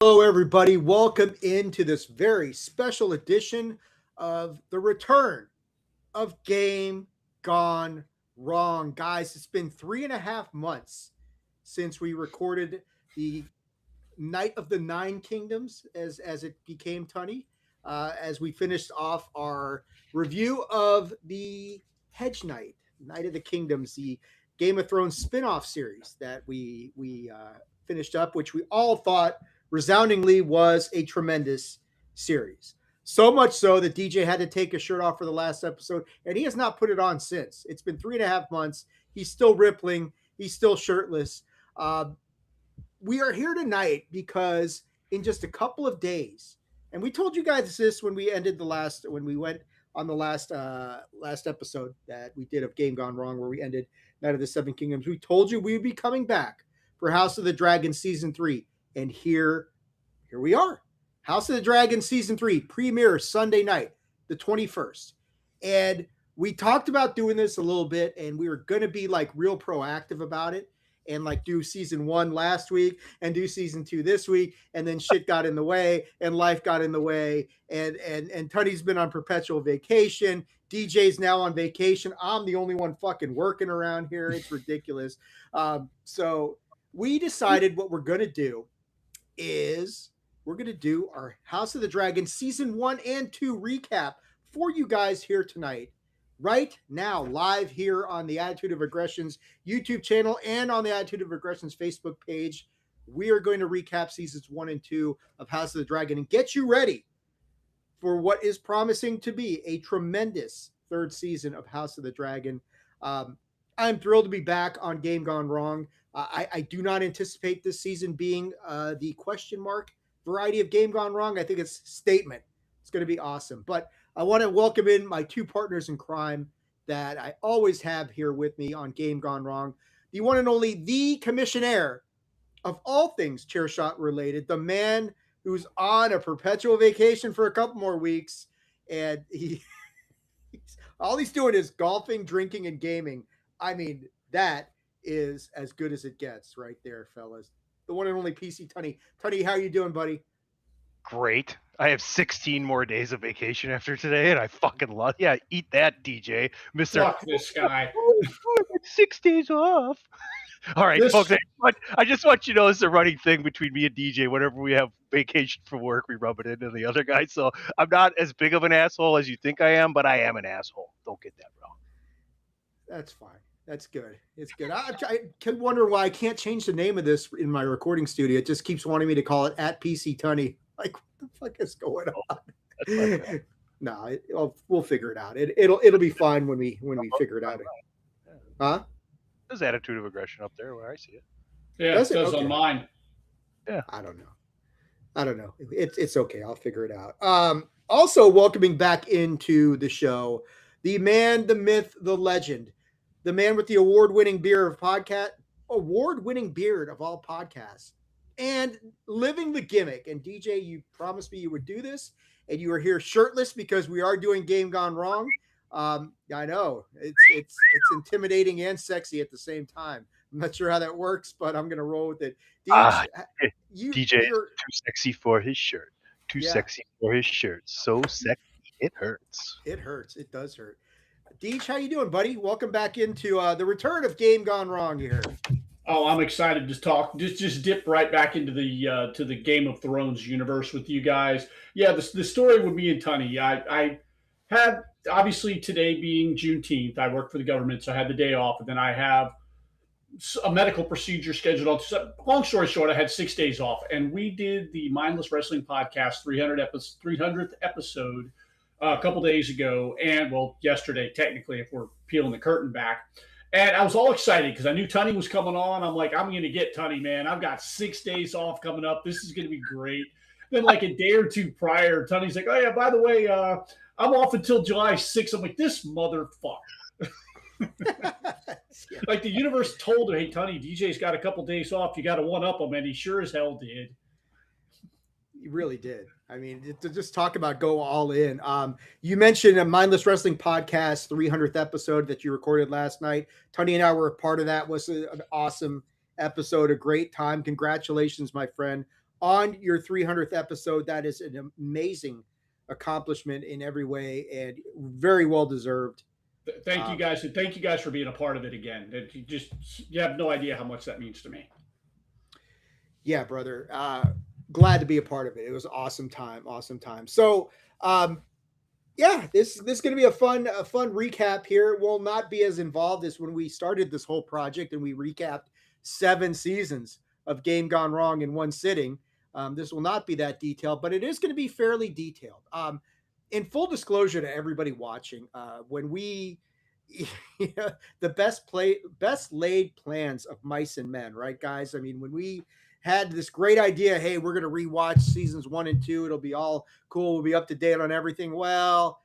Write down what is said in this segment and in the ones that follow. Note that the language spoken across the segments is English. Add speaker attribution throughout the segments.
Speaker 1: Hello, everybody. Welcome into this very special edition of the return of Game Gone Wrong. Guys, it's been 3.5 months since we recorded the Night of the Nine Kingdoms, as it became Tunny, as we finished off our review of the Hedge Knight, Night of the Kingdoms, the Game of Thrones spin-off series that we finished up, which we all thought resoundingly was a tremendous series. So much so that DJ had to take his shirt off for the last episode, and he has not put it on since. It's been 3.5 months. He's still rippling. He's still shirtless. We are here tonight because in just a couple of days, and we told you guys this when we went on the last episode that we did of Game Gone Wrong, where we ended Night of the Seven Kingdoms. We told you we would be coming back for House of the Dragon season 3, and here we are. House of the Dragon season 3 premiere Sunday night, the 21st, and we talked about doing this a little bit, and we were going to be like real proactive about it and like do season 1 last week and do season 2 this week, and then shit got in the way and life got in the way, and Tuddy's been on perpetual vacation. DJ's now on vacation. I'm the only one fucking working around here. It's ridiculous. So we decided what we're going to do is we're going to do our House of the Dragon season 1 and 2 recap for you guys here tonight, right now, live here on the Attitude of Aggression's YouTube channel and on the Attitude of Aggression's Facebook page. We are going to recap seasons 1 and 2 of House of the Dragon and get you ready for what is promising to be a tremendous third season of House of the Dragon. I'm thrilled to be back on Game Gone Wrong. I do not anticipate this season being the question mark variety of Game Gone Wrong. I think it's statement. It's going to be awesome. But I want to welcome in my two partners in crime that I always have here with me on Game Gone Wrong. The one and only, the commissionaire of all things chair shot related, the man who's on a perpetual vacation for a couple more weeks. And all he's doing is golfing, drinking, and gaming. I mean, that is as good as it gets right there, fellas. The one and only PC Tunny. Tunny, how you doing, buddy?
Speaker 2: Great. I have 16 more days of vacation after today, and I fucking love. Yeah, eat that, DJ, Mister.
Speaker 3: Fuck this guy.
Speaker 2: 6 days off. All right, folks. I just want you to know it's a running thing between me and DJ. Whenever we have vacation from work, we rub it into the other guy. So I'm not as big of an asshole as you think I am, but I am an asshole. Don't get that wrong.
Speaker 1: That's fine. That's good. It's good. I can wonder why I can't change the name of this in my recording studio. It just keeps wanting me to call it at PC Tunny. Like, what the fuck is going on? No, we'll figure it out. It'll be fine when we figure it out. Huh?
Speaker 2: There's Attitude of Aggression up there where I see it.
Speaker 3: Yeah, it does on mine.
Speaker 1: Yeah. I don't know. It's okay. I'll figure it out. Also welcoming back into the show, the man, the myth, the legend, the man with the award-winning beard of all podcasts, and living the gimmick. And DJ, you promised me you would do this, and you are here shirtless because we are doing Game Gone Wrong. I know it's intimidating and sexy at the same time. I'm not sure how that works, but I'm gonna roll with it.
Speaker 2: DJ is too sexy for his shirt. Too sexy for his shirt. So sexy it hurts.
Speaker 1: It hurts. It does hurt. Deej, how you doing, buddy? Welcome back into the return of Game Gone Wrong here.
Speaker 3: Oh, I'm excited to talk. Just dip right back into the to the Game of Thrones universe with you guys. Yeah, the story with me and Tunny. I had, obviously today being Juneteenth, I work for the government, so I had the day off, and then I have a medical procedure scheduled on. So long story short, I had 6 days off, and we did the Mindless Wrestling Podcast 300th episode a couple days ago, and well, yesterday technically, if we're peeling the curtain back. And I was all excited because I knew Tunny was coming on. I'm like, I'm going to get Tunny, man. I've got 6 days off coming up. This is going to be great. Then like a day or two prior, Tunny's like, oh yeah, by the way, I'm off until July 6th. I'm like, this motherfucker. Like the universe told her, hey, Tunny, DJ's got a couple days off. You got to one-up him, and he sure as hell did.
Speaker 1: He really did. I mean, to just talk about go all in. You mentioned a Mindless Wrestling Podcast 300th episode that you recorded last night. Tunny and I were a part of that. It was an awesome episode, a great time. Congratulations, my friend, on your 300th episode. That is an amazing accomplishment in every way and very well deserved.
Speaker 3: Thank you guys, and thank you guys for being a part of it again. You have no idea how much that means to me.
Speaker 1: Yeah, brother. Glad to be a part of it. It was awesome time. So, yeah, this is going to be a fun recap here. It will not be as involved as when we started this whole project and we recapped 7 seasons of Game Gone Wrong in one sitting. This will not be that detailed, but it is going to be fairly detailed. In full disclosure to everybody watching, when we the best laid plans of mice and men, right, guys? I mean, when we had this great idea, hey, we're going to rewatch seasons 1 and 2. It'll be all cool. We'll be up to date on everything. Well,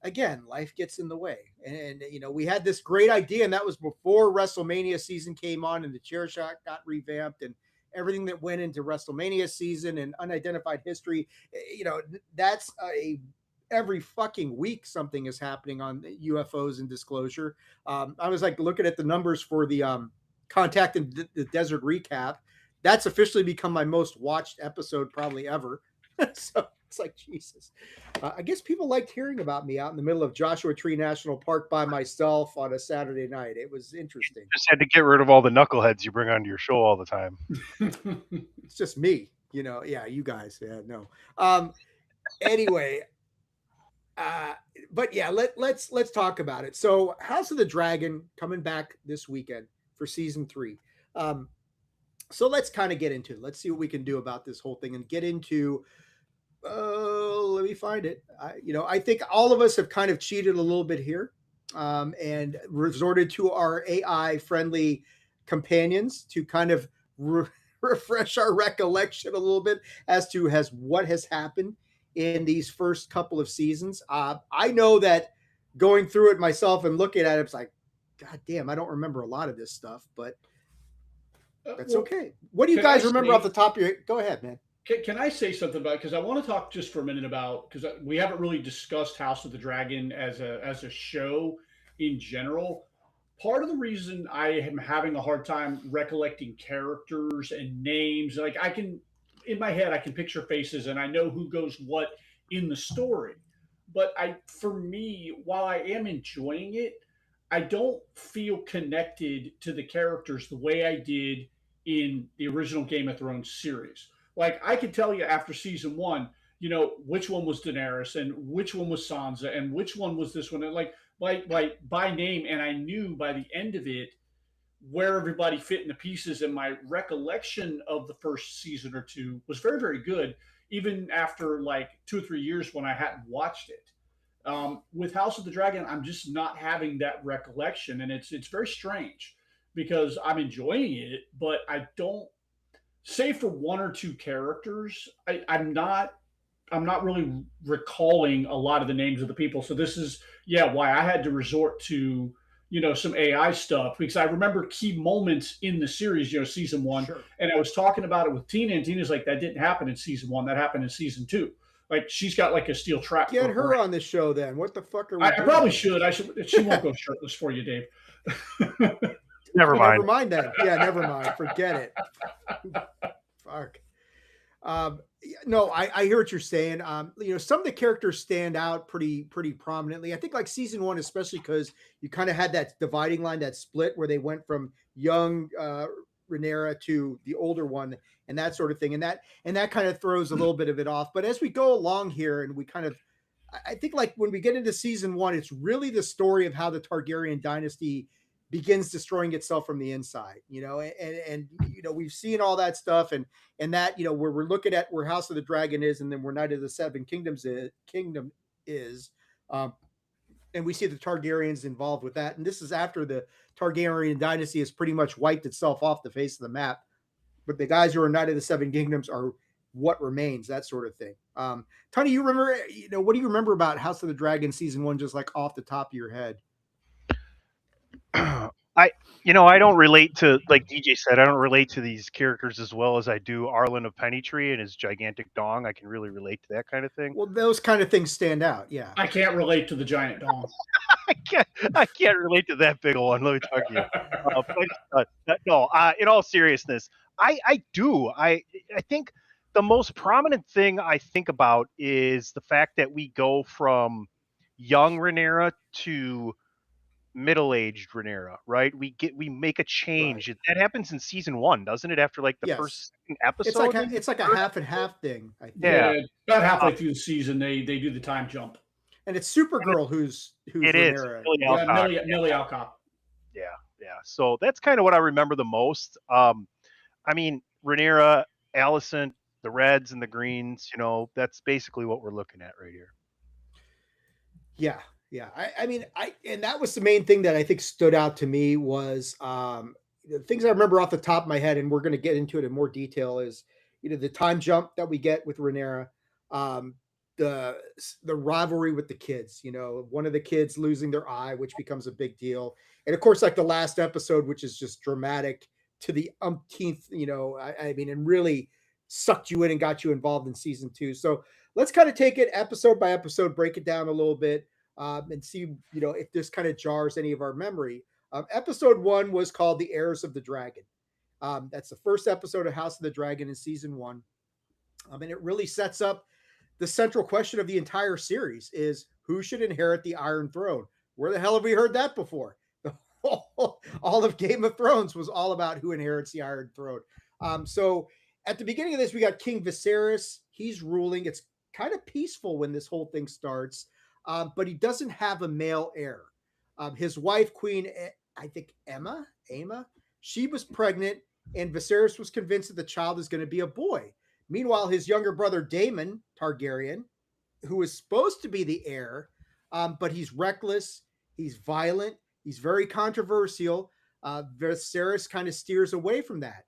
Speaker 1: again, life gets in the way. And we had this great idea, and that was before WrestleMania season came on and the chair shot got revamped and everything that went into WrestleMania season and unidentified history. That's every fucking week something is happening on UFOs and disclosure. I was like looking at the numbers for the Contact in the Desert recap. That's officially become my most watched episode probably ever. So it's like, Jesus. I guess people liked hearing about me out in the middle of Joshua Tree National Park by myself on a Saturday night. It was interesting.
Speaker 2: You just had to get rid of all the knuckleheads you bring onto your show all the time.
Speaker 1: It's just me, yeah, you guys. Yeah, no. Anyway, but yeah, let's talk about it. So House of the Dragon coming back this weekend for season 3. So let's kind of get into it. Let's see what we can do about this whole thing and get into, let me find it. I think all of us have kind of cheated a little bit here and resorted to our AI friendly companions to kind of refresh our recollection a little bit as to what has happened in these first couple of seasons. I know that going through it myself and looking at it, it's like, God damn, I don't remember a lot of this stuff, but that's okay. What do you guys remember off the top of your head? Go ahead, man.
Speaker 3: Can I say something about, because I want to talk just for a minute about, because we haven't really discussed House of the Dragon as a show in general. Part of the reason I am having a hard time recollecting characters and names, like in my head, I can picture faces and I know who goes what in the story. But for me, while I am enjoying it, I don't feel connected to the characters the way I did in the original Game of Thrones series. Like, I could tell you after season 1, which one was Daenerys and which one was Sansa and which one was this one, and like by name, and I knew by the end of it where everybody fit in the pieces. And my recollection of the first season or 2 was very, very good, even after like 2 or 3 years when I hadn't watched it. With House of the Dragon, I'm just not having that recollection, and it's very strange because I'm enjoying it, but I don't, save for 1 or 2 characters, I'm not really recalling a lot of the names of the people. So this is why I had to resort to some AI stuff, because I remember key moments in the series, season 1, sure. And I was talking about it with Tina, and Tina's like, that didn't happen in season 1, that happened in season 2. Like, she's got like a steel trap.
Speaker 1: Get her on the show then. What the fuck are we
Speaker 3: I probably should. She won't go shirtless for you, Dave.
Speaker 2: Never mind.
Speaker 1: Never mind that. Yeah, never mind. Forget it. Fuck. No, I hear what you're saying. Some of the characters stand out pretty prominently. I think like season 1, especially because you kind of had that dividing line, that split where they went from young Rhaenyra to the older one and that sort of thing. And that kind of throws a little bit of it off. But as we go along here and I think like when we get into season 1, it's really the story of how the Targaryen dynasty begins destroying itself from the inside, and we've seen all that stuff and that, where we're looking at where House of the Dragon is, and then where Night of the Seven Kingdom is, and we see the Targaryens involved with that. And this is after the Targaryen dynasty has pretty much wiped itself off the face of the map. But the guys who are Night of the Seven Kingdoms are what remains, that sort of thing. Tony, you remember, what do you remember about House of the Dragon season 1, just like off the top of your head?
Speaker 2: I don't relate to, like DJ said, I don't relate to these characters as well as I do Arlen of Pennytree and his gigantic dong. I can really relate to that kind of thing.
Speaker 1: Well, those kind of things stand out. Yeah.
Speaker 3: I can't relate to the giant dong.
Speaker 2: I can't relate to that big one. Let me talk to you. No, in all seriousness, I do. I think the most prominent thing I think about is the fact that we go from young Rhaenyra to middle-aged Rhaenyra, right? We make a change.
Speaker 1: Right.
Speaker 2: That happens in season 1, doesn't it? After like the
Speaker 1: Yes.
Speaker 2: first episode, maybe?
Speaker 1: It's like a half and half thing, I think.
Speaker 2: Yeah.
Speaker 3: Yeah, about
Speaker 2: Uh,
Speaker 3: halfway through the season, they do the time jump.
Speaker 1: And it's Supergirl who's
Speaker 2: it is
Speaker 1: Rhaenyra.
Speaker 2: Millie
Speaker 3: Yeah,
Speaker 2: Alcock.
Speaker 3: Millie Alcock.
Speaker 2: Yeah, yeah. So that's kind of what I remember the most. I mean, Rhaenyra, Allison, the Reds and the Greens. That's basically what we're looking at right here.
Speaker 1: Yeah, yeah. I mean, and that was the main thing that I think stood out to me was the things I remember off the top of my head, and we're going to get into it in more detail. Is the time jump that we get with Rhaenyra, um, the rivalry with the kids. One of the kids losing their eye, which becomes a big deal, and of course, like the last episode, which is just dramatic to the umpteenth. I mean, and really sucked you in and got you involved in season 2. So let's kind of take it episode by episode, break it down a little bit, and see, if this kind of jars any of our memory. Episode 1 was called The Heirs of the Dragon. That's the first episode of House of the Dragon in season 1. And it really sets up the central question of the entire series is who should inherit the Iron Throne? Where the hell have we heard that before? All of Game of Thrones was all about who inherits the Iron Throne. So at the beginning of this, we got King Viserys. He's ruling. It's kind of peaceful when this whole thing starts, but he doesn't have a male heir. His wife, Queen, I think Emma, she was pregnant, and Viserys was convinced that the child is going to be a boy. Meanwhile, his younger brother, Daemon Targaryen, who is supposed to be the heir, but he's reckless, he's violent, he's very controversial. Viserys kind of steers away from that.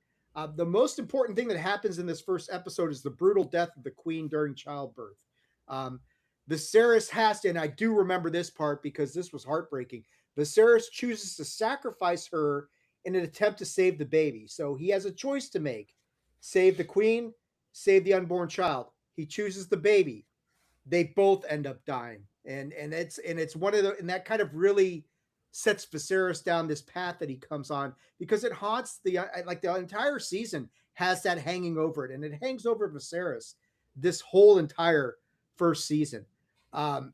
Speaker 1: The most important thing that happens in this first episode is the brutal death of the queen during childbirth. Viserys has to, and I do remember this part because this was heartbreaking. Viserys chooses to sacrifice her in an attempt to save the baby. So he has a choice to make: save the queen, save the unborn child. He chooses the baby. They both end up dying, and it's one of the, and that kind of really sets Viserys down this path that he comes on, because it haunts the entire season has that hanging over it, and it hangs over Viserys this whole entire first season. And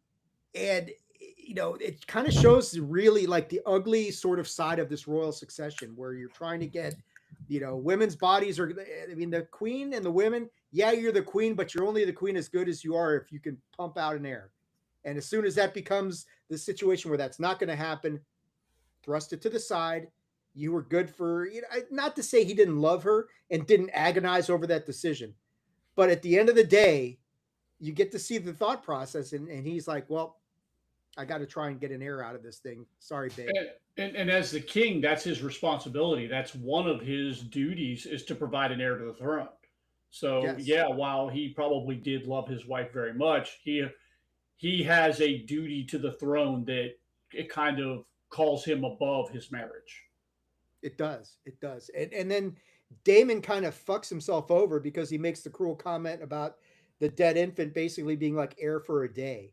Speaker 1: it kind of shows really like the ugly sort of side of this royal succession, where you're trying to get, women's bodies are, I mean, the queen and the women, yeah, you're the queen, but you're only the queen as good as you are if you can pump out an heir. And as soon as that becomes the situation where that's not going to happen, thrust it to the side. You were good for, not to say he didn't love her and didn't agonize over that decision, but at the end of the day, you get to see the thought process, and he's like, well, I got to try and get an heir out of this thing. Sorry, babe.
Speaker 3: And as the king, that's his responsibility. That's one of his duties, is to provide an heir to the throne. So
Speaker 1: Yes.
Speaker 3: yeah, while he probably did love his wife very much, he has a duty to the throne that it kind of calls him above his marriage.
Speaker 1: It does. And then Daemon kind of fucks himself over because he makes the cruel comment about the dead infant basically being like heir for a day.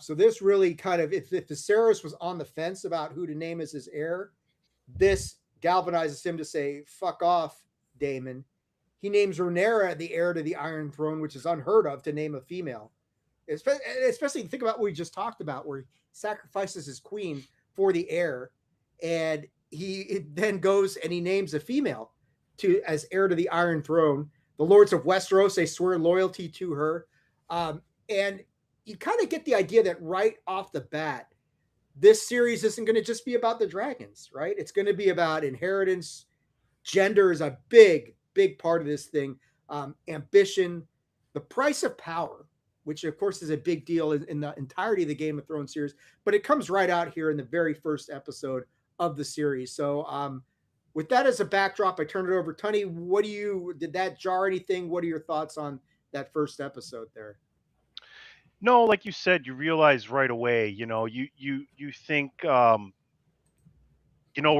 Speaker 1: So this really kind of, if Viserys was on the fence about who to name as his heir, this galvanizes him to say, fuck off, Daemon. He names Rhaenyra the heir to the Iron Throne, which is unheard of to name a female. Especially think about what we just talked about, where he sacrifices his queen for the heir, and he then goes and he names a female as heir to the Iron Throne. The Lords of Westeros, they swear loyalty to her. And you kind of get the idea that right off the bat, this series isn't going to just be about the dragons, right? It's going to be about inheritance. Gender is a big, big part of this thing. Ambition, the price of power, which of course is a big deal in the entirety of the Game of Thrones series, but it comes right out here in the very first episode of the series. So with that as a backdrop, I turn it over. Tunney, did that jar anything? What are your thoughts on that first episode there?
Speaker 2: No, like you said, you realize right away, you think, we're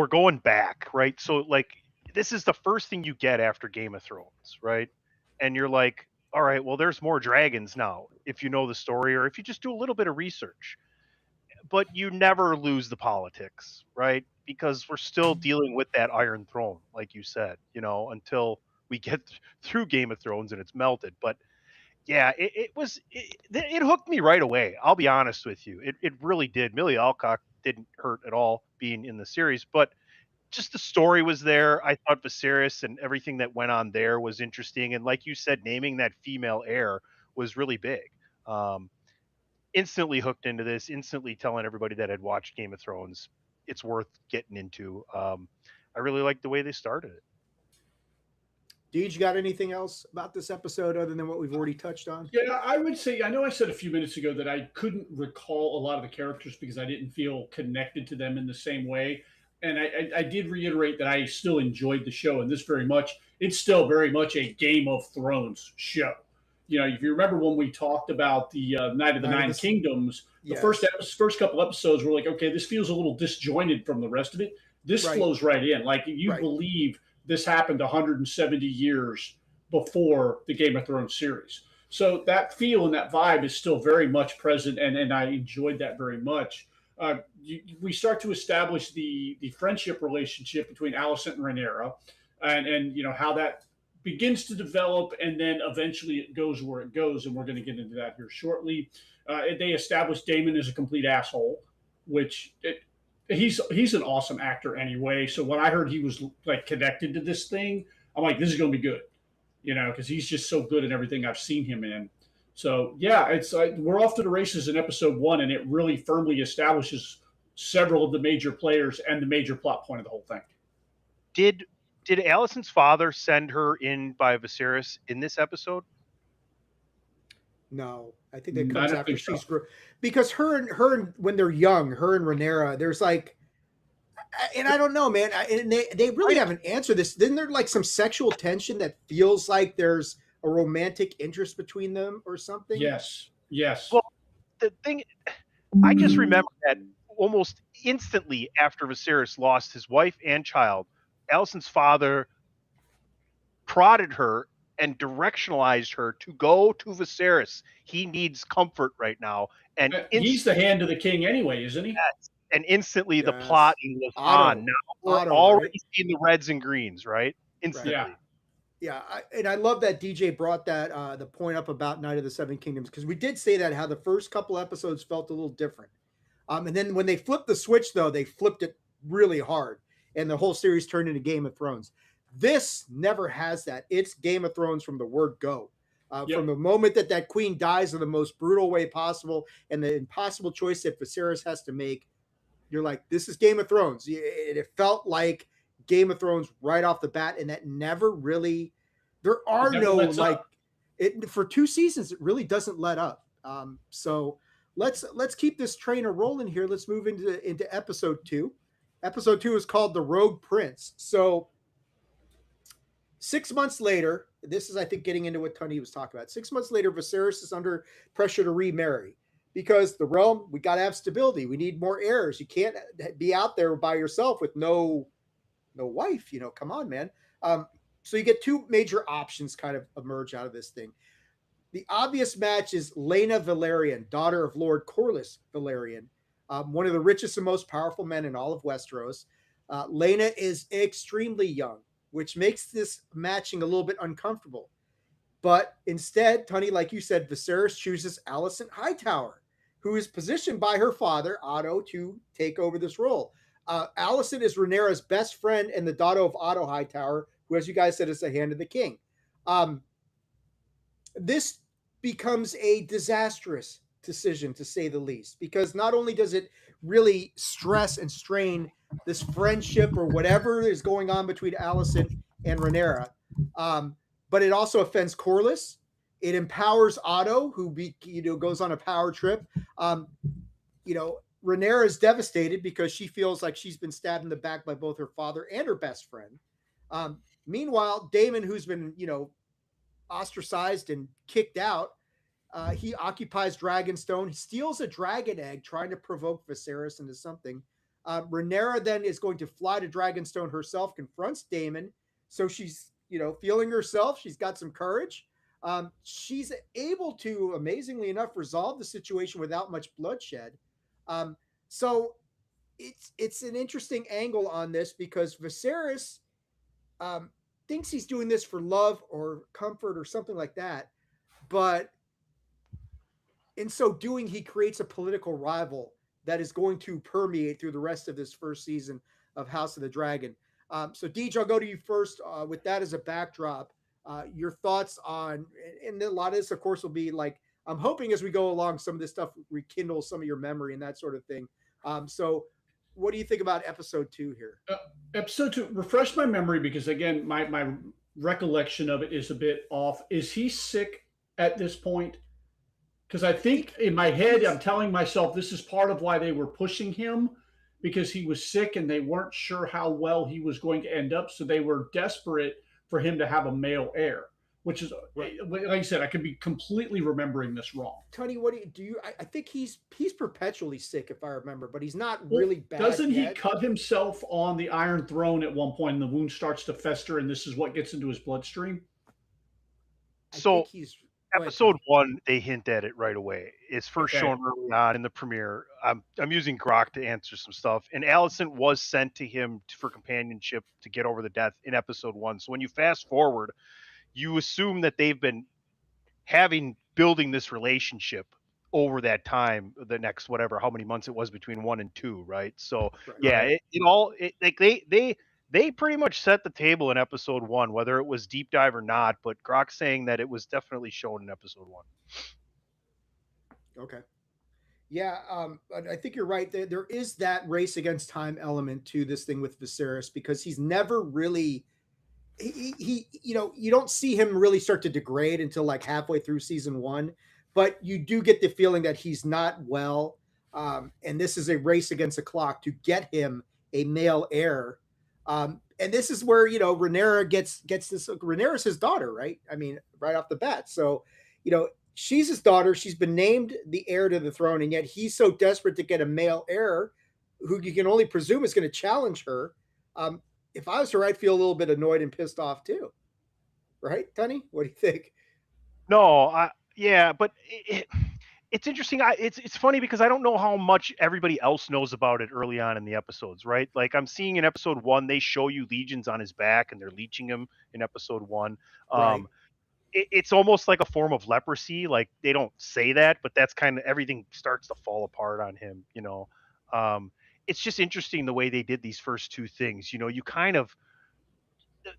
Speaker 2: going back, right? So like, this is the first thing you get after Game of Thrones, right? And you're like, all right, well, there's more dragons now, if you know the story, or if you just do a little bit of research. But you never lose the politics, right? Because we're still dealing with that Iron Throne, like you said, until we get through Game of Thrones and it's melted. But yeah, it hooked me right away. I'll be honest with you, it really did. Millie Alcock didn't hurt at all being in the series, but just the story was there. I thought Viserys and everything that went on there was interesting, and like you said, naming that female heir was really big. Um, Instantly hooked into this. Instantly telling everybody that had watched Game of Thrones, it's worth getting into. I really like the way they started it.
Speaker 1: Deej, you got anything else about this episode other than what we've already touched on?
Speaker 3: Yeah, I would say, I know I said a few minutes ago that I couldn't recall a lot of the characters because I didn't feel connected to them in the same way. And I did reiterate that I still enjoyed the show and this very much. It's still very much a Game of Thrones show. You know, if you remember when we talked about the Night of the Nine Kingdoms, the
Speaker 1: Yes.
Speaker 3: first couple episodes were like, okay, this feels a little disjointed from the rest of it. This
Speaker 1: Right.
Speaker 3: flows right in. Like you
Speaker 1: Right.
Speaker 3: believe this happened 170 years before the Game of Thrones series. So that feel and that vibe is still very much present, and I enjoyed that very much. We start to establish the friendship relationship between Alicent and Rhaenyra, and you know how that begins to develop, and then eventually it goes where it goes, and we're going to get into that here shortly. They establish Daemon as a complete asshole, which he's an awesome actor anyway. So when I heard he was like connected to this thing, I'm like, this is going to be good, you know, because he's just so good in everything I've seen him in. So yeah, it's we're off to the races in episode 1, and it really firmly establishes several of the major players and the major plot point of the whole thing.
Speaker 2: Did Alicent's father send her in by Viserys in this episode?
Speaker 1: No, I think that
Speaker 3: I
Speaker 1: comes
Speaker 3: don't
Speaker 1: after
Speaker 3: think so.
Speaker 1: she's because her and when they're young, her and Rhaenyra, there's like, and I don't know, man, and they really haven't answered this. Then there like some sexual tension that feels like there's a romantic interest between them or something?
Speaker 3: Yes.
Speaker 2: Well, the thing, I just remember that almost instantly after Viserys lost his wife and child, Alicent's father prodded her and directionalized her to go to Viserys. He needs comfort right now, and
Speaker 3: He's the hand of the king anyway, isn't he?
Speaker 2: And instantly the
Speaker 1: Yes.
Speaker 2: plotting was
Speaker 1: Otto.
Speaker 2: on. Now we're
Speaker 1: Otto,
Speaker 2: already
Speaker 1: right?
Speaker 2: seeing the reds and greens, right? Instantly.
Speaker 3: Yeah.
Speaker 1: Yeah, and I love that DJ brought that the point up about Night of the Seven Kingdoms, because we did say that how the first couple episodes felt a little different, and then when they flipped the switch, though, they flipped it really hard, and the whole series turned into Game of Thrones. This never has that. It's Game of Thrones from the word go.
Speaker 3: Yep.
Speaker 1: From the moment that that queen dies in the most brutal way possible, and the impossible choice that Viserys has to make, you're like, this is Game of Thrones. It felt like Game of Thrones right off the bat, and that never really. There are
Speaker 3: never
Speaker 1: no
Speaker 3: lets
Speaker 1: like
Speaker 3: up.
Speaker 1: it for 2 seasons. It really doesn't let up. So let's keep this trainer rolling here. Let's move into episode 2. Episode 2 is called The Rogue Prince. So 6 months later, this is, I think, getting into what Tony was talking about. 6 months later, Viserys is under pressure to remarry because the realm, we got to have stability. We need more heirs. You can't be out there by yourself with no wife. You know, come on, man. So you get 2 major options kind of emerge out of this thing. The obvious match is Laena Velaryon, daughter of Lord Corlys Velaryon, one of the richest and most powerful men in all of Westeros. Laena is extremely young, which makes this matching a little bit uncomfortable. But instead, Tony, like you said, Viserys chooses Alicent Hightower, who is positioned by her father, Otto, to take over this role. Alicent is Rhaenyra's best friend and the daughter of Otto Hightower, who, as you guys said, is the hand of the king. This becomes a disastrous decision, to say the least, because not only does it really stress and strain this friendship or whatever is going on between Alicent and Rhaenyra, but it also offends Corlys. It empowers Otto, who goes on a power trip. Rhaenyra is devastated because she feels like she's been stabbed in the back by both her father and her best friend. Meanwhile, Daemon, who's been, ostracized and kicked out, he occupies Dragonstone. He steals a dragon egg, trying to provoke Viserys into something. Rhaenyra then is going to fly to Dragonstone herself, confronts Daemon. So she's, feeling herself. She's got some courage. She's able to, amazingly enough, resolve the situation without much bloodshed. So it's an interesting angle on this because Viserys, thinks he's doing this for love or comfort or something like that. But in so doing, he creates a political rival that is going to permeate through the rest of this first season of House of the Dragon. So, Deej, I'll go to you first. With that as a backdrop, your thoughts on, and a lot of this, of course, will be like, I'm hoping as we go along, some of this stuff rekindles some of your memory and that sort of thing. So, what do you think about episode 2 here?
Speaker 3: Episode 2, refresh my memory because, again, my recollection of it is a bit off. Is he sick at this point? Because I think in my head, I'm telling myself this is part of why they were pushing him, because he was sick and they weren't sure how well he was going to end up. So they were desperate for him to have a male heir, which is, like I said, I could be completely remembering this wrong.
Speaker 1: Tony, what do you? I think he's perpetually sick, if I remember, but he's not really bad.
Speaker 3: Doesn't
Speaker 1: he
Speaker 3: cut himself on the Iron Throne at one point, and the wound starts to fester, and this is what gets into his bloodstream?
Speaker 2: So episode 1, they hint at it right away. It's first shown early on in the premiere. I'm using Grok to answer some stuff, and Alicent was sent to him for companionship to get over the death in episode 1. So when you fast forward, you assume that they've been building this relationship over that time, the next whatever, how many months it was between 1 and 2, right? So they pretty much set the table in episode 1, whether it was deep dive or not. But Grok's saying that it was definitely shown in episode 1.
Speaker 1: Okay. Yeah, I think you're right. There is that race against time element to this thing with Viserys, because he's never really he you don't see him really start to degrade until like halfway through season 1, but you do get the feeling that he's not well, and this is a race against the clock to get him a male heir. And this is where, Rhaenyra gets this. Rhaenyra's his daughter, right? I mean, right off the bat. So, she's his daughter. She's been named the heir to the throne, and yet he's so desperate to get a male heir who you can only presume is going to challenge her. If I was her, I'd feel a little bit annoyed and pissed off too. Right, Tony? What do you think?
Speaker 2: No, but it's interesting. It's funny because I don't know how much everybody else knows about it early on in the episodes, right? Like I'm seeing in episode 1, they show you legions on his back and they're leeching him in episode 1. Right. It's almost like a form of leprosy. Like they don't say that, but that's kind of, everything starts to fall apart on him, It's just interesting the way they did these first 2 things. You kind of,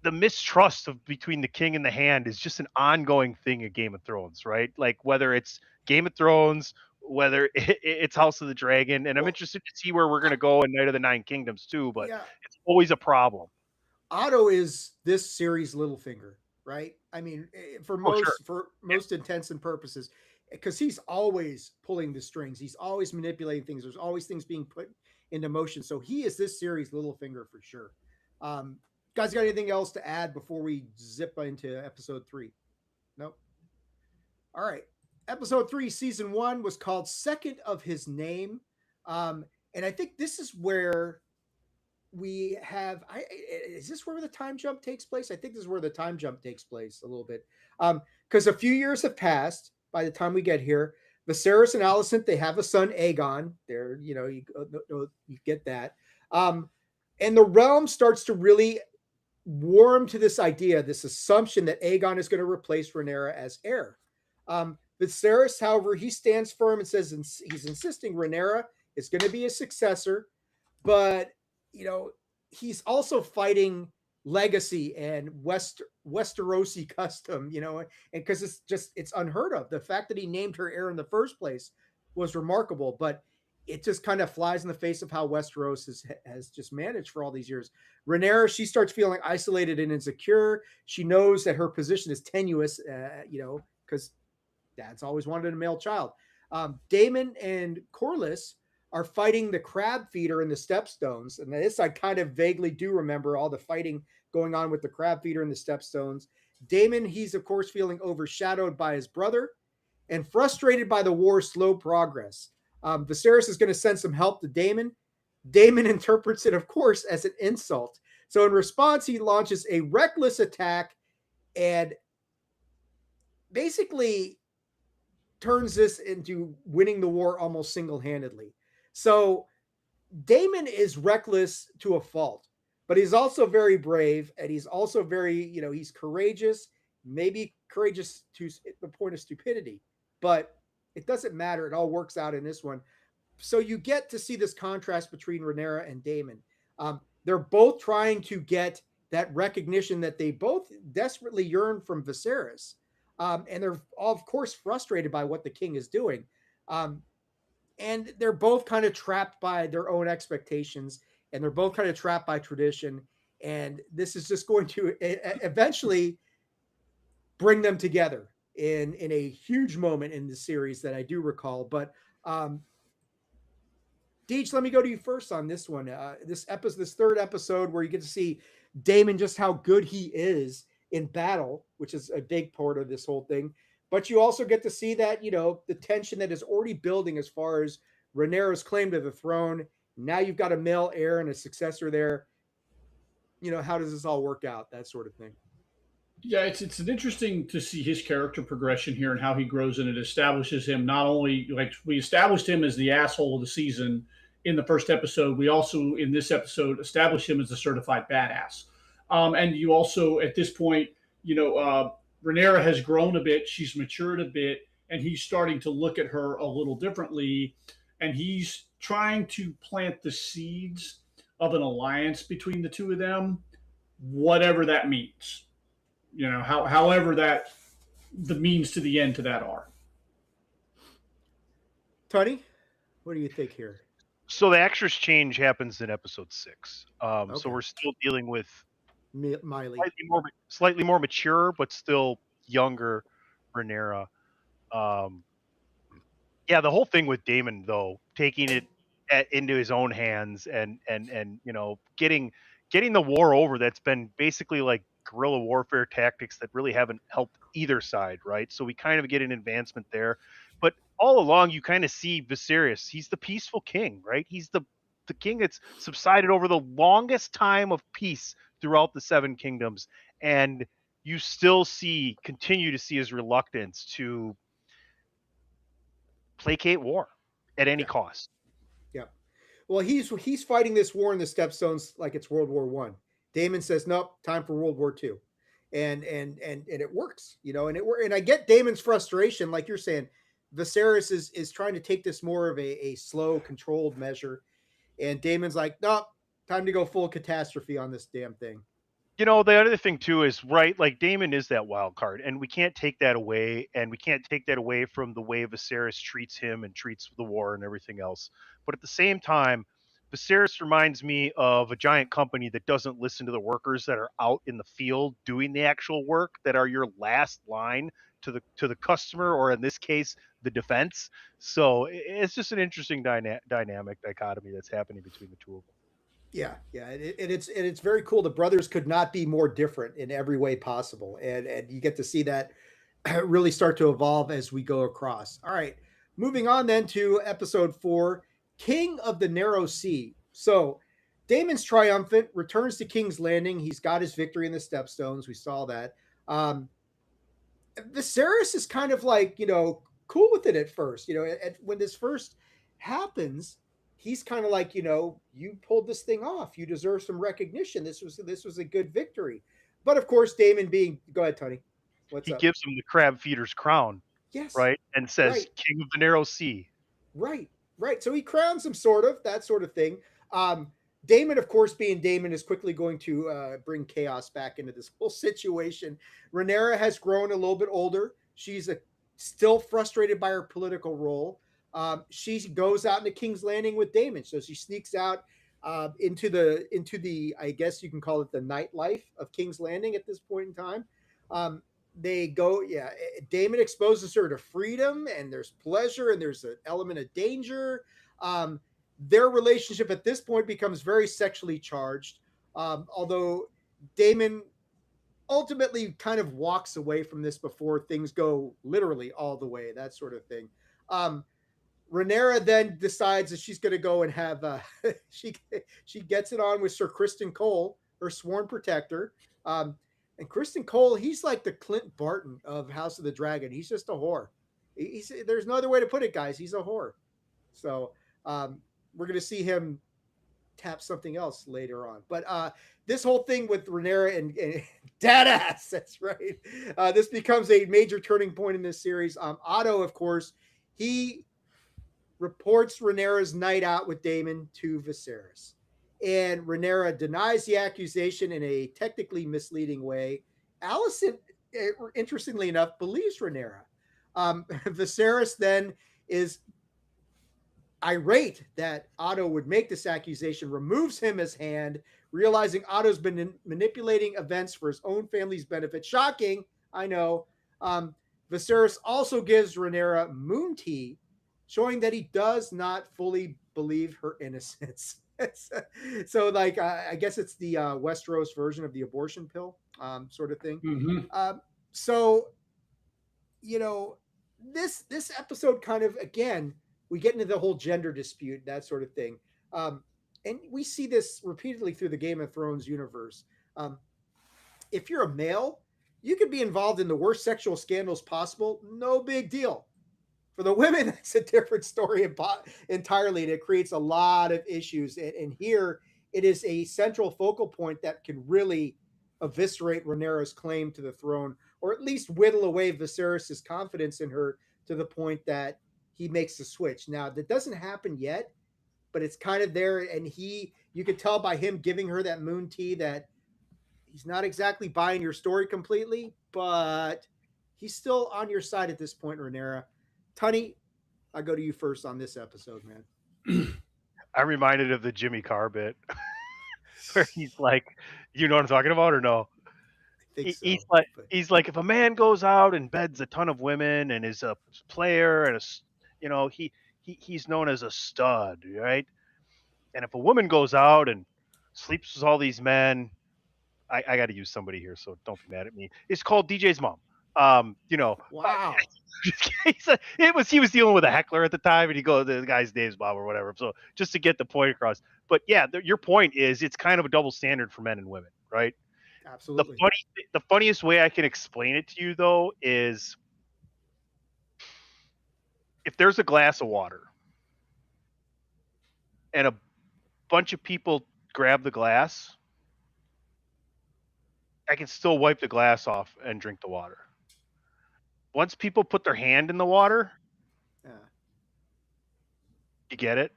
Speaker 2: the mistrust between the king and the hand is just an ongoing thing in Game of Thrones, right? Like whether it's Game of Thrones, whether it's House of the Dragon, and I'm interested to see where we're going to go in Night of the Nine Kingdoms too, but it's always a problem.
Speaker 1: Otto is this series Littlefinger, right? I mean, for most intents and purposes, because he's always pulling the strings. He's always manipulating things. There's always things being put into motion. So he is this series Littlefinger for sure. Guys, got anything else to add before we zip into episode 3? Nope. All right. Episode 3, season 1 was called Second of His Name. And I think this is where we have, is this where the time jump takes place? I think this is where the time jump takes place a little bit. Because a few years have passed by the time we get here. Viserys and Alicent, they have a son, Aegon. There, you get that. And the realm starts to really warm to this idea, this assumption that Aegon is going to replace Rhaenyra as heir. Viserys, however, he stands firm and says he's insisting Rhaenyra is going to be a successor, but he's also fighting legacy and Westerosi custom, and because it's unheard of. The fact that he named her heir in the first place was remarkable, but it just kind of flies in the face of how Westeros has just managed for all these years. Rhaenyra, she starts feeling isolated and insecure. She knows that her position is tenuous, because dad's always wanted a male child. Daemon and Corlys are fighting the crab feeder and the stepstones. And this I kind of vaguely do remember, all the fighting going on with the crab feeder and the stepstones. Daemon, he's of course feeling overshadowed by his brother and frustrated by the war's slow progress. Viserys is going to send some help to Daemon. Daemon interprets it, of course, as an insult. So in response, he launches a reckless attack and basically turns this into winning the war almost single-handedly. So Daemon is reckless to a fault. but he's also very brave, and he's also very, he's courageous, maybe courageous to the point of stupidity, but it doesn't matter. It all works out in this one. So you get to see this contrast between Rhaenyra and Daemon. They're both trying to get that recognition that they both desperately yearn from Viserys. And they're, of course, frustrated by what the king is doing. And they're both kind of trapped by their own expectations, and they're both kind of trapped by tradition. And this is just going to eventually bring them together in a huge moment in the series that I do recall. But Deej, let me go to you first on this one. This third episode, where you get to see Daemon just how good he is in battle, which is a big part of this whole thing. But you also get to see that, the tension that is already building as far as Rhaenyra's claim to the throne. Now you've got a male heir and a successor there. How does this all work out? That sort of thing.
Speaker 3: Yeah, it's an interesting to see his character progression here and how he grows, and it establishes him not only, like, we established him as the asshole of the season in the first episode. We also, in this episode, established him as a certified badass. And you also, at this point, Rhaenyra has grown a bit, she's matured a bit, and he's starting to look at her a little differently, and he's trying to plant the seeds of an alliance between the two of them, whatever that means. However that the means to the end to that are.
Speaker 1: Tony, what do you think here?
Speaker 2: So the actress change happens in episode 6. Okay. So we're still dealing with
Speaker 1: Miley,
Speaker 2: slightly more mature, but still younger Rhaenyra. Yeah, the whole thing with Daemon, though, taking it into his own hands and getting the war over, that's been basically like guerrilla warfare tactics that really haven't helped either side, right? So we kind of get an advancement there. But all along, you kind of see Viserys. He's the peaceful king, right? He's the king that's subsided over the longest time of peace throughout the Seven Kingdoms. And you still continue to see his reluctance to placate war at any cost.
Speaker 1: Yeah. Well, he's fighting this war in the Stepstones like it's World War One. Daemon says, nope, time for World War II. And it works, and I get Daemon's frustration, like you're saying. Viserys is trying to take this more of a slow, controlled measure, and Daemon's like, nope, time to go full catastrophe on this damn thing.
Speaker 2: The other thing too is, right, like Daemon is that wild card, and we can't take that away, and we can't take that away from the way Viserys treats him and treats the war and everything else. But at the same time, Viserys reminds me of a giant company that doesn't listen to the workers that are out in the field doing the actual work, that are your last line to the customer, or in this case, the defense. So it's just an interesting dynamic dichotomy that's happening between the two of them.
Speaker 1: Yeah, it's very cool. The brothers could not be more different in every way possible, and you get to see that really start to evolve as we go across. All right, moving on then to episode 4, King of the Narrow Sea. So Daemon's triumphant, returns to King's Landing. He's got his victory in the Stepstones. We saw that. Viserys is kind of like, cool with it at first. When this first happens, he's kind of like, you pulled this thing off. You deserve some recognition. This was a good victory. But of course, Daemon go ahead, Tony.
Speaker 2: He gives him the crab feeder's crown.
Speaker 1: Yes.
Speaker 2: Right. And says, King of the Narrow Sea.
Speaker 1: Right. So he crowns him, sort of, that sort of thing. Daemon, of course, being Daemon, is quickly going to bring chaos back into this whole situation. Rhaenyra has grown a little bit older. She's still frustrated by her political role. She goes out into King's Landing with Daemon. So she sneaks out into the, I guess you can call it the nightlife of King's Landing at this point in time. Daemon exposes her to freedom, and there's pleasure, and there's an element of danger. Their relationship at this point becomes very sexually charged, although Daemon ultimately kind of walks away from this before things go literally all the way, that sort of thing. Rhaenyra then decides that she's going to go and have she gets it on with Sir Criston Cole, her sworn protector. And Criston Cole, he's like the Clint Barton of House of the Dragon. He's just a whore. There's no other way to put it, guys. He's a whore. So we're going to see him tap something else later on. But this whole thing with Rhaenyra and dad ass, that's right. This becomes a major turning point in this series. Otto, of course, he reports Rhaenyra's night out with Daemon to Viserys. And Rhaenyra denies the accusation in a technically misleading way. Alicent, interestingly enough, believes Rhaenyra. Viserys then is irate that Otto would make this accusation, removes him as hand, realizing Otto's been manipulating events for his own family's benefit. Shocking, I know. Viserys also gives Rhaenyra moon tea, showing that he does not fully believe her innocence. So, like, I guess it's the Westeros version of the abortion pill, sort of thing.
Speaker 3: Mm-hmm.
Speaker 1: So, this episode kind of, again, we get into the whole gender dispute, that sort of thing. And we see this repeatedly through the Game of Thrones universe. If you're a male, you could be involved in the worst sexual scandals possible. No big deal. For the women, it's a different story entirely, and it creates a lot of issues. And here, it is a central focal point that can really eviscerate Rhaenyra's claim to the throne, or at least whittle away Viserys' confidence in her to the point that he makes the switch. Now, that doesn't happen yet, but it's kind of there. And you could tell by him giving her that moon tea that he's not exactly buying your story completely, but he's still on your side at this point, Rhaenyra. Tunney, I'll go to you first on this episode, man.
Speaker 2: I'm reminded of the Jimmy Carr bit where he's like, you know what I'm talking about or no? He's like, if a man goes out and beds a ton of women and is a player and he's known as a stud, right? And if a woman goes out and sleeps with all these men, I got to use somebody here, so don't be mad at me. It's called DJ's mom.
Speaker 1: Wow.
Speaker 2: He was dealing with a heckler at the time, and the guy's name's Bob or whatever. So just to get the point across. But yeah, your point is it's kind of a double standard for men and women, right?
Speaker 1: Absolutely.
Speaker 2: The funniest way I can explain it to you though is if there's a glass of water and a bunch of people grab the glass, I can still wipe the glass off and drink the water. Once people put their hand in the water, you get it?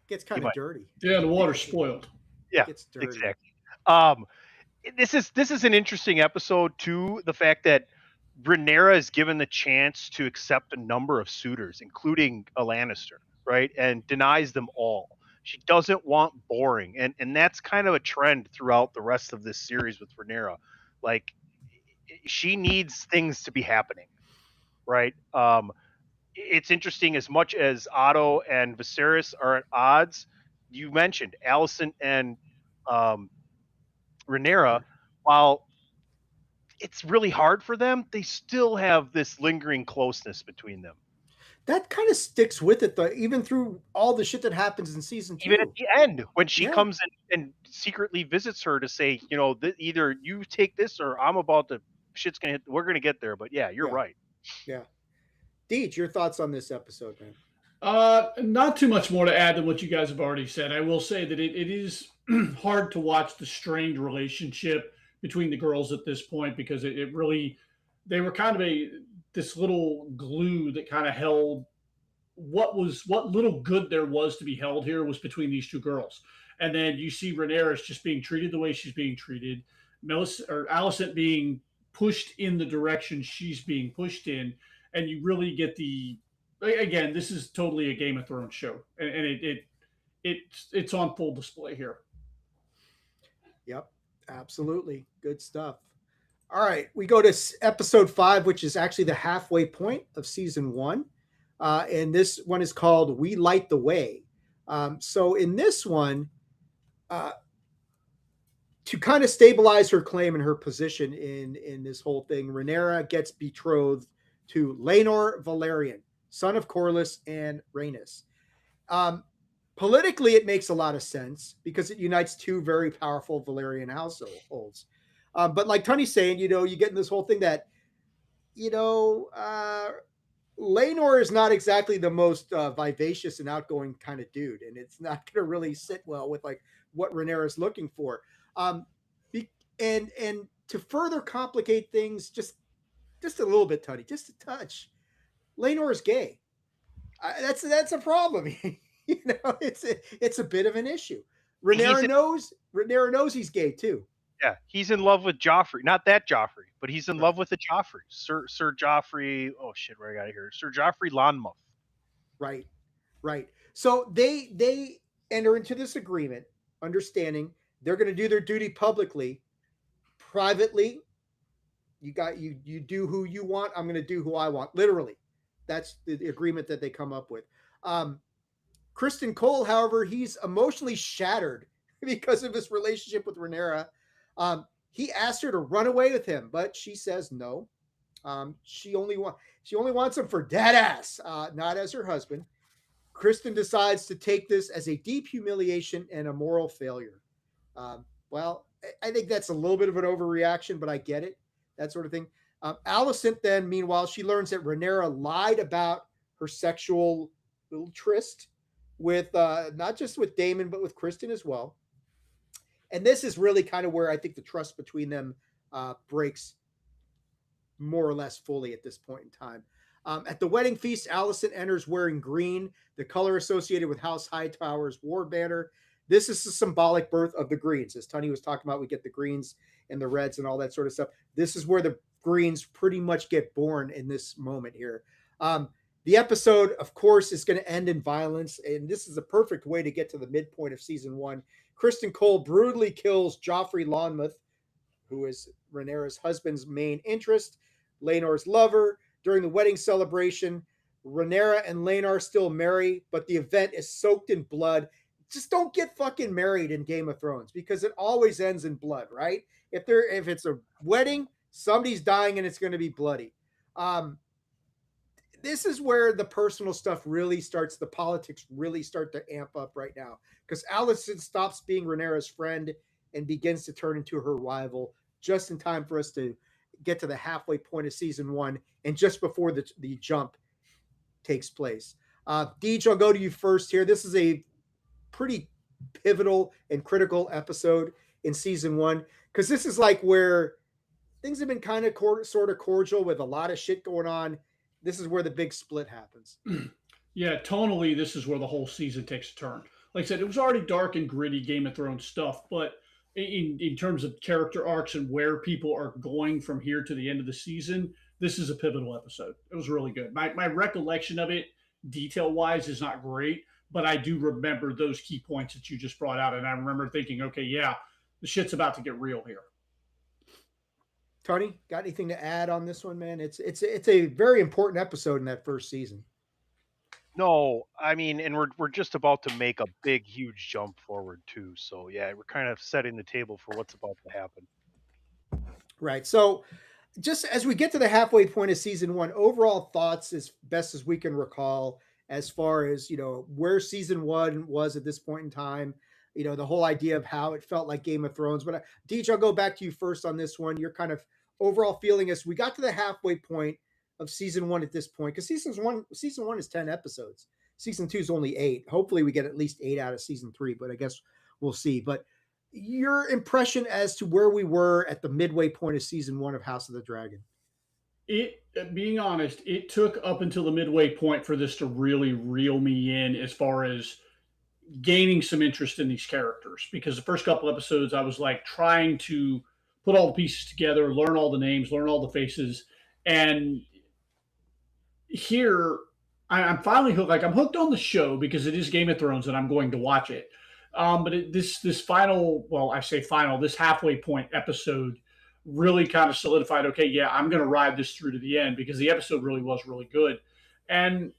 Speaker 1: Gets kind of dirty.
Speaker 3: Yeah, the water's spoiled.
Speaker 2: Yeah, exactly. This is an interesting episode too. The fact that Rhaenyra is given the chance to accept a number of suitors, including a Lannister, right, and denies them all. She doesn't want boring, and that's kind of a trend throughout the rest of this series with Rhaenyra. Like, she needs things to be happening, right? It's interesting, as much as Otto and Viserys are at odds, you mentioned Alicent and Rhaenyra, while it's really hard for them, they still have this lingering closeness between them.
Speaker 1: That kind of sticks with it, though, even through all the shit that happens in season 2.
Speaker 2: Even at the end, when she comes in and secretly visits her to say, either you take this or I'm about to, shit's gonna hit, we're gonna get there. But yeah, you're right.
Speaker 1: Yeah. Deej, your thoughts on this episode, man?
Speaker 3: Not too much more to add than what you guys have already said. I will say that it is hard to watch the strained relationship between the girls at this point, because it really, they were kind of this little glue that kind of held what little good there was to be held here was between these two girls. And then you see Rhaenyra just being treated the way she's being treated, Alicent being pushed in the direction she's being pushed in, and you really get again, this is totally a Game of Thrones show, and it's on full display here.
Speaker 1: Yep, absolutely. Good stuff. All right, we go to episode 5, which is actually the halfway point of season 1. And this one is called We Light the Way. So in this one, to kind of stabilize her claim and her position in this whole thing, Rhaenyra gets betrothed to Laenor Velaryon, son of Corlys and Rhaenys. Politically, it makes a lot of sense because it unites two very powerful Valyrian households. But like Tony's saying, you get in this whole thing that, Laenor Laenor is not exactly the most vivacious and outgoing kind of dude, and it's not going to really sit well with like what Rhaenyra is looking for. Um, and to further complicate things, just a little bit, Tutty, just a touch. Laenor is gay. That's a problem. It's a bit of an issue. Rhaenyra knows he's gay too.
Speaker 2: Yeah, he's in love with Joffrey. Not that Joffrey, but he's in love with the Joffrey. Sir Joffrey. Oh shit, where I got it here. Sir Joffrey Lonmouth.
Speaker 1: Right. So they enter into this agreement, understanding they're going to do their duty publicly. Privately, you do who you want. I'm going to do who I want. Literally, that's the agreement that they come up with. Criston Cole, however, he's emotionally shattered because of his relationship with Rhaenyra. He asked her to run away with him, but she says no. She only wants him for dead ass, not as her husband. Criston decides to take this as a deep humiliation and a moral failure. Well, I think that's a little bit of an overreaction, but I get it. That sort of thing. Alicent then, meanwhile, she learns that Rhaenyra lied about her sexual little tryst with not just with Daemon, but with Criston as well. And this is really kind of where I think the trust between them breaks more or less fully at this point in time. At the wedding feast, Alicent enters wearing green, the color associated with House Hightower's war banner. This is the symbolic birth of the Greens. As Tony was talking about, we get the Greens and the Reds and all that sort of stuff. This is where the Greens pretty much get born in this moment here. The episode, of course, is going to end in violence, and this is a perfect way to get to the midpoint of season 1. Criston Cole brutally kills Joffrey Lonmouth, who is Rhaenyra's husband's main interest, Laenor's lover. During the wedding celebration, Rhaenyra and Laenor still marry, but the event is soaked in blood. Just don't get fucking married in Game of Thrones because it always ends in blood, right? If it's a wedding, somebody's dying and it's going to be bloody. This is where the personal stuff really starts, the politics really start to amp up right now because Alicent stops being Rhaenyra's friend and begins to turn into her rival just in time for us to get to the halfway point of season 1 and just before the jump takes place. Deej, I'll go to you first here. This is a pretty pivotal and critical episode in season 1 because this is like where things have been kind of sort of cordial with a lot of shit going on. This is where the big split happens.
Speaker 3: Yeah, tonally, this is where the whole season takes a turn. Like I said, it was already dark and gritty Game of Thrones stuff, but in terms of character arcs and where people are going from here to the end of the season, this is a pivotal episode. It was really good. My recollection of it, detail-wise, is not great, but I do remember those key points that you just brought out, and I remember thinking, okay, yeah, the shit's about to get real here.
Speaker 1: Tony, got anything to add on this one, man? It's a very important episode in that first season.
Speaker 2: No, I mean, and we're just about to make a big, huge jump forward too. So yeah, we're kind of setting the table for what's about to happen.
Speaker 1: Right. So just as we get to the halfway point of season 1, overall thoughts as best as we can recall, as far as, where season 1 was at this point in time, the whole idea of how it felt like Game of Thrones. But Deej, I'll go back to you first on this one. Your kind of overall feeling as we got to the halfway point of season 1 at this point, because season one is 10 episodes. Season 2 is only 8. Hopefully we get at least 8 out of season 3, but I guess we'll see. But your impression as to where we were at the midway point of season 1 of House of the Dragon.
Speaker 3: Being honest, it took up until the midway point for this to really reel me in as far as gaining some interest in these characters, because the first couple episodes I was like trying to put all the pieces together, learn all the names, learn all the faces, and here I'm finally hooked. Like, I'm hooked on the show because it is Game of Thrones and I'm going to watch it. But this final, well, I say final, this halfway point episode really kind of solidified, okay, yeah, I'm going to ride this through to the end, because the episode really was really good. And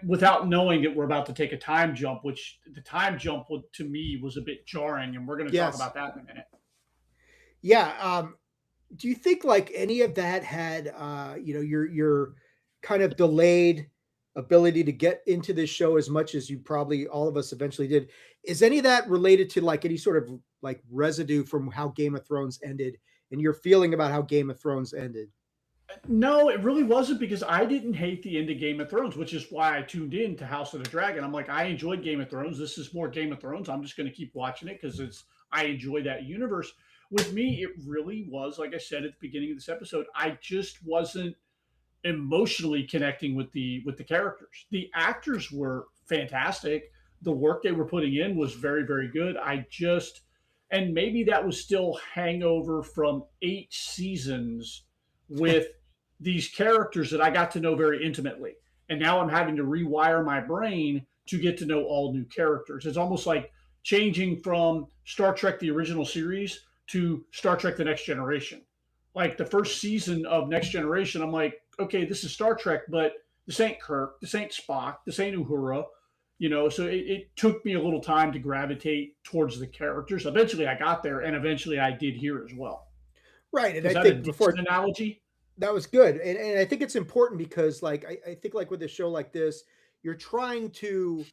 Speaker 3: without knowing that we're about to take a time jump, which the time jump to me was a bit jarring, and we're going to talk about that in a minute.
Speaker 1: Yeah. Do you think like any of that had, your kind of delayed ability to get into this show as much as you probably all of us eventually did? Is any of that related to like any sort of like residue from how Game of Thrones ended and your feeling about how Game of Thrones ended?
Speaker 3: No, it really wasn't because I didn't hate the end of Game of Thrones, which is why I tuned in to House of the Dragon. I'm like, I enjoyed Game of Thrones. This is more Game of Thrones. I'm just going to keep watching it because I enjoy that universe. With me, it really was, like I said at the beginning of this episode, I just wasn't emotionally connecting with the characters. The actors were fantastic. The work they were putting in was very, very good. I just, and maybe that was still hangover from 8 seasons with these characters that I got to know very intimately. And now I'm having to rewire my brain to get to know all new characters. It's almost like changing from Star Trek, the original series, to Star Trek, the Next Generation. Like the first season of Next Generation, I'm like, okay, this is Star Trek, but this ain't Kirk, this ain't Spock, this ain't Uhura. So it took me a little time to gravitate towards the characters. Eventually I got there, and eventually I did here as well.
Speaker 1: Right. And
Speaker 3: Is
Speaker 1: I
Speaker 3: that a
Speaker 1: think before
Speaker 3: decent analogy?
Speaker 1: that was good. And I think it's important because like I think like with a show like this, you're trying to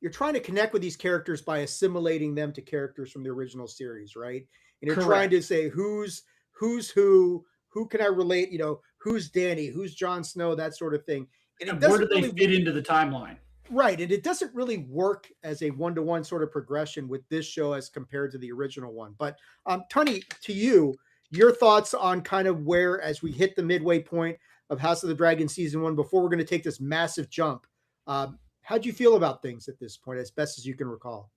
Speaker 1: you're trying to connect with these characters by assimilating them to characters from the original series, right? And you're trying to
Speaker 3: Correct.
Speaker 1: say who's who can I relate, who's Danny, who's Jon Snow, that sort of thing. And it
Speaker 3: And where do
Speaker 1: doesn't
Speaker 3: they
Speaker 1: really
Speaker 3: fit into the timeline?
Speaker 1: right, and it doesn't really work as a one-to-one sort of progression with this show as compared to the original one. But Tony, to you, your thoughts on kind of where as we hit the midway point of House of the Dragon season one before we're going to take this massive jump. How do you feel about things at this point, as best as you can recall?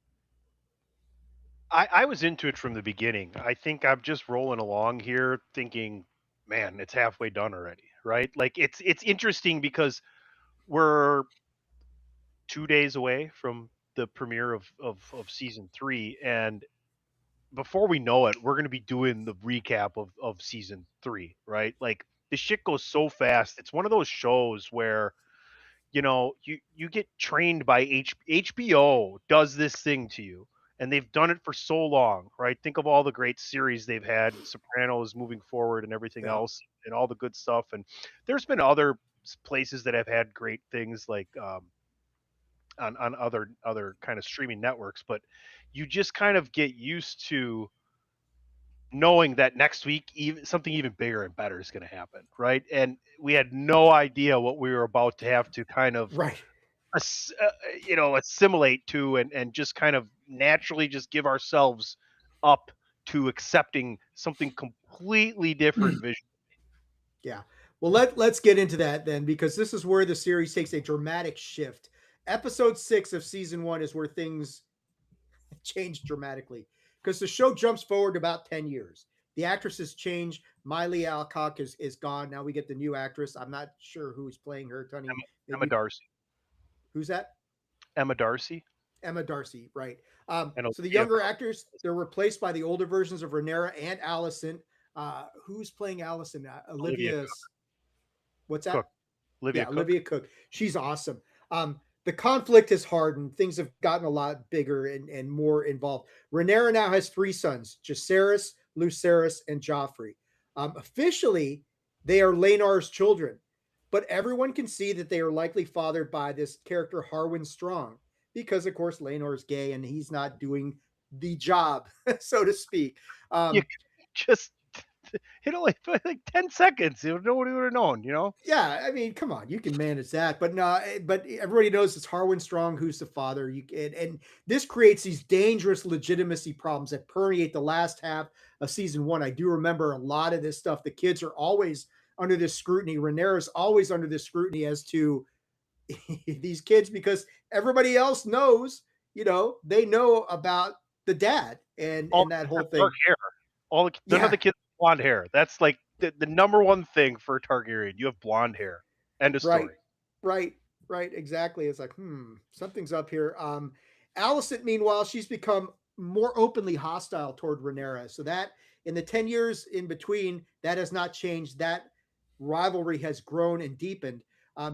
Speaker 2: I was into it from the beginning. I think I'm just rolling along here thinking, man, it's halfway done already, right? Like it's interesting because we're 2 days away from the premiere of season three, and before we know it, we're going to be doing the recap of season three, right? Like the shit goes so fast. It's one of those shows where you get trained by HBO does this thing to you, and they've done it for so long, right? Think of all the great series they've had, Sopranos moving forward and everything
Speaker 1: Yeah.
Speaker 2: else, and all the good stuff. And there's been other places that have had great things like on other kind of streaming networks, but you just kind of get used to knowing that next week even something even bigger and better is going to happen, right? And we had no idea what we were about to have to kind of
Speaker 1: Right.
Speaker 2: assimilate to and just kind of naturally just give ourselves up to accepting something completely different vision.
Speaker 1: Yeah. Well, let's get into that then, because this is where the series takes a dramatic shift. Episode 6 of season one is where things change dramatically because the show jumps forward about 10 years. The actress has changed. Miley Alcock is gone. Now we get the new actress. I'm not sure who's playing her, Tony.
Speaker 2: Emma
Speaker 1: Maybe
Speaker 2: Darcy.
Speaker 1: who's that?
Speaker 2: Emma Darcy
Speaker 1: Emma Darcy, right.
Speaker 2: and
Speaker 1: So the
Speaker 2: Olivia
Speaker 1: younger actors, they're replaced by the older versions of Rhaenyra and Allison. Who's playing Allison?
Speaker 2: Olivia
Speaker 1: Olivia's, what's
Speaker 2: Cook.
Speaker 1: that?
Speaker 2: Olivia
Speaker 1: Yeah,
Speaker 2: Cook.
Speaker 1: Olivia Cook. She's awesome. The conflict has hardened. Things have gotten a lot bigger and more involved. Rhaenyra now has 3 sons: Jacaerys, Lucerys, and Joffrey. Officially, they are Laenar's children, but everyone can see that they are likely fathered by this character Harwin Strong, because of course Laenor is gay and he's not doing the job, so to speak.
Speaker 2: You
Speaker 1: Um,
Speaker 2: just it only took like 10 seconds. Nobody would have known.
Speaker 1: Yeah, I mean, come on, you can manage that, but no, but everybody knows it's Harwin Strong who's the father. And this creates these dangerous legitimacy problems that permeate the last half of season one. I do remember a lot of this stuff. The kids are always under this scrutiny. Rhaenyra is always under this scrutiny as to these kids because everybody else knows, they know about the dad and
Speaker 2: All
Speaker 1: that
Speaker 2: the
Speaker 1: whole
Speaker 2: kids have dark
Speaker 1: thing.
Speaker 2: hair. None of
Speaker 1: Yeah,
Speaker 2: the kids have blonde hair. That's like the number one thing for Targaryen. You have blonde hair. End of
Speaker 1: right.
Speaker 2: story.
Speaker 1: Right, right, exactly. It's like, something's up here. Alicent, meanwhile, she's become more openly hostile toward Rhaenyra. So that in the 10 years in between, that has not changed. That rivalry has grown and deepened.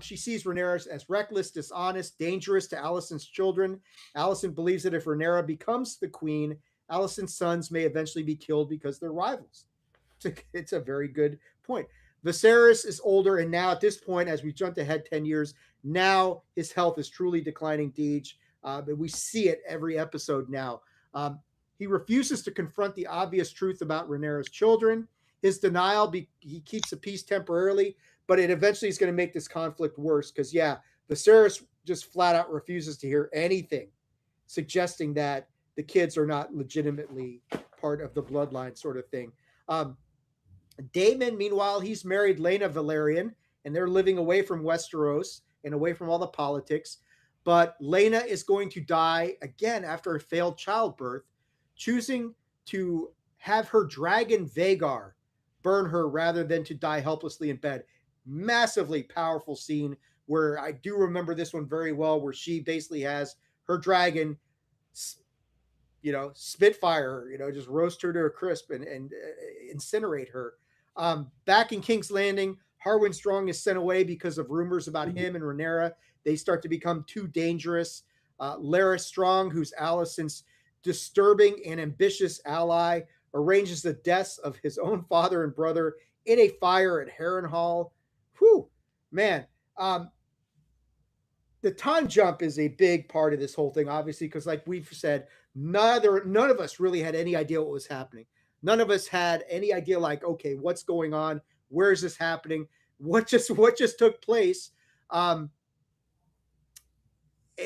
Speaker 1: She sees Rhaenyra as reckless, dishonest, dangerous to Alicent's children. Alicent believes that if Rhaenyra becomes the queen, Alicent's sons may eventually be killed because they're rivals. It's a very good point. Viserys is older, and now at this point, as we jumped ahead 10 years, now his health is truly declining, Deej. And we see it every episode now. He refuses to confront the obvious truth about Rhaenyra's children. his denial, he keeps the peace temporarily, but it eventually is going to make this conflict worse because, yeah, Viserys just flat out refuses to hear anything suggesting that the kids are not legitimately part of the bloodline sort of thing. Daemon, meanwhile, he's married Laena Velaryon, and they're living away from Westeros and away from all the politics. But Laena is going to die again after a failed childbirth, choosing to have her dragon Vhagar burn her rather than to die helplessly in bed. Massively powerful scene where I do remember this one very well, where she basically has her dragon, spitfire her, just roast her to a crisp and incinerate her. Back in King's Landing, Harwin Strong is sent away because of rumors about him and Rhaenyra. They start to become too dangerous. Larys Strong, who's Alicent's disturbing and ambitious ally, arranges the deaths of his own father and brother in a fire at Harrenhal. Whew, man. The time jump is a big part of this whole thing, obviously, because like we've said, none of us really had any idea what was happening. None of us had any idea, like, okay, what's going on? Where is this happening? What just took place? And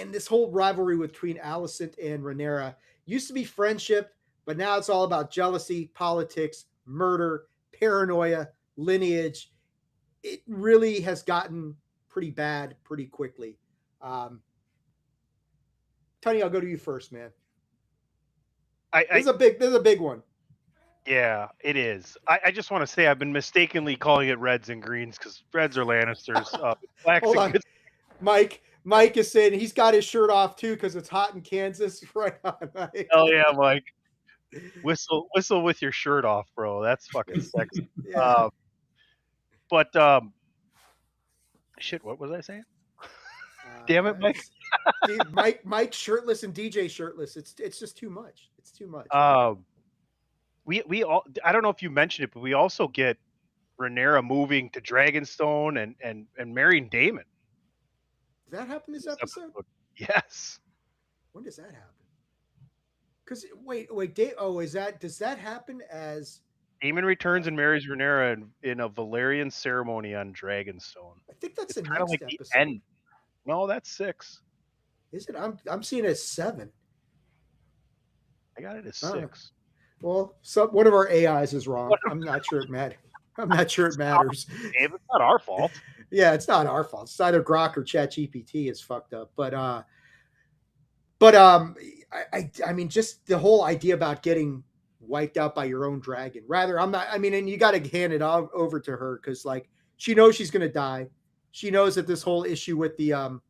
Speaker 1: this whole rivalry between Alicent and Rhaenyra used to be friendship, but now it's all about jealousy, politics, murder, paranoia, lineage. It really has gotten pretty bad pretty quickly. Tony, I'll go to you first, man. This is a big one.
Speaker 2: Yeah, it is. I just want to say I've been mistakenly calling it Reds and Greens because Reds are Lannisters.
Speaker 1: Hold on. Mike is saying he's got his shirt off too because it's hot in Kansas. Right on, Mike.
Speaker 2: Oh yeah, Mike. Whistle with your shirt off, bro. That's fucking sexy.
Speaker 1: Yeah.
Speaker 2: Shit, what was I saying? Damn it, Mike.
Speaker 1: Mike shirtless and DJ shirtless. It's just too much. It's too much.
Speaker 2: We all, I don't know if you mentioned it, but we also get Rhaenyra moving to Dragonstone and marrying Daemon.
Speaker 1: Did that happen this episode?
Speaker 2: Yes.
Speaker 1: When does that happen? Because does that happen as
Speaker 2: Daemon returns and marries Rhaenyra in a Valyrian ceremony on Dragonstone?
Speaker 1: I think that's the
Speaker 2: next
Speaker 1: next episode.
Speaker 2: The end. No, that's 6.
Speaker 1: Is it? I'm seeing it as 7.
Speaker 2: I got it as 6.
Speaker 1: Well, one of our AIs is wrong. I'm not sure it matters.
Speaker 2: It's not our fault.
Speaker 1: Yeah, it's not our fault. It's either Grok or ChatGPT is fucked up. But I mean, just the whole idea about getting wiped out by your own dragon. Rather, and you got to hand it over to her because, like, she knows she's going to die. She knows that this whole issue with the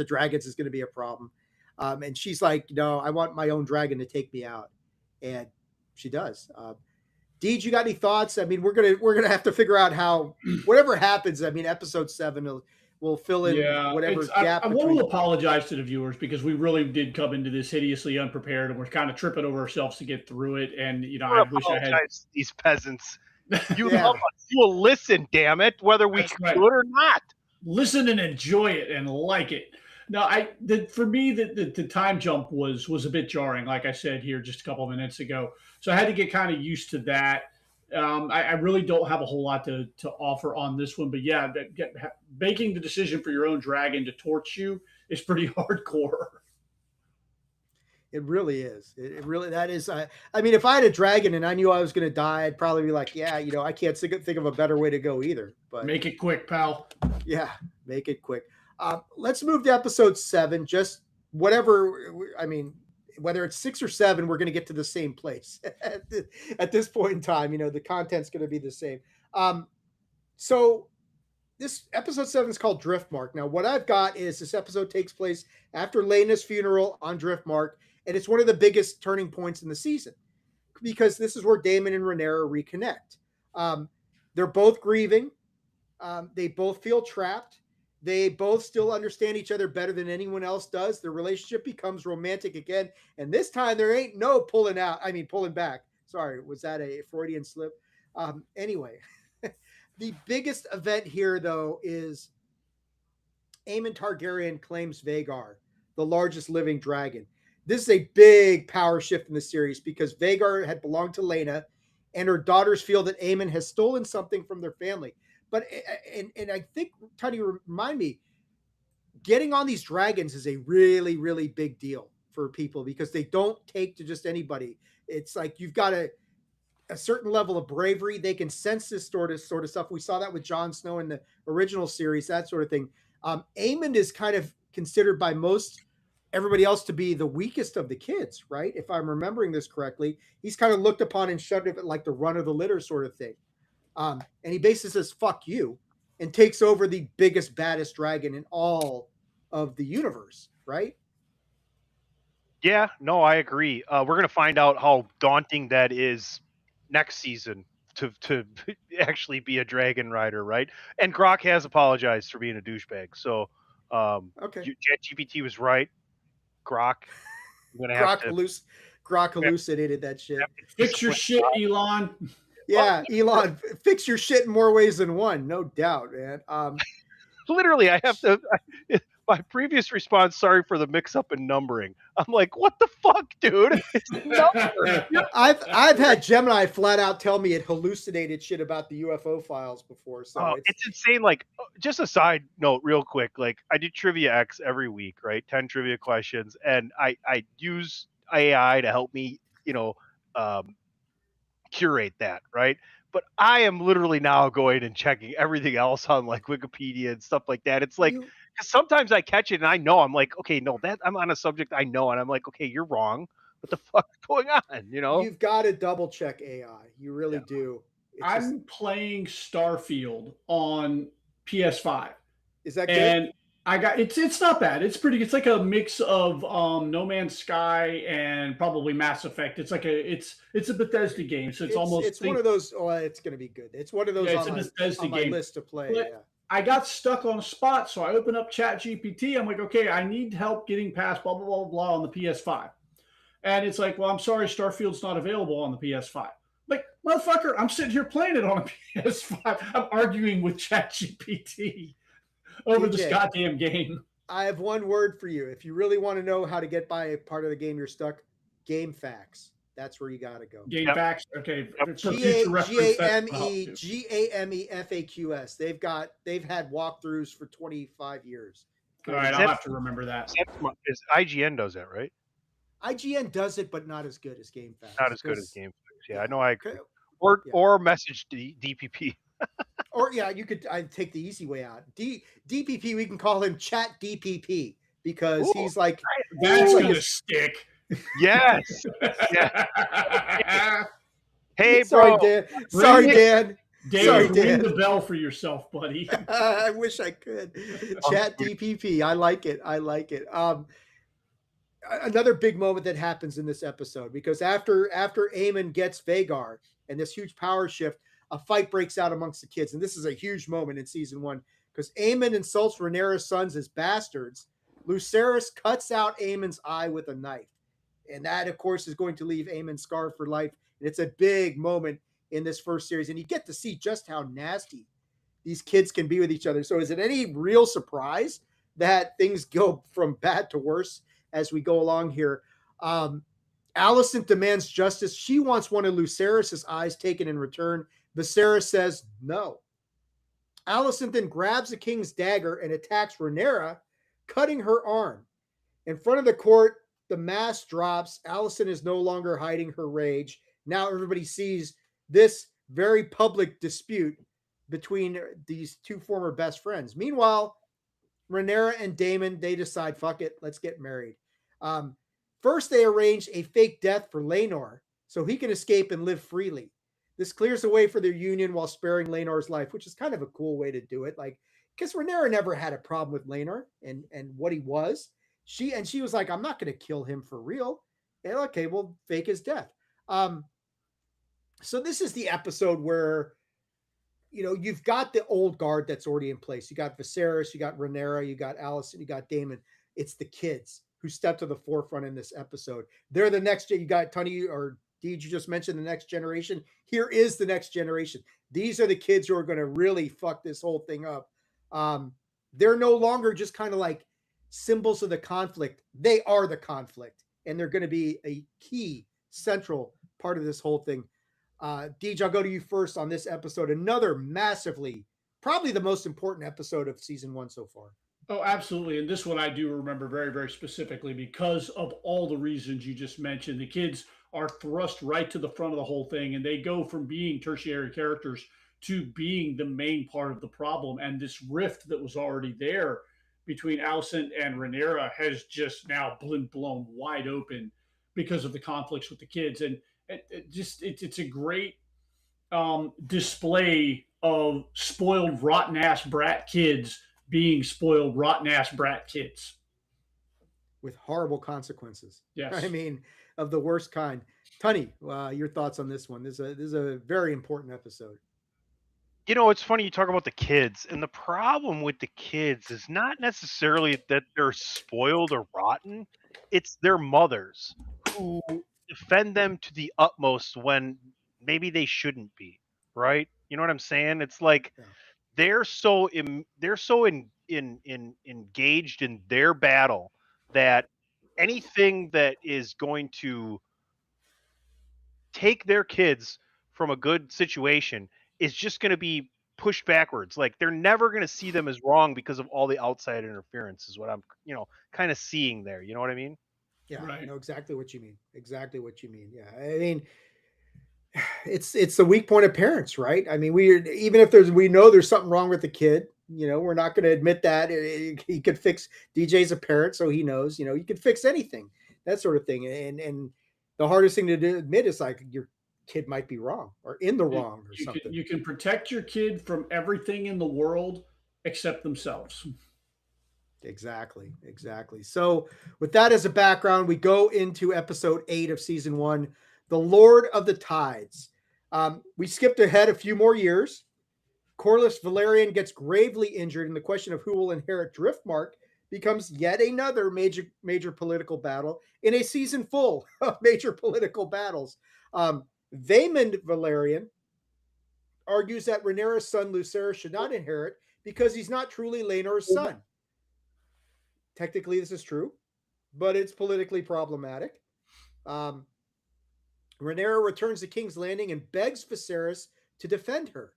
Speaker 1: dragons is going to be a problem. And she's like, no, I want my own dragon to take me out. And she does. Deej, you got any thoughts? I mean, we're gonna have to figure out how whatever happens. I mean, episode 7 will fill in whatever gap.
Speaker 3: I want to apologize to the viewers because we really did come into this hideously unprepared, and we're kind of tripping over ourselves to get through it. And I wish I had
Speaker 2: these peasants. You love us. You will listen, damn it, whether we do it or not.
Speaker 3: Listen and enjoy it and like it. No, for me, the time jump was a bit jarring, like I said here just a couple of minutes ago. So I had to get kind of used to that. I really don't have a whole lot to offer on this one, but yeah, making the decision for your own dragon to torch you is pretty hardcore.
Speaker 1: It really is. It really, that is. I mean, if I had a dragon and I knew I was going to die, I'd probably be like, yeah, I can't think of a better way to go either. But
Speaker 3: make it quick, pal.
Speaker 1: Yeah, make it quick. Let's move to episode 7. Just whatever. I mean, whether it's 6 or 7, we're going to get to the same place at this point in time. The content's going to be the same. So this episode 7 is called Driftmark. Now, what I've got is this episode takes place after Laena's funeral on Driftmark, and it's one of the biggest turning points in the season because this is where Daemon and Rhaenyra reconnect. They're both grieving. They both feel trapped. They both still understand each other better than anyone else does. Their relationship becomes romantic again. And this time there ain't no pulling back. Sorry, was that a Freudian slip? Anyway, the biggest event here, though, is Aemon Targaryen claims Vhagar, the largest living dragon. This is a big power shift in the series because Vhagar had belonged to Laena, and her daughters feel that Aemon has stolen something from their family. But and I think, Tony, remind me, getting on these dragons is a really, really big deal for people because they don't take to just anybody. It's like you've got a certain level of bravery. They can sense this sort of stuff. We saw that with Jon Snow in the original series, that sort of thing. Aemon is kind of considered by everybody else to be the weakest of the kids, right? If I'm remembering this correctly, he's kind of looked upon and shoved it like the run of the litter sort of thing. And he basically says, fuck you, and takes over the biggest, baddest dragon in all of the universe, right?
Speaker 2: Yeah, no, I agree. We're going to find out how daunting that is next season to actually be a dragon rider, right? And Grok has apologized for being a douchebag. So
Speaker 1: okay,
Speaker 2: ChatGPT was right. Grok, I'm gonna have
Speaker 1: Grok hallucinated that shit.
Speaker 3: Fix your shit, Elon.
Speaker 1: Yeah, Elon, fix your shit in more ways than one, no doubt, man.
Speaker 2: Literally, I have to. My previous response, sorry for the mix-up in numbering. I'm like, what the fuck, dude? It's number.
Speaker 1: I've had Gemini flat out tell me it hallucinated shit about the UFO files before. So
Speaker 2: it's insane. Like, just a side note, real quick. Like, I do Trivia X every week, right? 10 trivia questions, and I use AI to help me, curate that, right? But I am literally now going and checking everything else on like Wikipedia and stuff like that. It's like, because sometimes I catch it and I know, I'm like, okay, no, that I'm on a subject I know, and I'm like, okay, you're wrong. What the fuck is going on?
Speaker 1: You've got to double check AI. You really do.
Speaker 3: I'm playing Starfield on PS5.
Speaker 1: Is that good?
Speaker 3: And I got it's not bad. It's pretty. It's like a mix of No Man's Sky and probably Mass Effect. It's like it's a Bethesda game, so it's almost
Speaker 1: it's one of those. Oh, it's going to be good. It's one of those on my list to play.
Speaker 3: But
Speaker 1: yeah.
Speaker 3: I got stuck on a spot, so I opened up ChatGPT. I'm like, okay, I need help getting past blah blah blah blah on the PS5, and it's like, well, I'm sorry, Starfield's not available on the PS5. Like, motherfucker, I'm sitting here playing it on a PS5. I'm arguing with ChatGPT over this goddamn game.
Speaker 1: I have one word for you. If you really want to know how to get by a part of the game you're stuck, GameFAQs. That's where you got to go.
Speaker 3: GameFAQs. Okay.
Speaker 1: GAMEFAQS. They've had walkthroughs for 25 years.
Speaker 3: All right, I'll have to remember that.
Speaker 2: Is IGN does that, right?
Speaker 1: IGN does it, but not as good as GameFAQs.
Speaker 2: Not as good as GameFAQs. Yeah, I know. I agree. Or message DPP.
Speaker 1: Or I'd take the easy way out. DPP, we can call him Chat DPP because he's like,
Speaker 3: that's gonna stick.
Speaker 2: Yes. Yeah. Hey,
Speaker 1: sorry,
Speaker 2: bro.
Speaker 1: Dan. Sorry, Dan.
Speaker 3: Sorry, Dan. Ring the bell for yourself, buddy.
Speaker 1: I wish I could. Chat DPP. I like it. Another big moment that happens in this episode, because after Aemon gets Vhagar and this huge power shift, a fight breaks out amongst the kids. And this is a huge moment in season 1 because Aemon insults Rhaenyra's sons as bastards. Lucerys cuts out Aemon's eye with a knife. And that, of course, is going to leave Aemon scarred for life. And it's a big moment in this first series. And you get to see just how nasty these kids can be with each other. So is it any real surprise that things go from bad to worse as we go along here? Alicent demands justice. She wants one of Lucerys' eyes taken in return. Viserys says no. Alicent then grabs the king's dagger and attacks Rhaenyra, cutting her arm. In front of the court, the mask drops. Alicent is no longer hiding her rage. Now everybody sees this very public dispute between these two former best friends. Meanwhile, Rhaenyra and Daemon, they decide, fuck it, let's get married. First, they arrange a fake death for Laenor so he can escape and live freely. This clears the way for their union while sparing Laenor's life, which is kind of a cool way to do it. Like, because Rhaenyra never had a problem with Laenor and what he was. She was like, I'm not going to kill him for real. And okay, we'll fake his death. So this is the episode where, you've got the old guard that's already in place. You got Viserys, you got Rhaenyra, you got Alicent, you got Daemon. It's the kids who step to the forefront in this episode. They're the next. You got Tony or Deej, you just mentioned the next generation. Here is the next generation. These are the kids who are going to really fuck this whole thing up. They're no longer just kind of like symbols of the conflict. They are the conflict, and they're going to be a key central part of this whole thing. Deej, I'll go to you first on this episode. Another massively, probably the most important episode of season 1 so far.
Speaker 3: Oh, absolutely. And this one I do remember very, very specifically because of all the reasons you just mentioned. The kids are thrust right to the front of the whole thing, and they go from being tertiary characters to being the main part of the problem. And this rift that was already there between Alicent and Rhaenyra has just now been blown wide open because of the conflicts with the kids. And it's a great display of spoiled, rotten ass brat kids being spoiled, rotten ass brat kids.
Speaker 1: With horrible consequences.
Speaker 3: Yes.
Speaker 1: I mean, of the worst kind. Tunny, your thoughts on this one? This is a very important episode.
Speaker 2: It's funny you talk about the kids, and the problem with the kids is not necessarily that they're spoiled or rotten. It's their mothers who defend them to the utmost when maybe they shouldn't be, right? You know what I'm saying? It's like they're so engaged in their battle that anything that is going to take their kids from a good situation is just going to be pushed backwards. Like they're never going to see them as wrong because of all the outside interference is what I'm, kind of seeing there. You know what I mean?
Speaker 1: Yeah,
Speaker 3: Right.
Speaker 1: I know exactly what you mean. Exactly what you mean. Yeah. I mean, it's the weak point of parents, right? I mean, even if we know there's something wrong with the kid, we're not going to admit that. He could fix. DJ's a parent, so he knows. You could fix anything, that sort of thing. And the hardest thing to admit is like your kid might be wrong or in the wrong or something.
Speaker 3: You can protect your kid from everything in the world except themselves.
Speaker 1: Exactly. So, with that as a background, we go into episode 8 of season 1, The Lord of the Tides. We skipped ahead a few more years. Corlys Velaryon gets gravely injured, and the question of who will inherit Driftmark becomes yet another major political battle in a season full of major political battles. Vaemond Velaryon argues that Rhaenyra's son Lucerys should not inherit because he's not truly Laenor's son. Technically, this is true, but it's politically problematic. Rhaenyra returns to King's Landing and begs Viserys to defend her.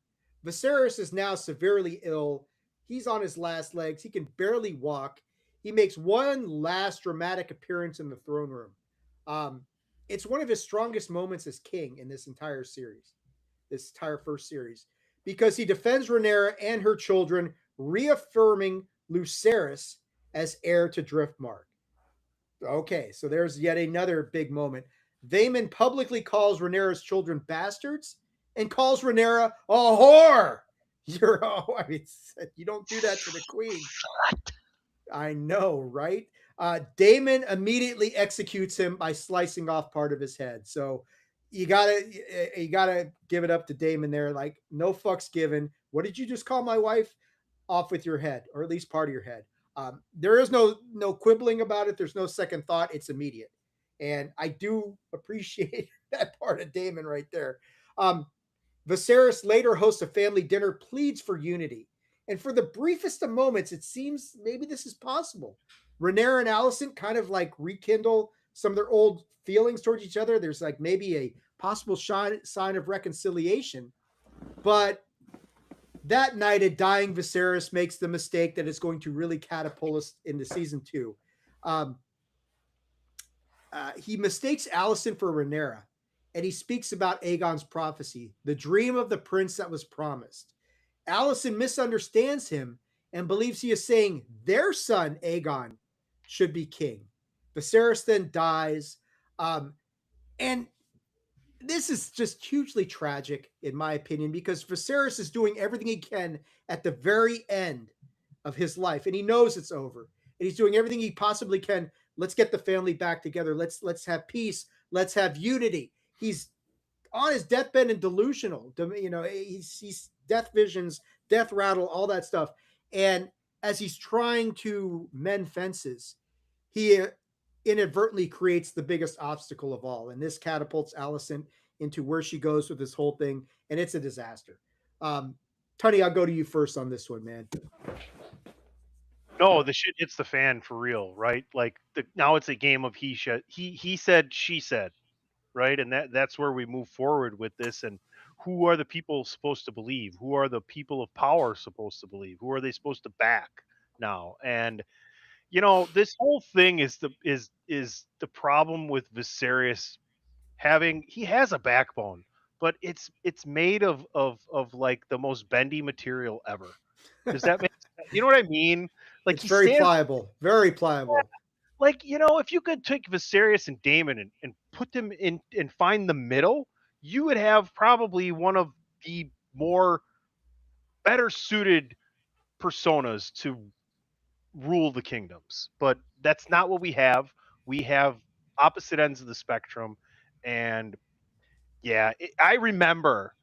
Speaker 1: Viserys is now severely ill. He's on his last legs. He can barely walk. He makes one last dramatic appearance in the throne room. It's one of his strongest moments as king in this entire series, this entire first series, because he defends Rhaenyra and her children, reaffirming Lucerys as heir to Driftmark. Okay, so there's yet another big moment. Vaemond publicly calls Rhaenyra's children bastards and calls Rhaenyra a whore. You don't do that to the queen. I know, right? Daemon immediately executes him by slicing off part of his head. So you gotta give it up to Daemon there. Like, no fucks given. What did you just call my wife? Off with your head, or at least part of your head. There is no quibbling about it. There's no second thought. It's immediate. And I do appreciate that part of Daemon right there. Viserys later hosts a family dinner, pleads for unity. And for the briefest of moments, it seems maybe this is possible. Rhaenyra and Alicent kind of like rekindle some of their old feelings towards each other. There's like maybe a possible sign of reconciliation. But that night, a dying Viserys makes the mistake that is going to really catapult us into season 2. He mistakes Alicent for Rhaenyra, and he speaks about Aegon's prophecy, the dream of the prince that was promised. Alicent misunderstands him and believes he is saying their son, Aegon, should be king. Viserys then dies. And this is just hugely tragic, in my opinion, because Viserys is doing everything he can at the very end of his life, and he knows it's over. And he's doing everything he possibly can. Let's get the family back together. Let's have peace. Let's have unity. He's on his deathbed and delusional. He's death visions, death rattle, all that stuff. And as he's trying to mend fences, he inadvertently creates the biggest obstacle of all. And this catapults Alicent into where she goes with this whole thing. And it's a disaster. Tony, I'll go to you first on this one, man.
Speaker 2: No, the shit hits the fan for real, right? Like now it's a game of he said, she said. right? And that's where we move forward with this. And who are the people supposed to believe? Who are the people of power supposed to believe? Who are they supposed to back now? And this whole thing is the problem with Viserys having he has a backbone, but it's made of like the most bendy material ever. Does that make sense? You know what I mean? Like
Speaker 1: It's
Speaker 2: he
Speaker 1: very
Speaker 2: stands
Speaker 1: pliable, very pliable.
Speaker 2: like if you could take Viserys and Daemon and put them in and find the middle, you would have probably one of the more better suited personas to rule the kingdoms. But that's not what we have. We have opposite ends of the spectrum, and yeah, I remember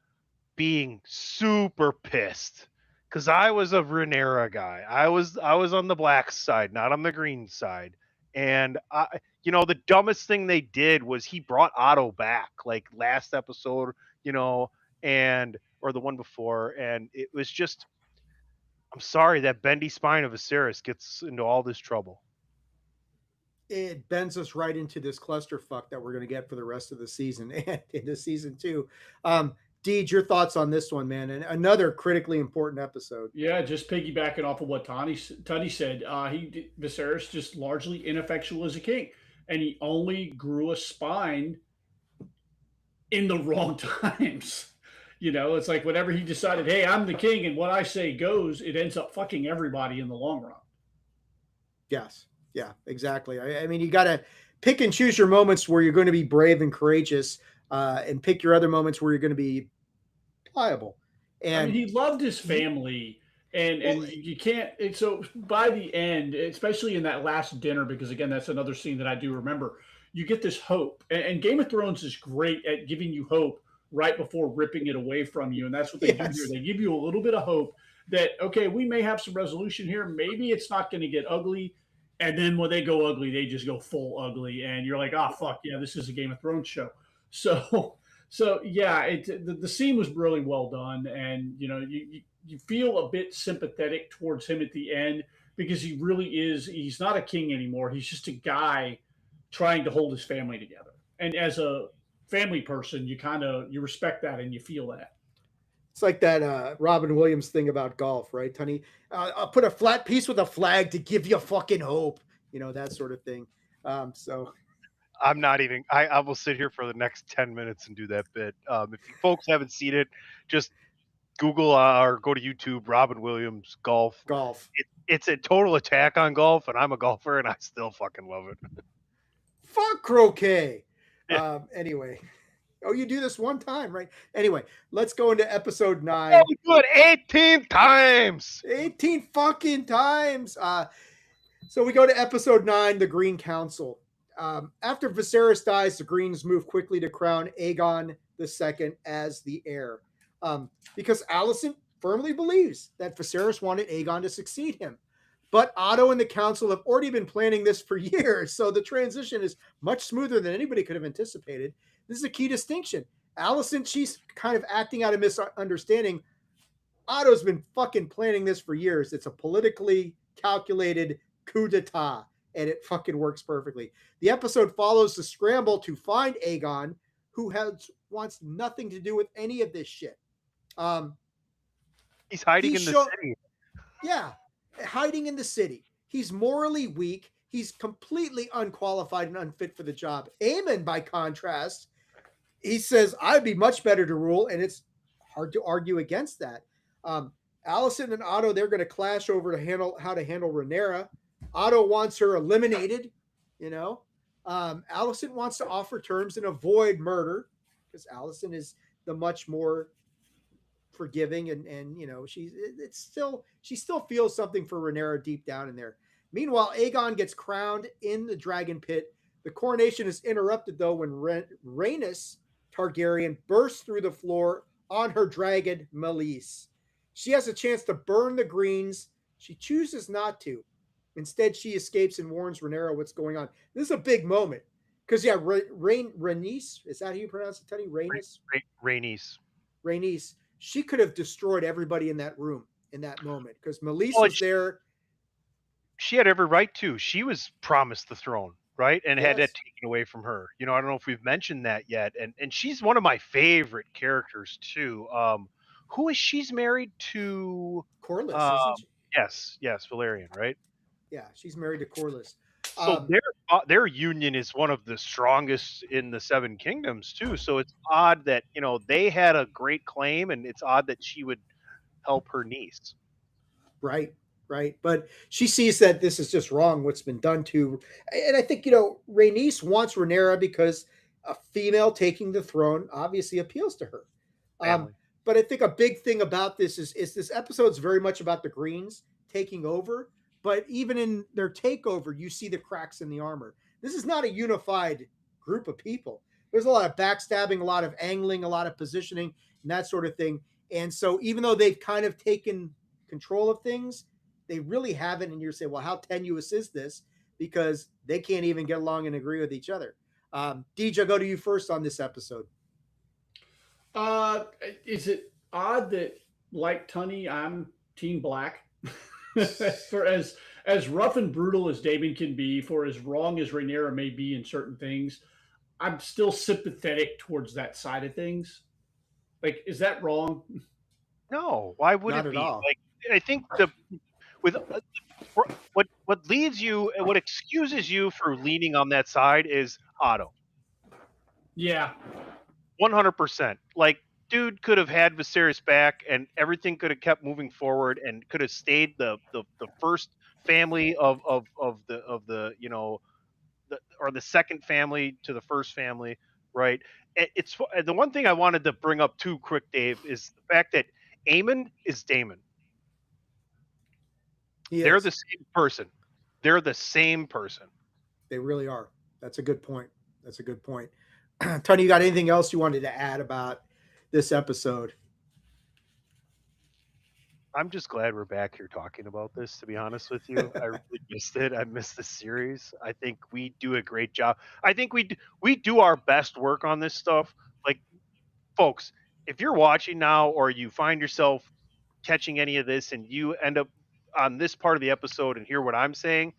Speaker 2: being super pissed because I was a Rhaenyra guy. I was on the black side, not on the green side. And the dumbest thing they did was he brought Otto back like last episode, and or the one before, and it was just I'm sorry that bendy spine of Viserys gets into all this trouble.
Speaker 1: It bends us right into this clusterfuck that we're going to get for the rest of the season and into season 2. Deej, your thoughts on this one, man? And another critically important episode.
Speaker 3: Yeah, just piggybacking off of what Tony said, Viserys just largely ineffectual as a king, and he only grew a spine in the wrong times. It's like whenever he decided, hey, I'm the king, and what I say goes, it ends up fucking everybody in the long run.
Speaker 1: Yes. Yeah, exactly. I mean, you got to pick and choose your moments where you're going to be brave and courageous, and pick your other moments where you're going to be pliable. And
Speaker 3: he loved his family, and you can't. And so by the end, especially in that last dinner, because again, that's another scene that I do remember. You get this hope, and Game of Thrones is great at giving you hope right before ripping it away from you, and that's what they do here. They give you a little bit of hope that okay, we may have some resolution here. Maybe it's not going to get ugly. And then when they go ugly, they just go full ugly, and you're like, "Oh fuck yeah, this is a Game of Thrones show." So, yeah, the scene was really well done, and you feel a bit sympathetic towards him at the end because he really is. He's not a king anymore. He's just a guy trying to hold his family together. And as a family person, you respect that and you feel that.
Speaker 1: It's like that Robin Williams thing about golf, right, Tony? I'll put a flat piece with a flag to give you fucking hope, that sort of thing. So
Speaker 2: I'm not even. I will sit here for the next 10 minutes and do that bit. If you folks haven't seen it, just Google or go to YouTube. Robin Williams golf. It's a total attack on golf, and I'm a golfer, and I still fucking love it.
Speaker 1: Fuck croquet. Yeah. Anyway. Oh, you do this one time, right? Anyway, let's go into episode 9.
Speaker 2: Oh, we do it 18 times.
Speaker 1: 18 fucking times. So we go to episode 9, the Green Council. After Viserys dies, the Greens move quickly to crown Aegon II as the heir. Because Alicent firmly believes that Viserys wanted Aegon to succeed him. But Otto and the council have already been planning this for years, so the transition is much smoother than anybody could have anticipated. This is a key distinction. Alicent, she's kind of acting out of misunderstanding. Otto's been fucking planning this for years. It's a politically calculated coup d'etat, and it fucking works perfectly. The episode follows the scramble to find Aegon, who wants nothing to do with any of this shit.
Speaker 2: He's hiding in the city.
Speaker 1: Yeah, hiding in the city. He's morally weak. He's completely unqualified and unfit for the job. Aemon, by contrast, he says, I'd be much better to rule, and it's hard to argue against that. Alicent and Otto, they're going to clash over how to handle Rhaenyra. Otto wants her eliminated, Alicent wants to offer terms and avoid murder because Alicent is the much more forgiving and she still feels something for Rhaenyra deep down in there. Meanwhile, Aegon gets crowned in the Dragon Pit. The coronation is interrupted though when Rhaenys Targaryen bursts through the floor on her dragon Meleys. She has a chance to burn the Greens. She chooses not to. Instead, she escapes and warns Rhaenyra what's going on. This is a big moment because Rhaenys, is that how you pronounce it, Teddy? Rhaenys. She could have destroyed everybody in that room in that moment because Meleys was there.
Speaker 2: She had every right to. She was promised the throne. right? And had
Speaker 1: Yes.
Speaker 2: that taken away from her. I don't know if we've mentioned that yet. And she's one of my favorite characters too. Who is she's married to?
Speaker 1: Corliss, isn't
Speaker 2: Um,
Speaker 1: she?
Speaker 2: yes, Valerian, right?
Speaker 1: Yeah, she's married to Corliss.
Speaker 2: So their union is one of the strongest in the Seven Kingdoms too. So it's odd that they had a great claim, and it's odd that she would help her niece.
Speaker 1: Right, right. But she sees that this is just wrong, what's been done to. And I think, Rhaenys wants Rhaenyra because a female taking the throne obviously appeals to her. Um,
Speaker 2: Family.
Speaker 1: but I think a big thing about this is this episode's very much about the Greens taking over. But even in their takeover, you see the cracks in the armor. This is not a unified group of people. There's a lot of backstabbing, a lot of angling, a lot of positioning, and that sort of thing. And so, even though they've kind of taken control of things, they really haven't. And you're saying, well, how tenuous is this? Because they can't even get along and agree with each other. DJ, I'll go to you first on this episode.
Speaker 3: Is it odd that, like Tunney, I'm Team Black? For as rough and brutal as Daemon can be, for as wrong as Rhaenyra may be in certain things, I'm still sympathetic towards that side of things. Like, is that wrong?
Speaker 2: No, why would
Speaker 1: Not
Speaker 2: it
Speaker 1: at
Speaker 2: be?
Speaker 1: all.
Speaker 2: Like, I think with what leads you, what excuses you for leaning on that side is Otto.
Speaker 3: Yeah.
Speaker 2: 100%. Like, dude could have had Viserys back, and everything could have kept moving forward, and could have stayed the first family of the or the second family to the first family, right? It's the one thing I wanted to bring up too quick, Dave, is the fact that Aemon is Daemon. They're the same person. They're the same person.
Speaker 1: They really are. That's a good point. That's a good point. Tony, you got anything else you wanted to add about this episode?
Speaker 2: I'm just glad we're back here talking about this, to be honest with you. I really missed it. I missed the series. I think we do a great job. I think we do our best work on this stuff. Like, folks, if you're watching now or you find yourself catching any of this and you end up on this part of the episode and hear what I'm saying,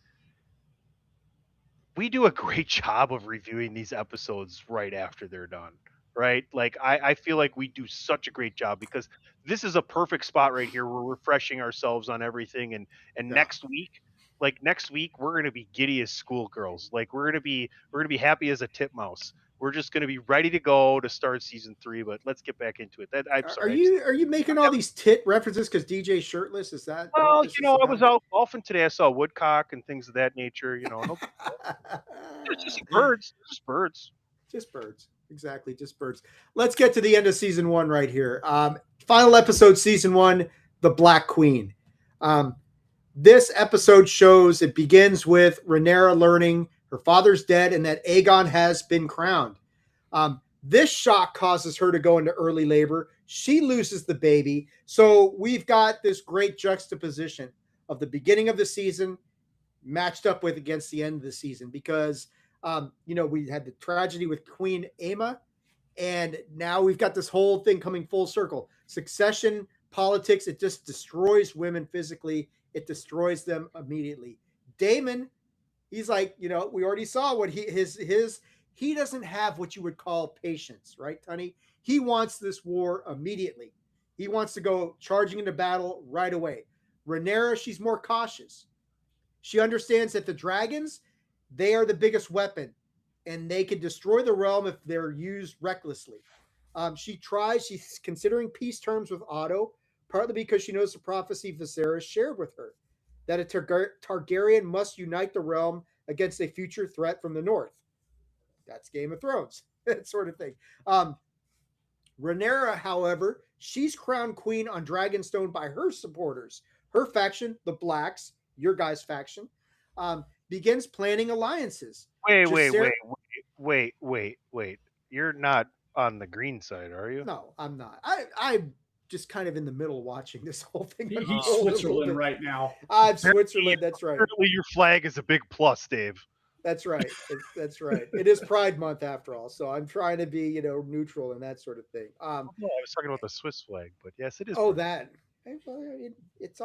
Speaker 2: we do a great job of reviewing these episodes right after they're done. Right? Like, I feel like we do such a great job because this is a perfect spot right here. We're refreshing ourselves on everything, and next week we're gonna be giddy as schoolgirls. Like, we're gonna be happy as a titmouse. We're just gonna be ready to go to start season 3. But let's get back into it. I'm sorry.
Speaker 1: Are you making all these tit references because DJ's shirtless? Is that what
Speaker 2: Well,
Speaker 1: this is
Speaker 2: I was
Speaker 1: about?
Speaker 2: out golfing today. I saw woodcock and things of that nature. No, it's just birds. Just birds.
Speaker 1: Just birds. Exactly, just birds. Let's get to the end of season 1 right here. Final episode, season 1, The Black Queen. This episode shows it begins with Rhaenyra learning her father's dead and that Aegon has been crowned. This shock causes her to go into early labor. She loses the baby. So we've got this great juxtaposition of the beginning of the season matched up with against the end of the season because we had the tragedy with Queen Aemma, and now we've got this whole thing coming full circle. Succession politics, it just destroys women physically. It destroys them immediately. Daemon, he's like, we already saw what he doesn't have what you would call patience, right, Tony? He wants this war immediately. He wants to go charging into battle right away. Rhaenyra, she's more cautious. She understands that the dragons, they are the biggest weapon, and they can destroy the realm if they're used recklessly. She's considering peace terms with Otto, partly because she knows the prophecy Viserys shared with her, that a Targaryen must unite the realm against a future threat from the north. That's Game of Thrones, that sort of thing. Rhaenyra, however, she's crowned queen on Dragonstone by her supporters. Her faction, the Blacks, your guys' faction, begins planning alliances.
Speaker 2: Wait. You're not on the green side, are you?
Speaker 1: No, I'm not. I'm just kind of in the middle watching this whole thing.
Speaker 3: He's Switzerland right now.
Speaker 1: I'm Switzerland, that's right.
Speaker 2: Apparently your flag is a big plus, Dave.
Speaker 1: That's right. That's right. It is Pride Month after all, so I'm trying to be, neutral and that sort of thing.
Speaker 2: I was talking about the Swiss flag, but yes, it is.
Speaker 1: Oh, that. It's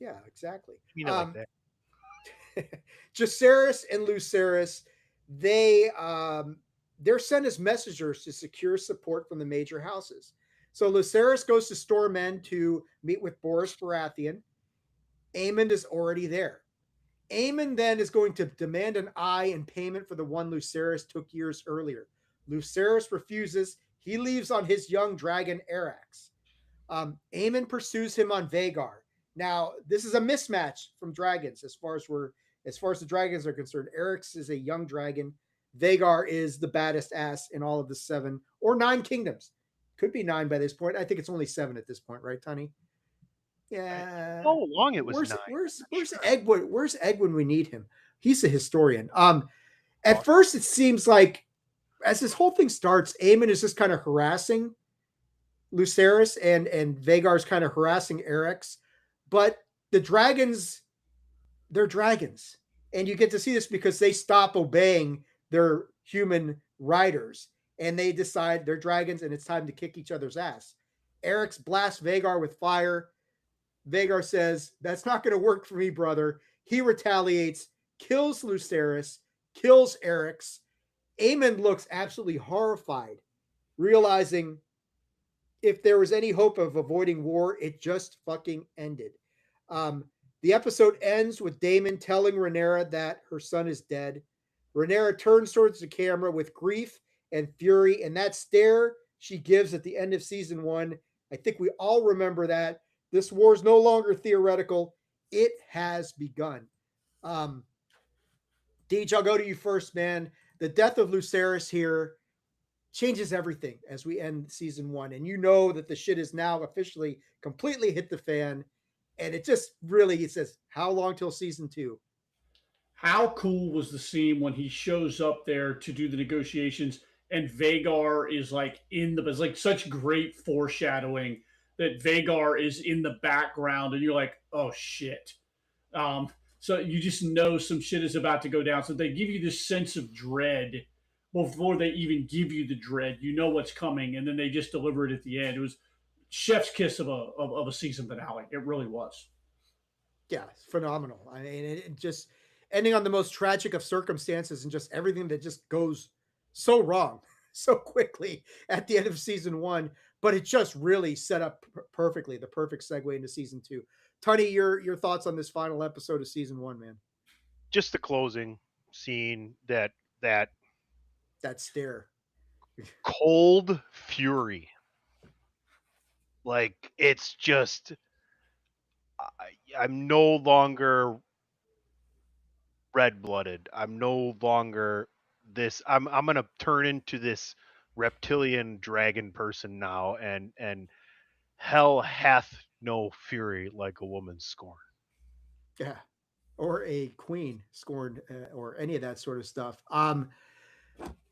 Speaker 1: yeah, exactly.
Speaker 2: You know, like that.
Speaker 1: Jacaerys and Lucerys, they're sent as messengers to secure support from the major houses. So Lucerys goes to Storm End to meet with Boris Baratheon. Aemond is already there. Aemond then is going to demand an eye in payment for the one Lucerys took years earlier. Lucerys refuses. He leaves on his young dragon Arrax. Aemond pursues him on Vhagar. Now, this is a mismatch from dragons as far as the dragons are concerned. Arrax is a young dragon. Vhagar is the baddest ass in all of the 7 or 9 kingdoms. Could be 9 by this point. I think it's only 7 at this point, right, Tony? Yeah.
Speaker 2: How long it was 9?
Speaker 1: Where's Egwin? Where's Egwin when we need him? He's a historian. At first, it seems like as this whole thing starts, Aemond is just kind of harassing Lucerys, and Vhagar's kind of harassing Arrax. But the dragons, they're dragons. And you get to see this because they stop obeying their human riders and they decide they're dragons and it's time to kick each other's ass. Arrax blasts Vhagar with fire. Vhagar says, "That's not going to work for me, brother." He retaliates, kills Lucerys, kills Arrax. Aemond looks absolutely horrified, realizing if there was any hope of avoiding war, it just fucking ended. The episode ends with Daemon telling Rhaenyra that her son is dead. Rhaenyra turns towards the camera with grief and fury, and that stare she gives at the end of season 1, I think we all remember that. This war is no longer theoretical. It has begun. Deej, I'll go to you first, man. The death of Lucerys here changes everything as we end season 1. And you know that the shit is now officially completely hit the fan. And it just really, it says, how long till season 2?
Speaker 3: How cool was the scene when he shows up there to do the negotiations and Vhagar is like it's like such great foreshadowing that Vhagar is in the background and you're like, oh shit. So you just know some shit is about to go down. So they give you this sense of dread before they even give you the dread. You know what's coming, and then they just deliver it at the end. It was chef's kiss of a season finale. It really was.
Speaker 1: Yeah, it's phenomenal. I mean, it just ending on the most tragic of circumstances and just everything that just goes so wrong so quickly at the end of season 1. But it just really set up perfectly, the perfect segue into season 2. Tony, your thoughts on this final episode of season 1, man?
Speaker 2: Just the closing scene, that
Speaker 1: stare,
Speaker 2: cold fury. Like, it's just, I'm no longer red-blooded. I'm no longer this. I'm gonna turn into this reptilian dragon person now, and hell hath no fury like a woman's scorn.
Speaker 1: Yeah, or a queen scorned, or any of that sort of stuff.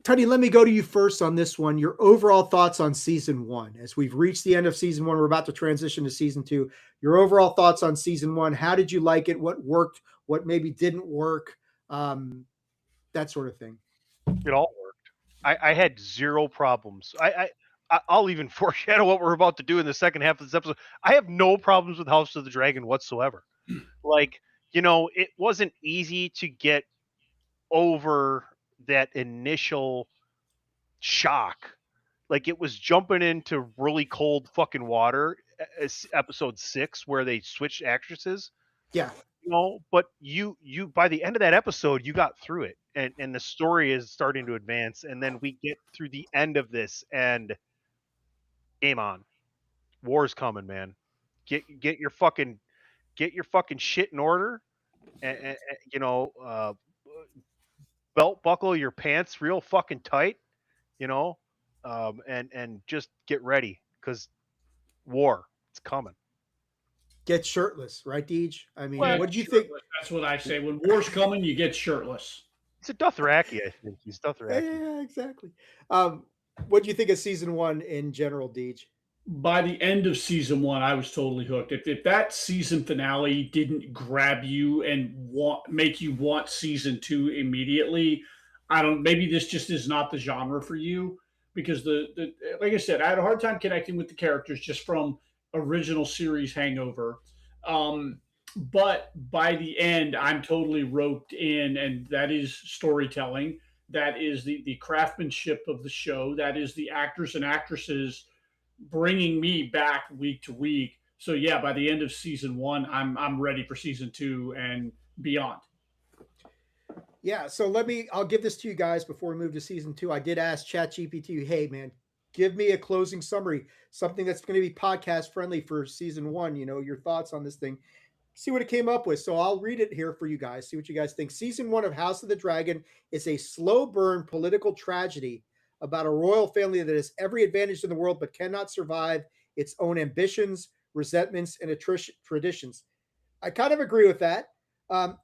Speaker 1: Tony, let me go to you first on this one. Your overall thoughts on season 1. As we've reached the end of season 1, we're about to transition to season 2. Your overall thoughts on season 1. How did you like it? What worked? What maybe didn't work? That sort of thing.
Speaker 2: It all worked. I had zero problems. I'll even foreshadow what we're about to do in the second half of this episode. I have no problems with House of the Dragon whatsoever. Like, it wasn't easy to get over that initial shock. Like, it was jumping into really cold fucking water, episode 6, where they switched actresses.
Speaker 1: Yeah.
Speaker 2: But you by the end of that episode, you got through it, and the story is starting to advance, and then we get through the end of this, and game on. War's coming, man. Get your fucking shit in order, and belt buckle your pants real fucking tight, and just get ready, because war, it's coming.
Speaker 1: Get shirtless, right, Deej? I mean, what do you think?
Speaker 3: That's what I say. When war's coming, you get shirtless.
Speaker 2: It's a Dothraki, I think. He's Dothraki.
Speaker 1: Yeah, exactly. What do you think of season 1 in general, Deej?
Speaker 3: By the end of season 1, I was totally hooked. If that season finale didn't grab you and make you want season 2 immediately, maybe this just is not the genre for you, because the like I said, I had a hard time connecting with the characters just from original series hangover. But by the end, I'm totally roped in, and that is storytelling. That is the craftsmanship of the show. That is the actors and actresses bringing me back week to week. So yeah, by the end of season 1, I'm ready for season 2 and beyond.
Speaker 1: Yeah, so I'll give this to you guys before we move to season 2. I did ask ChatGPT, hey man, give me a closing summary, something that's going to be podcast friendly for season 1, your thoughts on this thing. See what it came up with. So I'll read it here for you guys, see what you guys think. Season 1 of House of the Dragon is a slow burn political tragedy about a royal family that has every advantage in the world but cannot survive its own ambitions, resentments, and traditions. I kind of agree with that.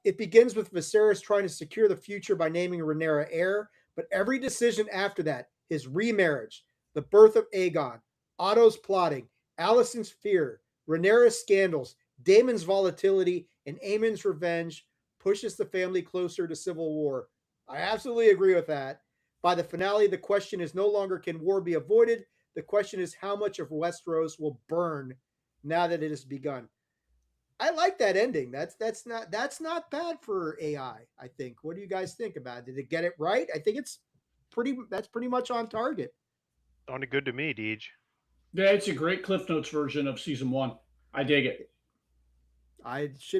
Speaker 1: It begins with Viserys trying to secure the future by naming Rhaenyra heir, but every decision after that, his remarriage, the birth of Aegon, Otto's plotting, Alicent's fear, Rhaenyra's scandals, Daemon's volatility, and Aemon's revenge pushes the family closer to civil war. I absolutely agree with that. By the finale, the question is no longer can war be avoided. The question is how much of Westeros will burn now that it has begun. I like that ending. That's not bad for AI, I think. What do you guys think about it? Did it get it right? I think that's pretty much on target.
Speaker 2: Sounded good to me, Deej.
Speaker 3: Yeah, it's a great Cliff Notes version of season 1. I dig it.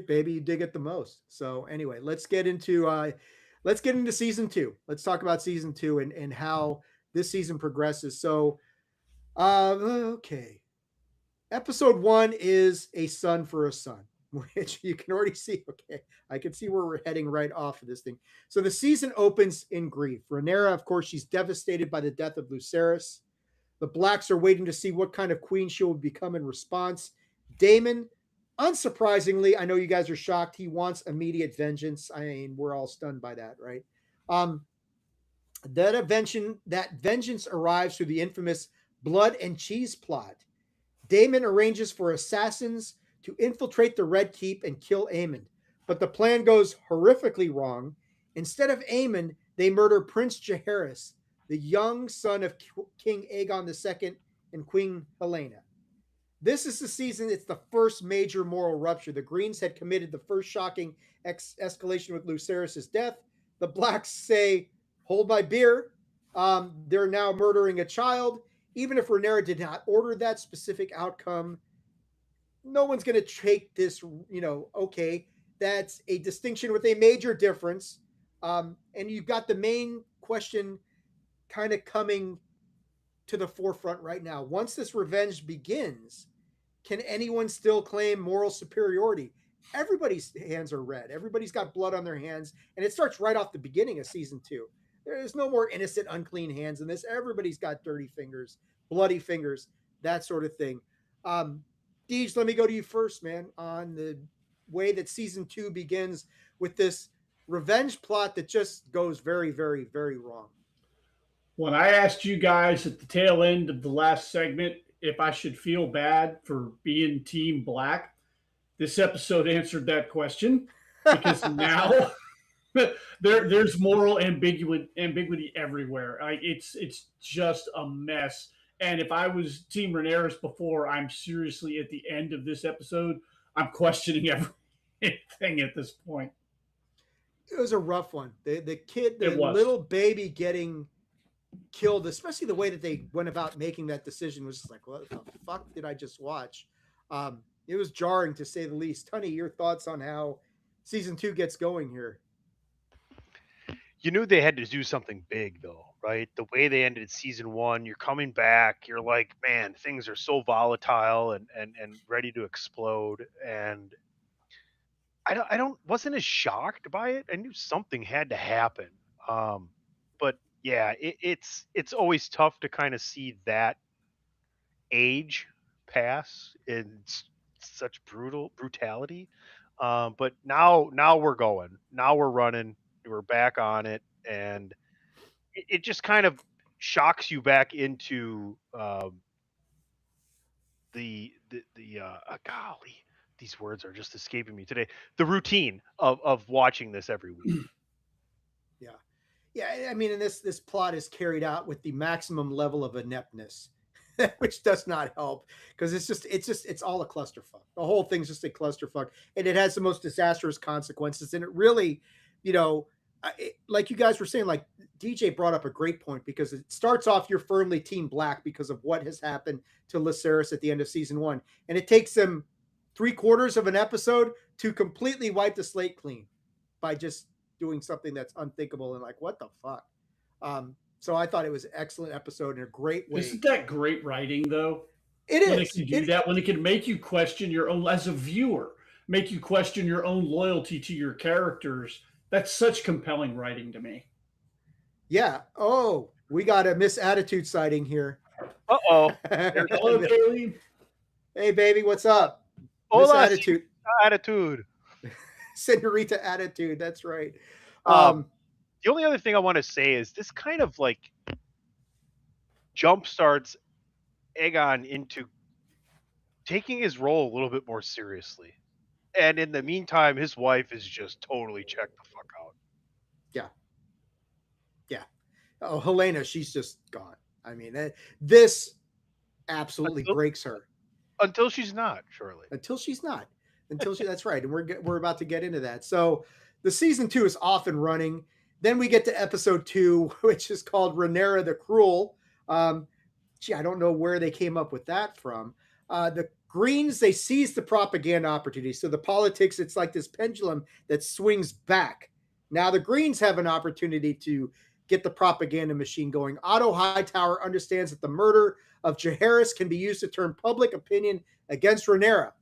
Speaker 1: Baby, you dig it the most. So anyway, let's get into season 2. Let's talk about season 2 and how this season progresses. So okay. Episode 1 is A Son for a Son, which you can already see. Okay, I can see where we're heading right off of this thing. So the season opens in grief. Rhaenyra, of course, she's devastated by the death of Lucerys. The Blacks are waiting to see what kind of queen she will become in response. Daemon, unsurprisingly, I know you guys are shocked. He wants immediate vengeance. I mean, we're all stunned by that, right? That vengeance arrives through the infamous blood and cheese plot. Daemon arranges for assassins to infiltrate the Red Keep and kill Aemon. But the plan goes horrifically wrong. Instead of Aemon, they murder Prince Jaehaerys, the young son of King Aegon II and Queen Helaena. This is the season, it's the first major moral rupture. The Greens had committed the first shocking escalation with Lucerys' death. The Blacks say, hold my beer. They're now murdering a child. Even if Rhaenyra did not order that specific outcome, no one's going to take this, okay, that's a distinction with a major difference. And you've got the main question kind of coming to the forefront right now. Once this revenge begins, can anyone still claim moral superiority? Everybody's hands are red. Everybody's got blood on their hands. And it starts right off the beginning of season 2. There's no more innocent, unclean hands in this. Everybody's got dirty fingers, bloody fingers, that sort of thing. Deej, let me go to you first, man, on the way that season 2 begins with this revenge plot that just goes very, very, very wrong.
Speaker 3: When I asked you guys at the tail end of the last segment if I should feel bad for being Team Black, this episode answered that question because now there's moral ambiguity everywhere. It's just a mess. And if I was Team Rhaenyra before, I'm seriously at the end of this episode, I'm questioning everything at this point.
Speaker 1: It was a rough one. The kid, the little baby getting killed, especially the way that they went about making that decision was just like, what the fuck did I just watch? It was jarring to say the least. Tony, your thoughts on how season 2 gets going here?
Speaker 2: You knew they had to do something big, though, right? The way they ended season 1, you're coming back, you're like, man, things are so volatile and ready to explode. And I wasn't as shocked by it. I knew something had to happen. But yeah, it's always tough to kind of see that age pass in such brutality. But now we're going. Now we're running. We're back on it, and it just kind of shocks you back into golly, these words are just escaping me today. The routine of watching this every week.
Speaker 1: Yeah. I mean, and this plot is carried out with the maximum level of ineptness, which does not help because it's all a clusterfuck. The whole thing's just a clusterfuck, and it has the most disastrous consequences. And it really, like you guys were saying, like DJ brought up a great point because it starts off you're firmly Team Black because of what has happened to Lucerys at the end of season 1. And it takes them 3/4 of an episode to completely wipe the slate clean by just doing something that's unthinkable and like, what the fuck? So I thought it was an excellent episode in a great way.
Speaker 3: Isn't that great writing, though?
Speaker 1: It is.
Speaker 3: When it can do that, when it can make you question your own, as a viewer, make you question your own loyalty to your characters. That's such compelling writing to me.
Speaker 1: Yeah. Oh, we got a Miss Attitude sighting here.
Speaker 2: Uh-oh.
Speaker 3: Hello, Kaylee.
Speaker 1: Hey, baby, what's up?
Speaker 2: Hola,
Speaker 1: Miss Attitude.
Speaker 2: Attitude.
Speaker 1: Senorita Attitude. That's right.
Speaker 2: The only other thing I want to say is this kind of like jumpstarts Aegon into taking his role a little bit more seriously. And in the meantime, his wife is just totally checked the fuck out.
Speaker 1: Yeah. Oh, Helena, she's just gone. I mean, this absolutely breaks her.
Speaker 2: Until she's not, surely.
Speaker 1: Until she's not. That's right. And we're about to get into that. So the season 2 is off and running. Then we get to episode 2, which is called Rhaenyra the Cruel. I don't know where they came up with that from. The Greens, they seize the propaganda opportunity. So the politics, it's like this pendulum that swings back. Now the Greens have an opportunity to get the propaganda machine going. Otto Hightower understands that the murder of Jaehaerys can be used to turn public opinion against Rhaenyra.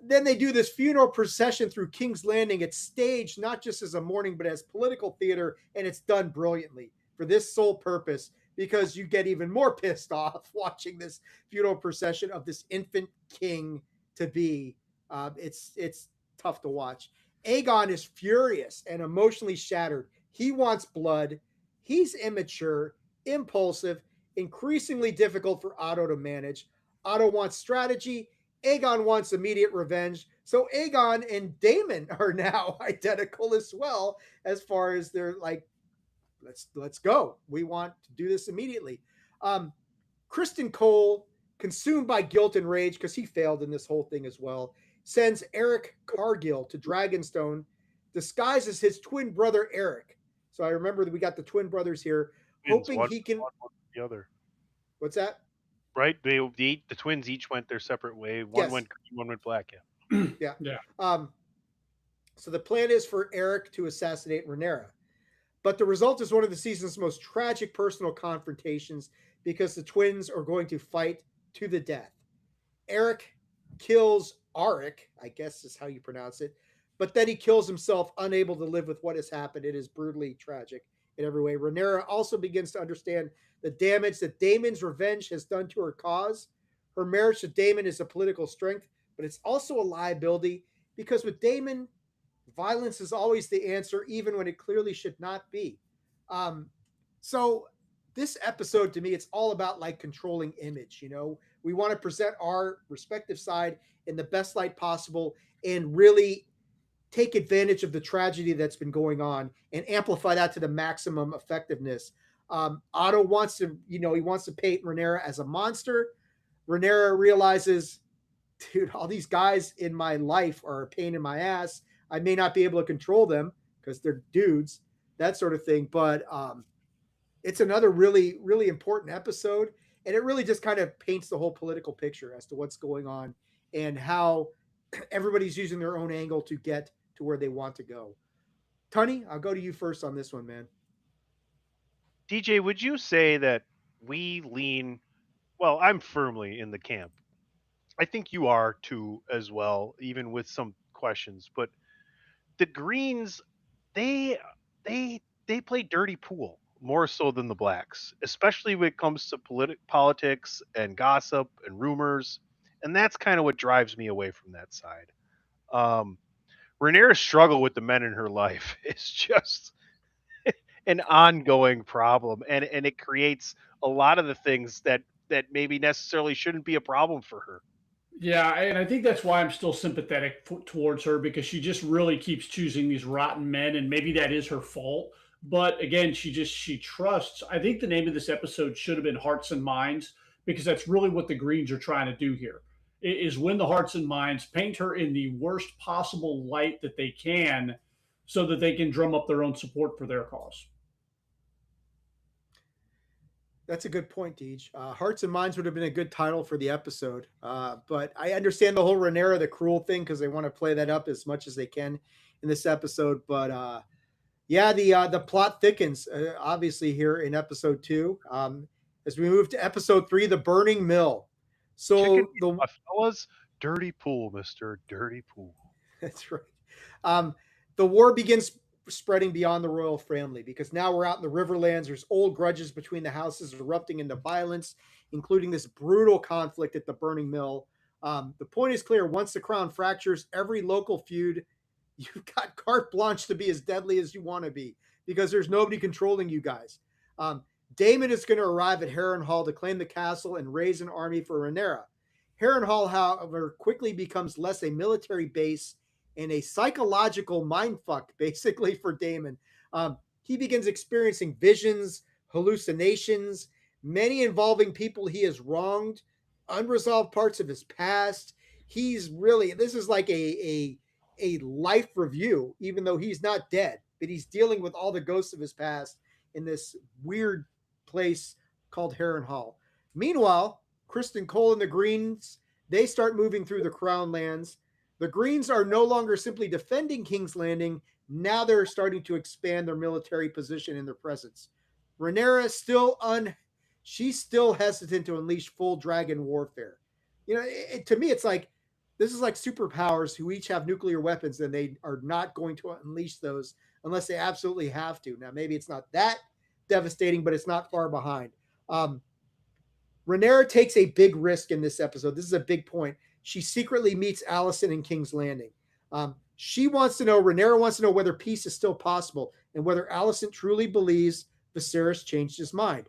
Speaker 1: Then they do this funeral procession through King's Landing. It's staged not just as a mourning, but as political theater, and it's done brilliantly for this sole purpose, because you get even more pissed off watching this funeral procession of this infant king to be. It's tough to watch. Aegon is furious and emotionally shattered. He wants blood. He's immature, impulsive, increasingly difficult for Otto to manage. Otto wants strategy. Aegon wants immediate revenge. So Aegon and Daemon are now identical as well, as far as they're like, let's go. We want to do this immediately. Kristen Cole, consumed by guilt and rage because he failed in this whole thing as well, sends Eric Cargill to Dragonstone, disguises his twin brother Eric. So I remember that we got the twin brothers here, hoping he can.
Speaker 2: The other.
Speaker 1: What's that?
Speaker 2: Right, the twins each went their separate way. One went green, one went black.
Speaker 1: Yeah.
Speaker 3: Yeah.
Speaker 1: So the plan is for Eric to assassinate Rhaenyra. But the result is one of the season's most tragic personal confrontations because the twins are going to fight to the death. Eric kills Arik, I guess is how you pronounce it, but then he kills himself, unable to live with what has happened. It is brutally tragic in every way. Rhaenyra also begins to understand the damage that Daemon's revenge has done to her cause. Her marriage to Daemon is a political strength, but it's also a liability because with Daemon, violence is always the answer, even when it clearly should not be. So this episode, to me, it's all about like controlling image. You know, we want to present our respective side in the best light possible and really take advantage of the tragedy that's been going on and amplify that to the maximum effectiveness. Otto wants to, he wants to paint Rhaenyra as a monster. Rhaenyra realizes, dude, all these guys in my life are a pain in my ass. I may not be able to control them because they're dudes, that sort of thing. But it's another really, really important episode. And it really just kind of paints the whole political picture as to what's going on and how everybody's using their own angle to get to where they want to go. Tunney, I'll go to you first on this one, man.
Speaker 2: DJ, would you say that we lean, well, I'm firmly in the camp. I think you are too as well, even with some questions, but the Greens, they play dirty pool more so than the Blacks, especially when it comes to politics and gossip and rumors, and that's kind of what drives me away from that side. Rhaenyra's struggle with the men in her life is just an ongoing problem, and it creates a lot of the things that maybe necessarily shouldn't be a problem for her.
Speaker 3: Yeah, and I think that's why I'm still sympathetic towards her, because she just really keeps choosing these rotten men, and maybe that is her fault. But again, she trusts. I think the name of this episode should have been Hearts and Minds, because that's really what the Greens are trying to do here, is win the hearts and minds, paint her in the worst possible light that they can so that they can drum up their own support for their cause.
Speaker 1: That's a good point, Deej. Hearts and Minds would have been a good title for the episode. But I understand the whole Rhaenyra the Cruel thing because they want to play that up as much as they can in this episode. But yeah, the plot thickens obviously here in episode 2. As we move to episode 3, the Burning Mill.
Speaker 2: Chicken
Speaker 1: So
Speaker 2: feet,
Speaker 1: the
Speaker 2: my fellas. Dirty pool, Mister. Dirty pool.
Speaker 1: That's right. Um, the war begins spreading beyond the royal family because now we're out in the Riverlands. There's old grudges between the houses erupting into violence, including this brutal conflict at the Burning Mill. The point is clear: once the crown fractures, every local feud, you've got carte blanche to be as deadly as you want to be because there's nobody controlling you guys. Um, Daemon is going to arrive at Harrenhal to claim the castle and raise an army for Rhaenyra. Harrenhal, however, quickly becomes less a military base and a psychological mindfuck, basically, for Daemon. He begins experiencing visions, hallucinations, many involving people he has wronged, unresolved parts of his past. He's really, this is like a life review, even though he's not dead, but he's dealing with all the ghosts of his past in this weird place called Harrenhal. Meanwhile, Kristen Cole and the Greens, they start moving through the Crown lands. The Greens are no longer simply defending King's Landing. Now they're starting to expand their military position and their presence. Rhaenyra she's still hesitant to unleash full dragon warfare. You know, to me, it's like this is like superpowers who each have nuclear weapons, and they are not going to unleash those unless they absolutely have to. Now, maybe it's not that devastating, but it's not far behind. Rhaenyra takes a big risk in this episode. This is a big point. She secretly meets Alicent in King's Landing. Rhaenyra wants to know whether peace is still possible and whether Alicent truly believes Viserys changed his mind.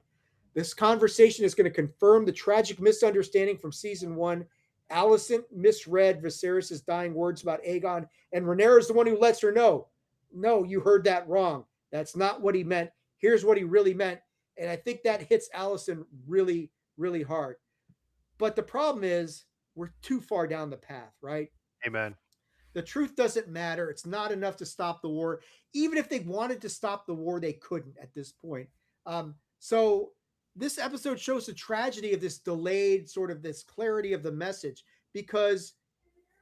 Speaker 1: This conversation is going to confirm the tragic misunderstanding from season 1. Alicent misread Viserys' dying words about Aegon, and Rhaenyra is the one who lets her know, no, you heard that wrong. That's not what he meant. Here's what he really meant. And I think that hits Alicent really, really hard. But the problem is we're too far down the path, right?
Speaker 2: Amen.
Speaker 1: The truth doesn't matter. It's not enough to stop the war. Even if they wanted to stop the war, they couldn't at this point. So this episode shows the tragedy of this delayed sort of this clarity of the message because,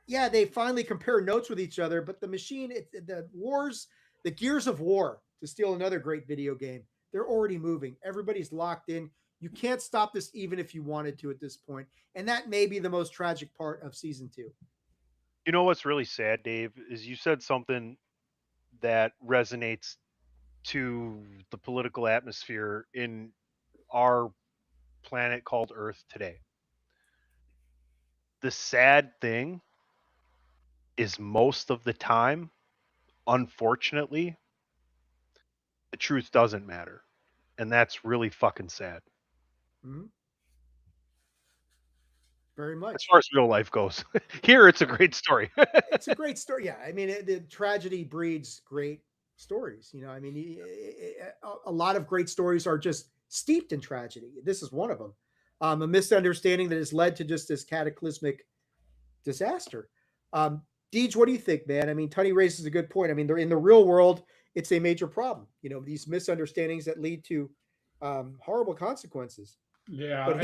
Speaker 1: yeah, they finally compare notes with each other, but the machine, the gears of war, to steal another great video game, they're already moving. Everybody's locked in. You can't stop this even if you wanted to at this point. And that may be the most tragic part of season 2.
Speaker 2: You know what's really sad, Dave, is you said something that resonates to the political atmosphere in our planet called Earth today. The sad thing is most of the time, unfortunately, the truth doesn't matter. And that's really fucking sad.
Speaker 1: Mm-hmm. Very much.
Speaker 2: As far as real life goes. Here, it's a great story.
Speaker 1: It's a great story. Yeah. I mean, the tragedy breeds great stories. You know, I mean, a lot of great stories are just steeped in tragedy. This is one of them. A misunderstanding that has led to just this cataclysmic disaster. Deej, what do you think, man? I mean, Tunney raises a good point. I mean, they're in the real world, it's a major problem. You know, these misunderstandings that lead to horrible consequences.
Speaker 3: Yeah,
Speaker 1: but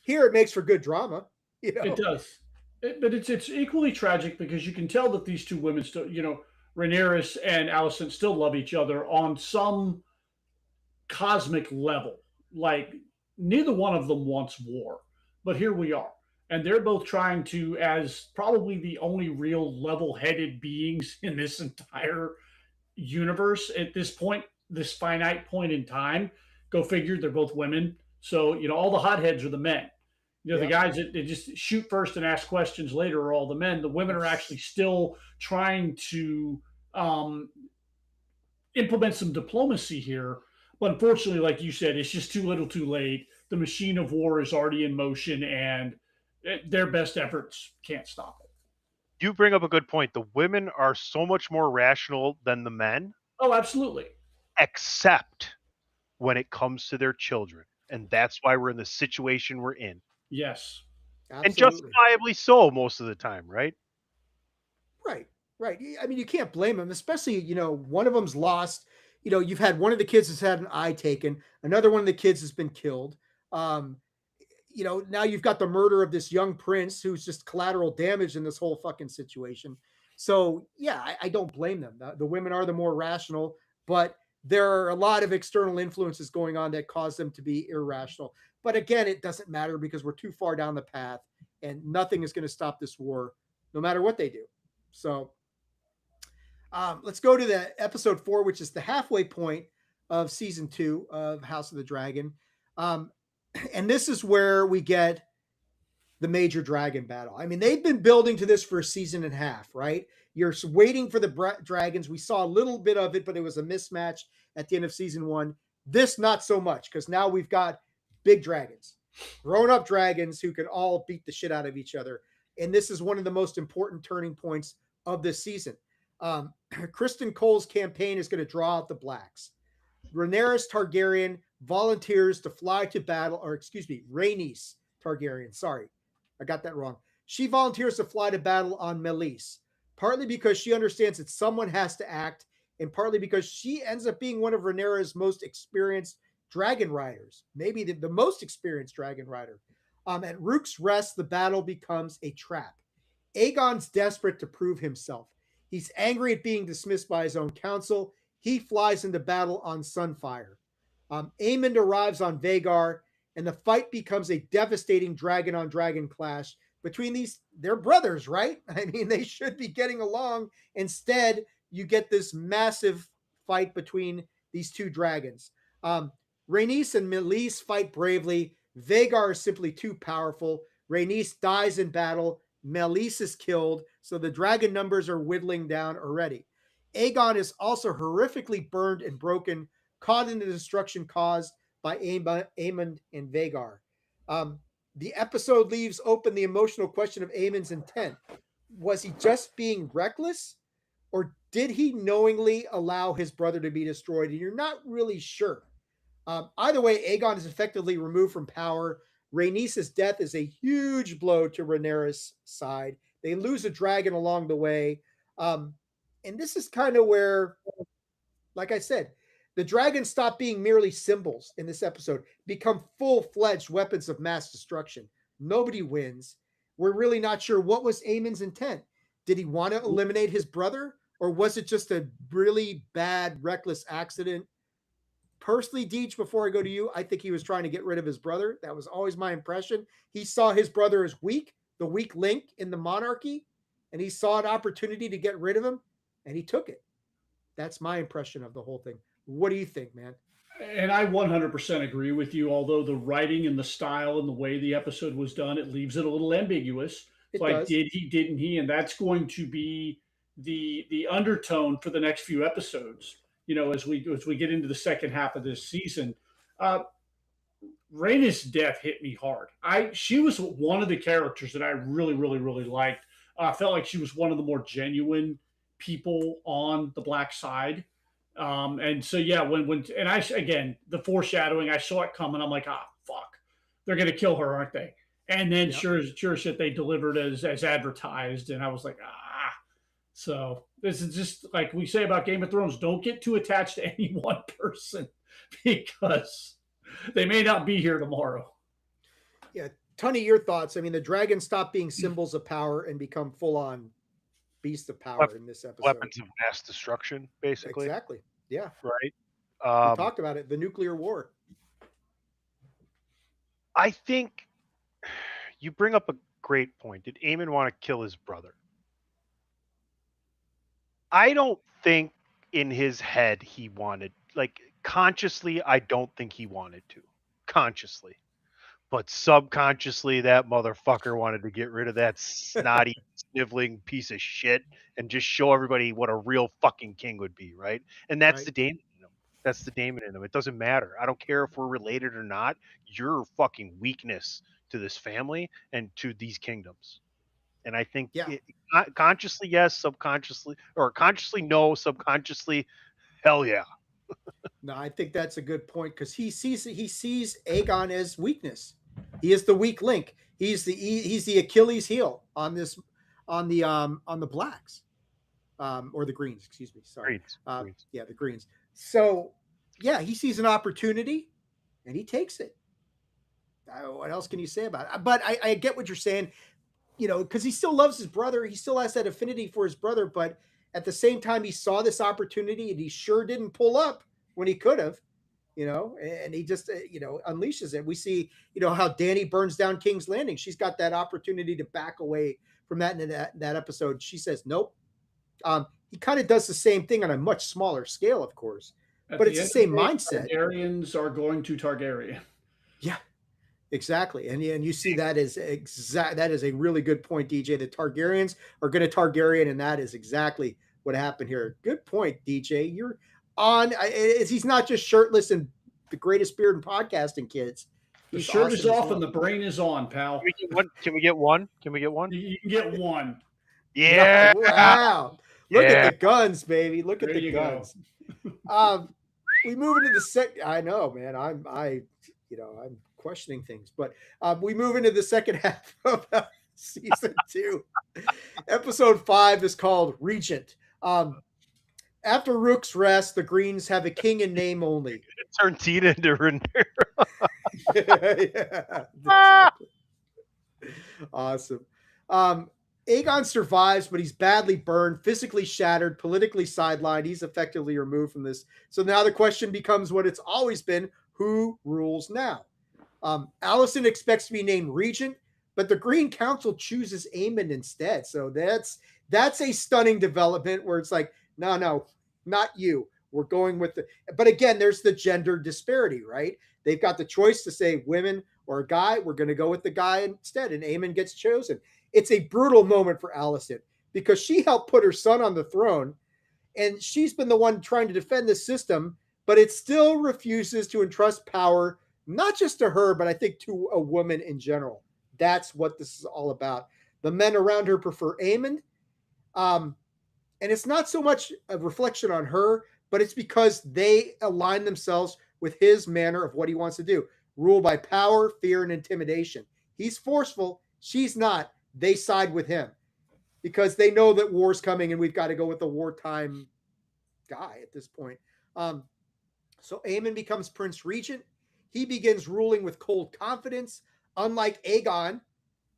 Speaker 1: here it makes for good drama. You know?
Speaker 3: It does, but it's equally tragic because you can tell that these two women still, you know, Rhaenyra and Alicent still love each other on some cosmic level. Like neither one of them wants war, but here we are, and they're both trying to, as probably the only real level-headed beings in this entire universe at this point, this finite point in time. Go figure, they're both women. So, you know, all the hotheads are the men. You know, the guys that they just shoot first and ask questions later are all the men. The women are actually still trying to implement some diplomacy here. But unfortunately, like you said, it's just too little too late. The machine of war is already in motion and their best efforts can't stop it.
Speaker 2: You bring up a good point. The women are so much more rational than the men.
Speaker 3: Oh, absolutely.
Speaker 2: Except when it comes to their children. And that's why we're in the situation we're in.
Speaker 3: Yes.
Speaker 1: Absolutely.
Speaker 2: And justifiably so most of the time, right?
Speaker 1: Right. I mean, you can't blame them, especially, you know, one of them's lost. you've had one of the kids has had an eye taken, another one of the kids has been killed. Um, now you've got the murder of this young prince who's just collateral damage in this whole fucking situation. So yeah, I don't blame them. The women are the more rational, but there are a lot of external influences going on that cause them to be irrational. But again, it doesn't matter because we're too far down the path and nothing is going to stop this war, no matter what they do. So let's go to the episode 4, which is the halfway point of season 2 of House of the Dragon. And this is where we get the major dragon battle. I mean, they've been building to this for a season and a half, right? You're waiting for the dragons. We saw a little bit of it, but it was a mismatch at the end of season 1. This, not so much, because now we've got big dragons, grown-up dragons who can all beat the shit out of each other. And this is one of the most important turning points of this season. Kristen Cole's campaign is going to draw out the blacks. Rhaenyra Targaryen volunteers to fly to battle, or excuse me, Rhaenys Targaryen. Sorry, I got that wrong. She volunteers to fly to battle on Meleys, partly because she understands that someone has to act, and partly because she ends up being one of Rhaenyra's most experienced dragon riders, maybe the most experienced dragon rider. At Rook's Rest, the battle becomes a trap. Aegon's desperate to prove himself. He's angry at being dismissed by his own council. He flies into battle on Sunfire. Aemond arrives on Vhagar, and the fight becomes a devastating dragon-on-dragon clash between they're brothers, right? I mean, they should be getting along. Instead, you get this massive fight between these two dragons. Rhaenys and Meleys fight bravely. Vhagar is simply too powerful. Rhaenys dies in battle. Meleys is killed, so the dragon numbers are whittling down already. Aegon is also horrifically burned and broken, caught in the destruction caused by Aemond and Vhagar. The episode leaves open the emotional question of Aemond's intent. Was he just being reckless, or did he knowingly allow his brother to be destroyed? And you're not really sure. Either way, Aegon is effectively removed from power. Rhaenys' death is a huge blow to Rhaenyra's side. They lose a dragon along the way. And this is kind of where, like I said, the dragons stop being merely symbols in this episode, become full-fledged weapons of mass destruction. Nobody wins. We're really not sure what was Aemond's intent. Did he want to eliminate his brother, or was it just a really bad, reckless accident? Personally, Deej, before I go to you, I think he was trying to get rid of his brother. That was always my impression. He saw his brother as weak, the weak link in the monarchy, and he saw an opportunity to get rid of him, and he took it. That's my impression of the whole thing. What do you think, man?
Speaker 3: And I 100% agree with you. Although the writing and the style and the way the episode was done, it leaves it a little ambiguous. It's like, did he, didn't he? And that's going to be the undertone for the next few episodes. As we get into the second half of this season. Rhaenys' death hit me hard. She was one of the characters that I really, really, really liked. I felt like she was one of the more genuine people on the black side. And so, yeah, again, the foreshadowing, I saw it coming. I'm like, fuck, they're going to kill her, aren't they? And then sure shit, they delivered as advertised. And I was like, So this is just like we say about Game of Thrones, don't get too attached to any one person because they may not be here tomorrow.
Speaker 1: Yeah. Tony, your thoughts. I mean, the dragons stop being symbols of power and become full-on beasts of power in this episode.
Speaker 2: Weapons of mass destruction, basically.
Speaker 1: Exactly. Yeah.
Speaker 2: Right.
Speaker 1: We talked about it. The nuclear war.
Speaker 2: I think you bring up a great point. Did Aemon want to kill his brother? I don't think in his head he wanted, consciously, I don't think he wanted to. Consciously. But subconsciously, that motherfucker wanted to get rid of that snotty, sniveling piece of shit and just show everybody what a real fucking king would be, right? And that's the Daemon in him. That's the Daemon in him. It doesn't matter. I don't care if we're related or not. You're fucking weakness to this family and to these kingdoms. And I think consciously, yes, subconsciously, or consciously, no, subconsciously, hell yeah.
Speaker 1: No, I think that's a good point because he sees Aegon as weakness. He is the weak link. He's the Achilles heel on the blacks, or the greens. Excuse me. Sorry.
Speaker 2: Greens.
Speaker 1: Yeah, the greens. So, yeah, he sees an opportunity and he takes it. What else can you say about it? But I get what you're saying, because he still loves his brother. He still has that affinity for his brother. But at the same time, he saw this opportunity and he sure didn't pull up when he could have, and he just, unleashes it. We see, how Danny burns down King's Landing. She's got that opportunity to back away from that in that episode. She says, nope. He kind of does the same thing on a much smaller scale, of course, but it's the same mindset.
Speaker 3: Targaryens are going to Targaryen.
Speaker 1: Yeah, exactly. And you see that is that is a really good point, DJ. The Targaryens are going to Targaryen, and that is exactly what happened here. Good point, DJ. You're on. He's not just shirtless and the greatest beard in podcasting, kids.
Speaker 3: The shirt is off and the brain is on, pal.
Speaker 2: Can we get one? Can we get one?
Speaker 3: You can get one.
Speaker 2: Yeah.
Speaker 1: Wow. Look at the guns, baby. Look at the guns. We move into the second. I know, man. I'm questioning things, but we move into the second half of season 2. Episode 5 is called Regent. After Rook's Rest, the Greens have a king in name only.
Speaker 2: Turn Tina into Rhaenyra.
Speaker 1: Yeah, exactly. Awesome. Aegon survives, but he's badly burned, physically shattered, politically sidelined. He's effectively removed from this. So now the question becomes what it's always been: who rules now? Alicent expects to be named regent, but the Green Council chooses Aemond instead. So that's a stunning development where it's like, no, not you. We're going with the. But again, there's the gender disparity, right? They've got the choice to say women or a guy. We're going to go with the guy instead, and Aemond gets chosen. It's a brutal moment for Alicent because she helped put her son on the throne, and she's been the one trying to defend the system, but it still refuses to entrust power, not just to her, but I think to a woman in general. That's what this is all about. The men around her prefer Aemond, and it's not so much a reflection on her, but it's because they align themselves with his manner of what he wants to do. Rule by power, fear, and intimidation. He's forceful. She's not. They side with him because they know that war's coming and we've got to go with the wartime guy at this point. So Aemond becomes Prince Regent. He begins ruling with cold confidence. Unlike Aegon,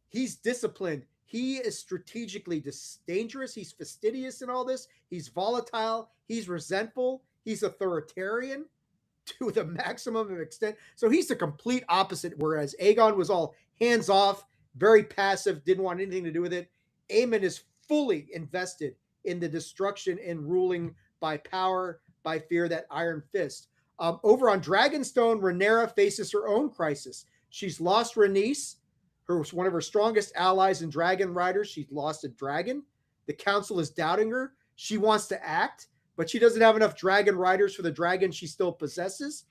Speaker 1: he's disciplined. He is strategically dangerous. He's fastidious in all this. He's volatile. He's resentful. He's authoritarian to the maximum of extent. So he's the complete opposite, whereas Aegon was all hands off, very passive, didn't want anything to do with it. Aemond is fully invested in the destruction and ruling by power, by fear, that iron fist. Over on Dragonstone, Rhaenyra faces her own crisis. She's lost Rhaenys, one of her strongest allies in Dragon Riders. She's lost a dragon. The council is doubting her. She wants to act, but she doesn't have enough Dragon Riders for the dragon she still possesses.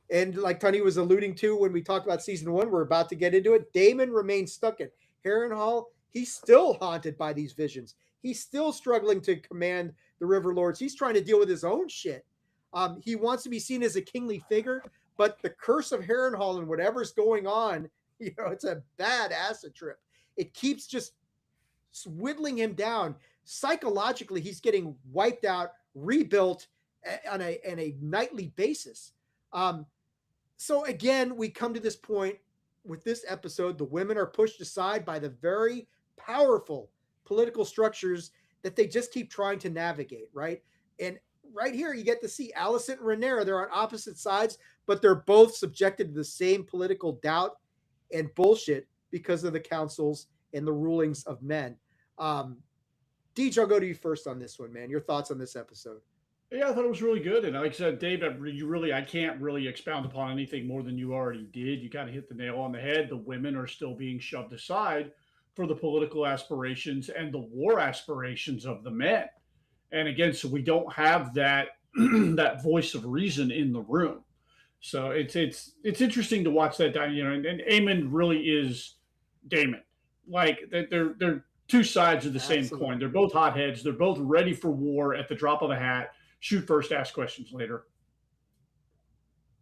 Speaker 1: And like Tony was alluding to when we talked about season 1, we're about to get into it. Daemon remains stuck at Harrenhal. He's still haunted by these visions. He's still struggling to command the River Lords. He's trying to deal with his own shit. He wants to be seen as a kingly figure, but the curse of Harrenhal and whatever's going on, it's a bad acid trip. It keeps just whittling him down. Psychologically, he's getting wiped out, rebuilt on a nightly basis. So again, we come to this point with this episode. The women are pushed aside by the very powerful political structures that they just keep trying to navigate, right? And right here, you get to see Alicent and Rhaenyra. They're on opposite sides, but they're both subjected to the same political doubt and bullshit because of the councils and the rulings of men. Deej, I'll go to you first on this one, man. Your thoughts on this episode?
Speaker 3: Yeah, I thought it was really good. And like I said, Dave, I can't really expound upon anything more than you already did. You kind of hit the nail on the head. The women are still being shoved aside for the political aspirations and the war aspirations of the men. And again, so we don't have that that voice of reason in the room. So it's interesting to watch that. And Aemond really is Daemon. Like they're two sides of the same coin. They're both hotheads. They're both ready for war at the drop of a hat. Shoot first, ask questions later.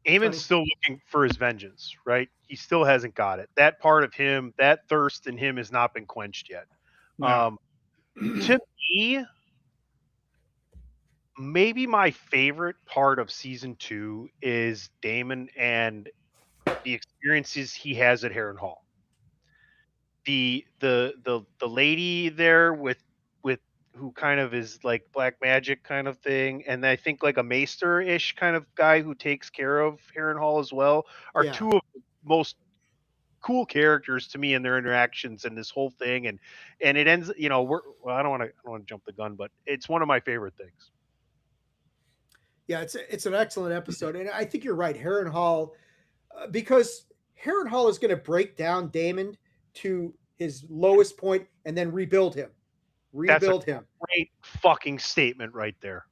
Speaker 2: Aemond's still looking for his vengeance, right? He still hasn't got it. That part of him, that thirst in him has not been quenched yet. No. To me, maybe my favorite part of season 2 is Damon and the experiences he has at Harrenhal. The lady there with who kind of is like black magic kind of thing, and I think like a maester-ish kind of guy who takes care of Harrenhal as well, are
Speaker 1: Yeah.
Speaker 2: 2 of the most cool characters to me in their interactions and this whole thing, and it ends, well, I don't wanna jump the gun, but it's one of my favorite things.
Speaker 1: Yeah, it's an excellent episode, and I think you're right. Harrenhal, because Harrenhal is going to break down Damon to his lowest point and then rebuild him.
Speaker 2: That's a
Speaker 1: Rebuild him.
Speaker 2: great fucking statement right there.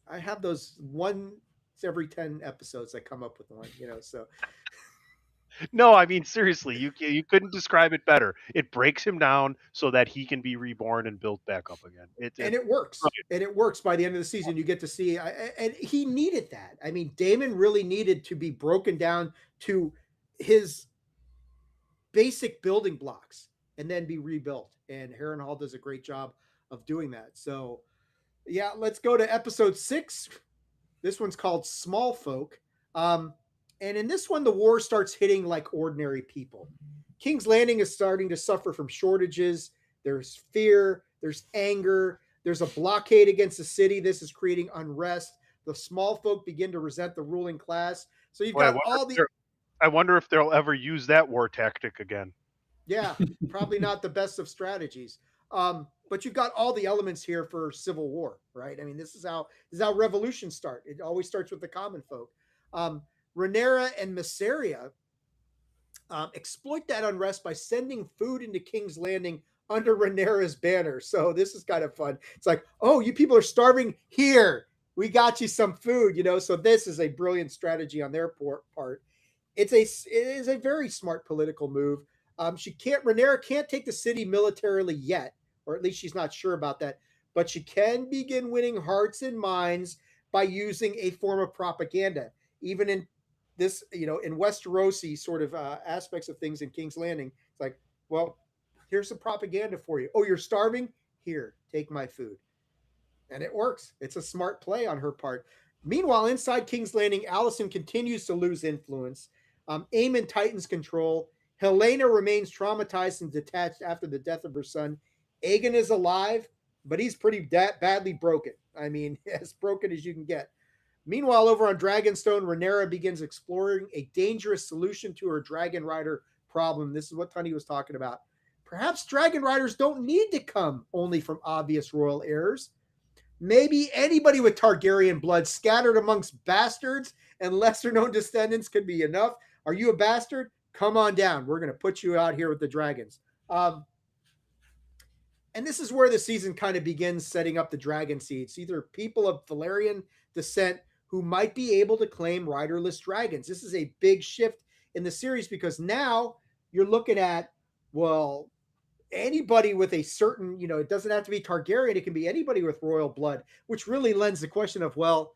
Speaker 1: I have those once every 10 episodes. I come up with one, so
Speaker 2: No, I mean seriously, you couldn't describe it better. It breaks him down so that he can be reborn and built back up again.
Speaker 1: and
Speaker 2: It's
Speaker 1: it works.
Speaker 2: brilliant.
Speaker 1: And it works by the end of the season. You get to see, and he needed that. I mean, Damon really needed to be broken down to his basic building blocks and then be rebuilt. And Harrenhal does a great job of doing that. So, yeah, let's go to episode 6. This one's called Small Folk. And in this one, the war starts hitting like ordinary people. King's Landing is starting to suffer from shortages. There's fear, there's anger, there's a blockade against the city. This is creating unrest. The small folk begin to resent the ruling class. So you've
Speaker 2: Boy,
Speaker 1: got all the,
Speaker 2: I wonder if they'll ever use that war tactic again.
Speaker 1: yeah, probably not the best of strategies. But you've got all the elements here for civil war, right? I mean, this is how revolutions start. It always starts with the common folk. Rhaenyra and Mysaria exploit that unrest by sending food into King's Landing under Rhaenyra's banner. So this is kind of fun. It's like, oh, you people are starving here. We got you some food, So this is a brilliant strategy on their part. It is a very smart political move. Rhaenyra can't take the city militarily yet, or at least she's not sure about that. But she can begin winning hearts and minds by using a form of propaganda, even in this, in Westerosi sort of aspects of things in King's Landing. It's like, well, here's some propaganda for you. Oh, you're starving? Here, take my food. And it works. It's a smart play on her part. Meanwhile, inside King's Landing, Alicent continues to lose influence. Aemon tightens control. Helena remains traumatized and detached after the death of her son. Aegon is alive, but he's pretty badly broken. I mean, as broken as you can get. Meanwhile, over on Dragonstone, Rhaenyra begins exploring a dangerous solution to her Dragon Rider problem. This is what Tunney was talking about. Perhaps Dragon Riders don't need to come only from obvious royal heirs. Maybe anybody with Targaryen blood scattered amongst bastards and lesser known descendants could be enough. Are you a bastard? Come on down. We're going to put you out here with the dragons. And this is where the season kind of begins setting up the dragon seeds. Either people of Valyrian descent who might be able to claim riderless dragons. This is a big shift in the series because now you're looking at, well, anybody with a certain, it doesn't have to be Targaryen. It can be anybody with royal blood, which really lends the question of, well,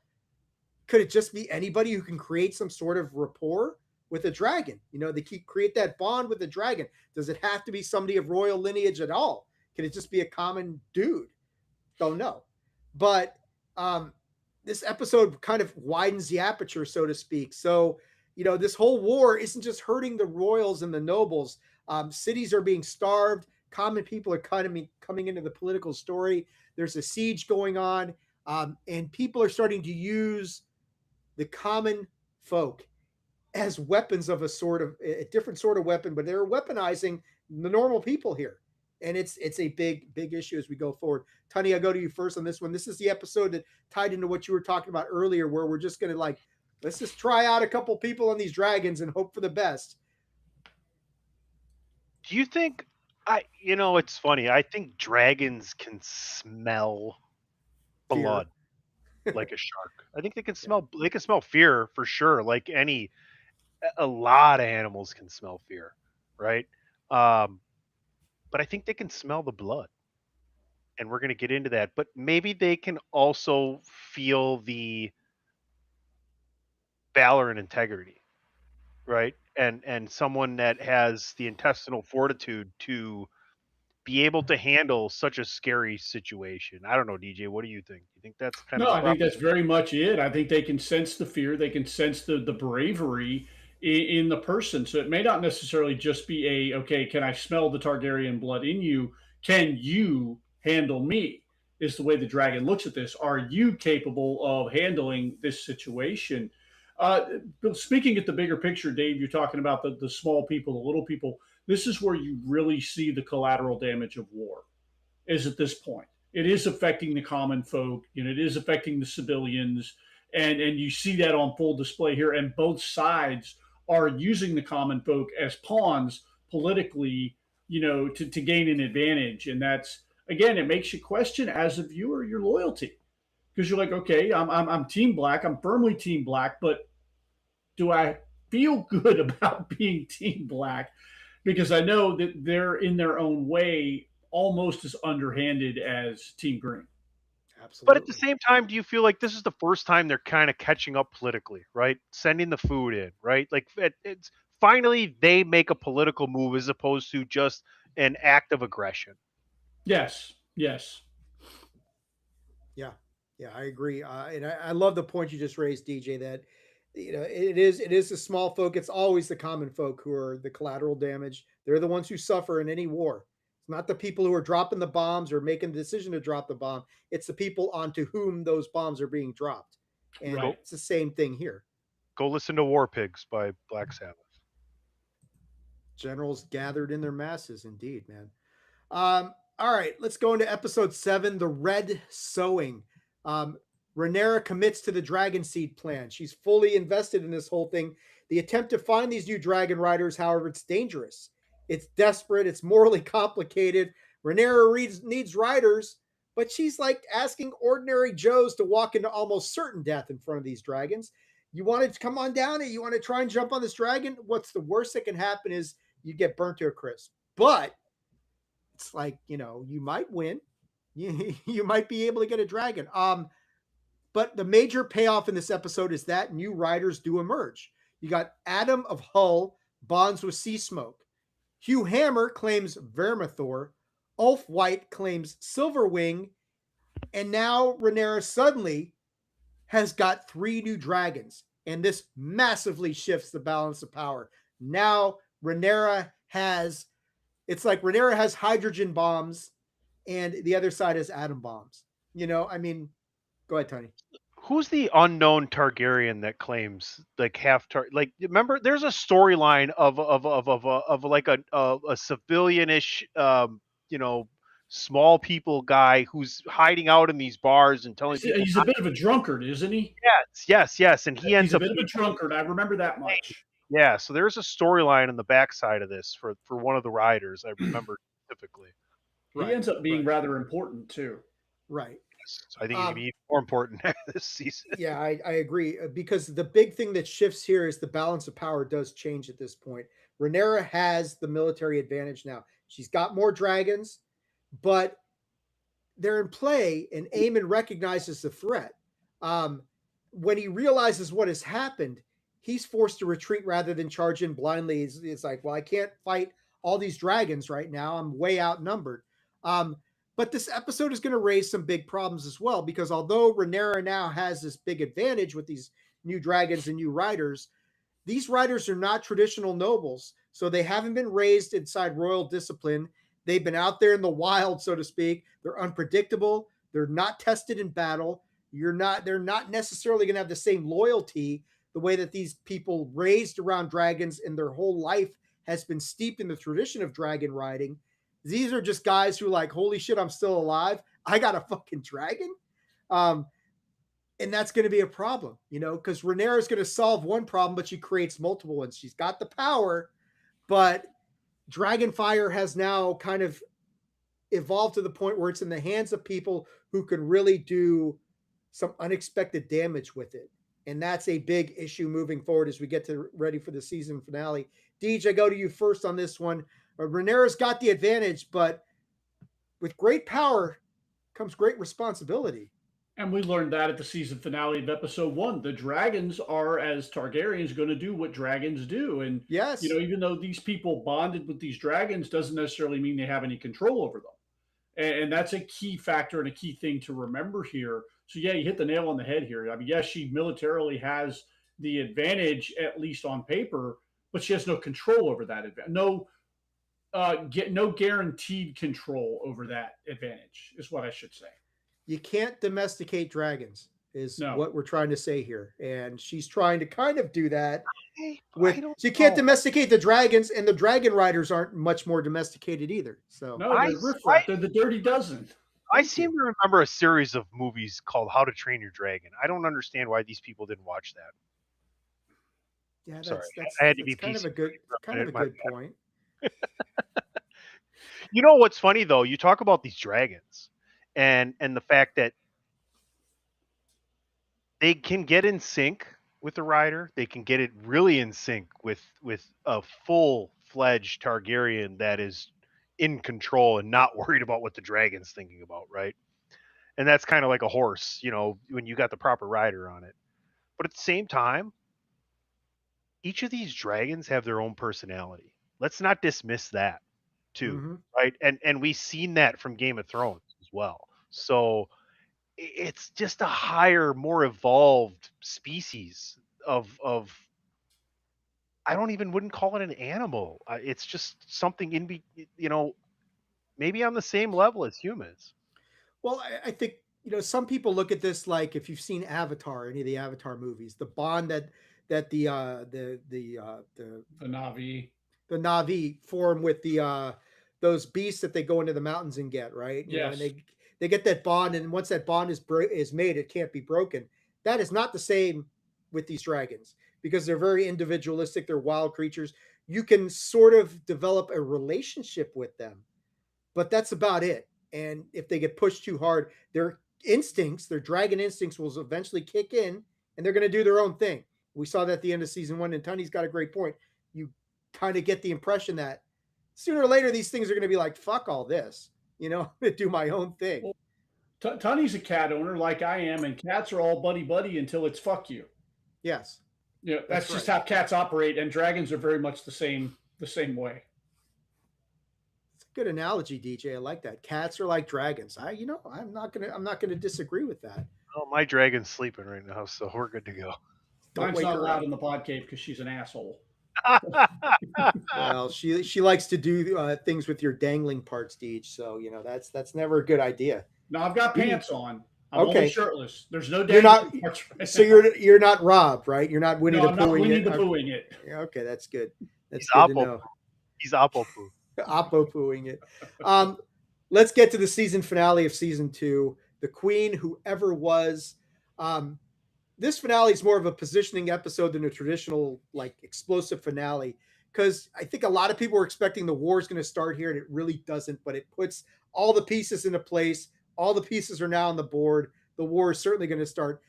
Speaker 1: could it just be anybody who can create some sort of rapport with a dragon? They create that bond with the dragon. Does it have to be somebody of royal lineage at all? Can it just be a common dude? Don't know. But this episode kind of widens the aperture, so to speak. So, this whole war isn't just hurting the royals and the nobles. Cities are being starved. Common people are kind of coming into the political story. There's a siege going on, and people are starting to use the common folk as weapons of a different sort of weapon, but they're weaponizing the normal people here. And it's a big issue as we go forward. Tunney, I'll go to you first on this one. This is the episode that tied into what you were talking about earlier, where we're just going to let's just try out a couple people on these dragons and hope for the best.
Speaker 2: Do you think it's funny. I think dragons can smell blood like a shark. I think they can smell fear for sure. Like a lot of animals can smell fear, right? But I think they can smell the blood. And we're going to get into that, but maybe they can also feel the valor and integrity, right? And someone that has the intestinal fortitude to be able to handle such a scary situation. I don't know, DJ. What do you think? You think that's kind
Speaker 3: No,
Speaker 2: of the
Speaker 3: I think
Speaker 2: problem?
Speaker 3: that's very much it. I think they can sense the fear, they can sense the bravery in the person. So it may not necessarily just be a okay, can I smell the Targaryen blood in you? Can you handle me? Is the way the dragon looks at this. Are you capable of handling this situation? But speaking at the bigger picture, Dave, you're talking about the small people, the little people. This is where you really see the collateral damage of war is at this point. It is affecting the common folk, and it is affecting the civilians, and you see that on full display here. And both sides are using the common folk as pawns politically, to gain an advantage. And that's again, it makes you question as a viewer your loyalty because you're like, okay, I'm Team Black, I'm firmly Team Black, but do I feel good about being Team Black? Because I know that they're in their own way almost as underhanded as Team Green.
Speaker 2: But at the
Speaker 1: Absolutely.
Speaker 2: same time, do you feel like this is the first time they're kind of catching up politically, right? Sending the food in, right? Like it's finally they make a political move as opposed to just an act of aggression.
Speaker 3: Yes, yes.
Speaker 1: Yeah, yeah, I agree. And I love the point you just raised, DJ. That it is the small folk. It's always the common folk who are the collateral damage. They're the ones who suffer in any war. It's not the people who are dropping the bombs or making the decision to drop the bomb. It's the people onto whom those bombs are being dropped, and
Speaker 3: Right.
Speaker 1: it's the same thing here.
Speaker 2: Go listen to War Pigs by Black Sabbath.
Speaker 1: Generals gathered in their masses, indeed, man. All right, let's go into episode 7, the Red Sowing. Rhaenyra commits to the Dragon Seed plan. She's fully invested in this whole thing. The attempt to find these new dragon riders, however, it's dangerous. It's desperate. It's morally complicated. Rhaenyra needs riders, but she's like asking ordinary Joes to walk into almost certain death in front of these dragons. You want to come on down and you want to try and jump on this dragon? What's the worst that can happen is you get burnt to a crisp. But it's like, you might win. You might be able to get a dragon. But the major payoff in this episode is that new riders do emerge. You got Adam of Hull bonds with Sea Smoke. Hugh Hammer claims Vermithor. Ulf White claims Silverwing. And now Rhaenyra suddenly has got 3 new dragons. And this massively shifts the balance of power. Now Rhaenyra has, it's like Rhaenyra has hydrogen bombs and the other side has atom bombs. Go ahead, Tony.
Speaker 2: Who's the unknown Targaryen that claims like like remember there's a storyline of like a civilianish small people guy who's hiding out in these bars and telling people
Speaker 3: He's a bit of a drunkard, isn't he?
Speaker 2: yes, and he ends
Speaker 3: He's a
Speaker 2: up
Speaker 3: bit of a drunkard. I remember that much.
Speaker 2: yeah. So there's a storyline in the backside of this for one of the riders I remember specifically.
Speaker 3: He ends up being rather important too.
Speaker 1: Right.
Speaker 2: So I think he's gonna be even more important this season.
Speaker 1: Yeah, I agree. Because the big thing that shifts here is the balance of power does change at this point. Rhaenyra has the military advantage now. She's got more dragons, but they're in play, and Aemon recognizes the threat. When he realizes what has happened, he's forced to retreat rather than charge in blindly. It's like, well, I can't fight all these dragons right now. I'm way outnumbered. But this episode is going to raise some big problems as well, because although Rhaenyra now has this big advantage with these new dragons and new riders, these riders are not traditional nobles. So they haven't been raised inside royal discipline. They've been out there in the wild, so to speak. They're unpredictable. They're not tested in battle. They're not necessarily going to have the same loyalty the way that these people raised around dragons and their whole life has been steeped in the tradition of dragon riding. These are just guys who like, holy shit, I'm still alive. I got a fucking dragon. And that's going to be a problem, because Rhaenyra is going to solve one problem, but she creates multiple ones. She's got the power, but Dragonfire has now kind of evolved to the point where it's in the hands of people who can really do some unexpected damage with it. And that's a big issue moving forward as we get ready for the season finale. Deej, I go to you first on this one. Rhaenyra's got the advantage, but with great power comes great responsibility.
Speaker 3: And we learned that at the season finale of episode one. The dragons are, as Targaryens, going to do what dragons do. And,
Speaker 1: Yes.
Speaker 3: even though these people bonded with these dragons, doesn't necessarily mean they have any control over them. And that's a key factor and a key thing to remember here. So, yeah, you hit the nail on the head here. I mean, yes, she militarily has the advantage, at least on paper, but she has no control over that advantage. No guaranteed control over that advantage, is what I should say.
Speaker 1: You can't domesticate dragons, is
Speaker 3: No.
Speaker 1: what we're trying to say here. And she's trying to kind of do that
Speaker 2: I
Speaker 1: with,
Speaker 2: don't
Speaker 1: so you can't
Speaker 2: know.
Speaker 1: domesticate the dragons, and the dragon riders aren't much more domesticated either. So
Speaker 3: No, they're riffraff. They're the dirty dozen.
Speaker 2: I seem to remember a series of movies called How to Train Your Dragon. I don't understand why these people didn't watch that.
Speaker 1: yeah, that's,
Speaker 2: Sorry,
Speaker 1: that's,
Speaker 2: I had to be
Speaker 1: that's kind of
Speaker 2: PC.
Speaker 1: a good point.
Speaker 2: You know what's funny though? You talk about these dragons, and the fact that they can get in sync with the rider. They can get it really in sync with a full-fledged Targaryen that is in control and not worried about what the dragon's thinking about, right? And that's kind of like a horse, when you got the proper rider on it. But at the same time, each of these dragons have their own personality. Let's not dismiss that too,
Speaker 1: Mhm.
Speaker 2: right? And we've seen that from Game of Thrones as well. So it's just a higher, more evolved species of I don't even wouldn't call it an animal. It's just something maybe on the same level as humans.
Speaker 1: Well, I think some people look at this like, if you've seen Avatar, any of the Avatar movies, the bond that
Speaker 3: The Na'vi.
Speaker 1: the Navi form with the those beasts that they go into the mountains and get, right? And
Speaker 3: Yes.
Speaker 1: they get that bond, and once that bond is made, it can't be broken. That is not the same with these dragons, because they're very individualistic. They're wild creatures. You can sort of develop a relationship with them, but that's about it. And if they get pushed too hard, their dragon instincts will eventually kick in, and they're going to do their own thing. We saw that at the end of season one, and Tony's got a great point. You kind of get the impression that sooner or later these things are going to be like, fuck all this, I'm going to do my own thing.
Speaker 3: Well, Tony's a cat owner like I am, and cats are all buddy until it's fuck you.
Speaker 1: Yes.
Speaker 3: That's just how cats operate, and dragons are very much the same way.
Speaker 1: It's a good analogy, DJ. I like that. Cats are like dragons. I'm not gonna disagree with that.
Speaker 2: Oh, my dragon's sleeping right now, so we're good to go.
Speaker 3: Mine's not allowed in the pod cave because she's an asshole.
Speaker 1: Well, she likes to do things with your dangling parts, Deej. So that's never a good idea.
Speaker 3: No, I've got pants on. I'm
Speaker 1: Okay.
Speaker 3: only shirtless. There's no
Speaker 1: You're not-
Speaker 3: dangling parts right
Speaker 1: So
Speaker 3: now.
Speaker 1: you're not Rob, right? You're not Winnie
Speaker 3: No,
Speaker 1: the
Speaker 3: I'm not
Speaker 1: Poohing
Speaker 3: Winnie
Speaker 1: it.
Speaker 3: the Poohing it.
Speaker 1: Yeah, okay, that's good. That's
Speaker 2: He's
Speaker 1: good to
Speaker 2: Apple.
Speaker 1: know.
Speaker 2: He's Apple-poo.
Speaker 1: Oppo pooing it. Let's get to the season finale of season 2. The Queen, whoever was. This finale is more of a positioning episode than a traditional like explosive finale, because I think a lot of people were expecting the war is going to start here, and it really doesn't. But it puts all the pieces into place. All the pieces are now on the board. The war is certainly going to start.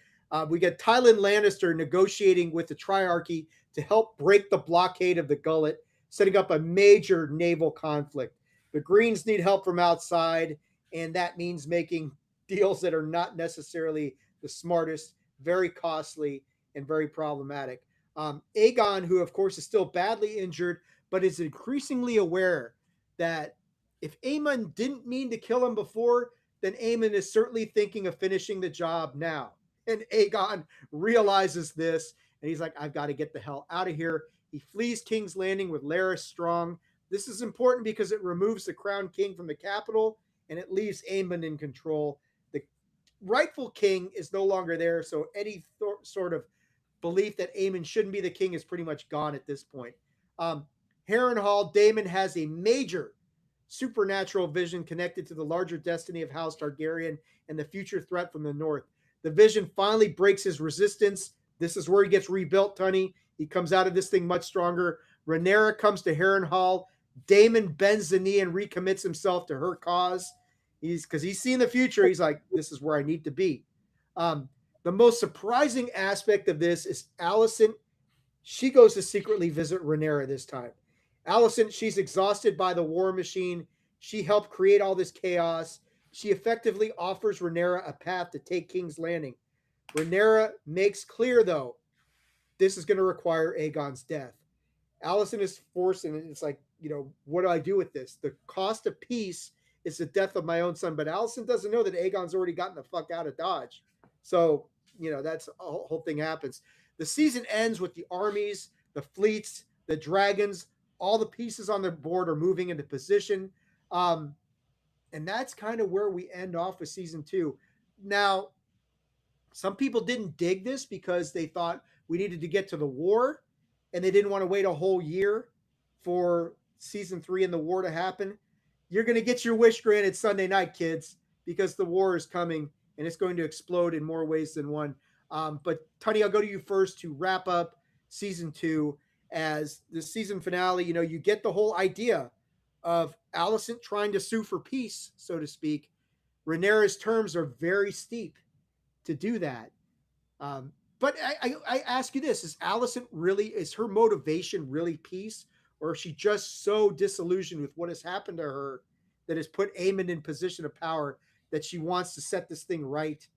Speaker 1: We get Tywin Lannister negotiating with the Triarchy to help break the blockade of the Gullet, setting up a major naval conflict. The Greens need help from outside, and that means making deals that are not necessarily the smartest, very costly, and very problematic. Aegon, who of course is still badly injured, but is increasingly aware that if Aemon didn't mean to kill him before, then Aemon is certainly thinking of finishing the job now. And Aegon realizes this, and he's like, I've got to get the hell out of here. He flees King's Landing with Larys Strong. This is important because it removes the crown king from the capital, and it leaves Aemon in control. The rightful king is no longer there, so any sort of belief that Aemon shouldn't be the king is pretty much gone at this point. Harrenhal, Daemon has a major supernatural vision connected to the larger destiny of House Targaryen and the future threat from the north. The vision finally breaks his resistance. This is where he gets rebuilt, Tunney. He comes out of this thing much stronger. Rhaenyra comes to Harrenhal. Daemon bends the knee and recommits himself to her cause. Because he's seen the future. He's like, this is where I need to be. The most surprising aspect of this is Alicent. She goes to secretly visit Rhaenyra this time. Alicent, she's exhausted by the war machine. She helped create all this chaos. She effectively offers Rhaenyra a path to take King's Landing. Rhaenyra makes clear, though, this is going to require Aegon's death. Alicent is forced, and it's like, what do I do with this? The cost of peace is the death of my own son. But Alicent doesn't know that Aegon's already gotten the fuck out of Dodge. So, that's a whole thing happens. The season ends with the armies, the fleets, the dragons, all the pieces on the board are moving into position. And that's kind of where we end off with season 2. Now, some people didn't dig this because they thought we needed to get to the war and they didn't want to wait a whole year for season 3 and the war to happen. You're going to get your wish granted Sunday night, kids, because the war is coming and it's going to explode in more ways than one. But Tony, I'll go to you first to wrap up season 2 as the season finale. You get the whole idea of Alicent trying to sue for peace, so to speak. Rhaenyra's terms are very steep to do that. But I ask you this, is her motivation really peace? Or is she just so disillusioned with what has happened to her that has put Aemond in position of power that she wants to set this thing right,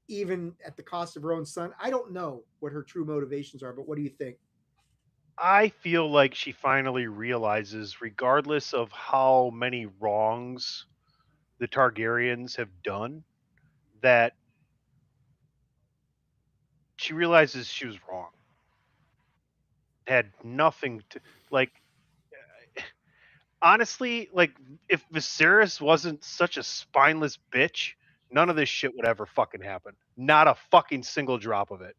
Speaker 1: even at the cost of her own son? I don't know what her true motivations are, but what do you think?
Speaker 2: I feel like she finally realizes, regardless of how many wrongs the Targaryens have done, that she realizes she was wrong. Had nothing to honestly, if Viserys wasn't such a spineless bitch, none of this shit would ever fucking happen. Not a fucking single drop of it.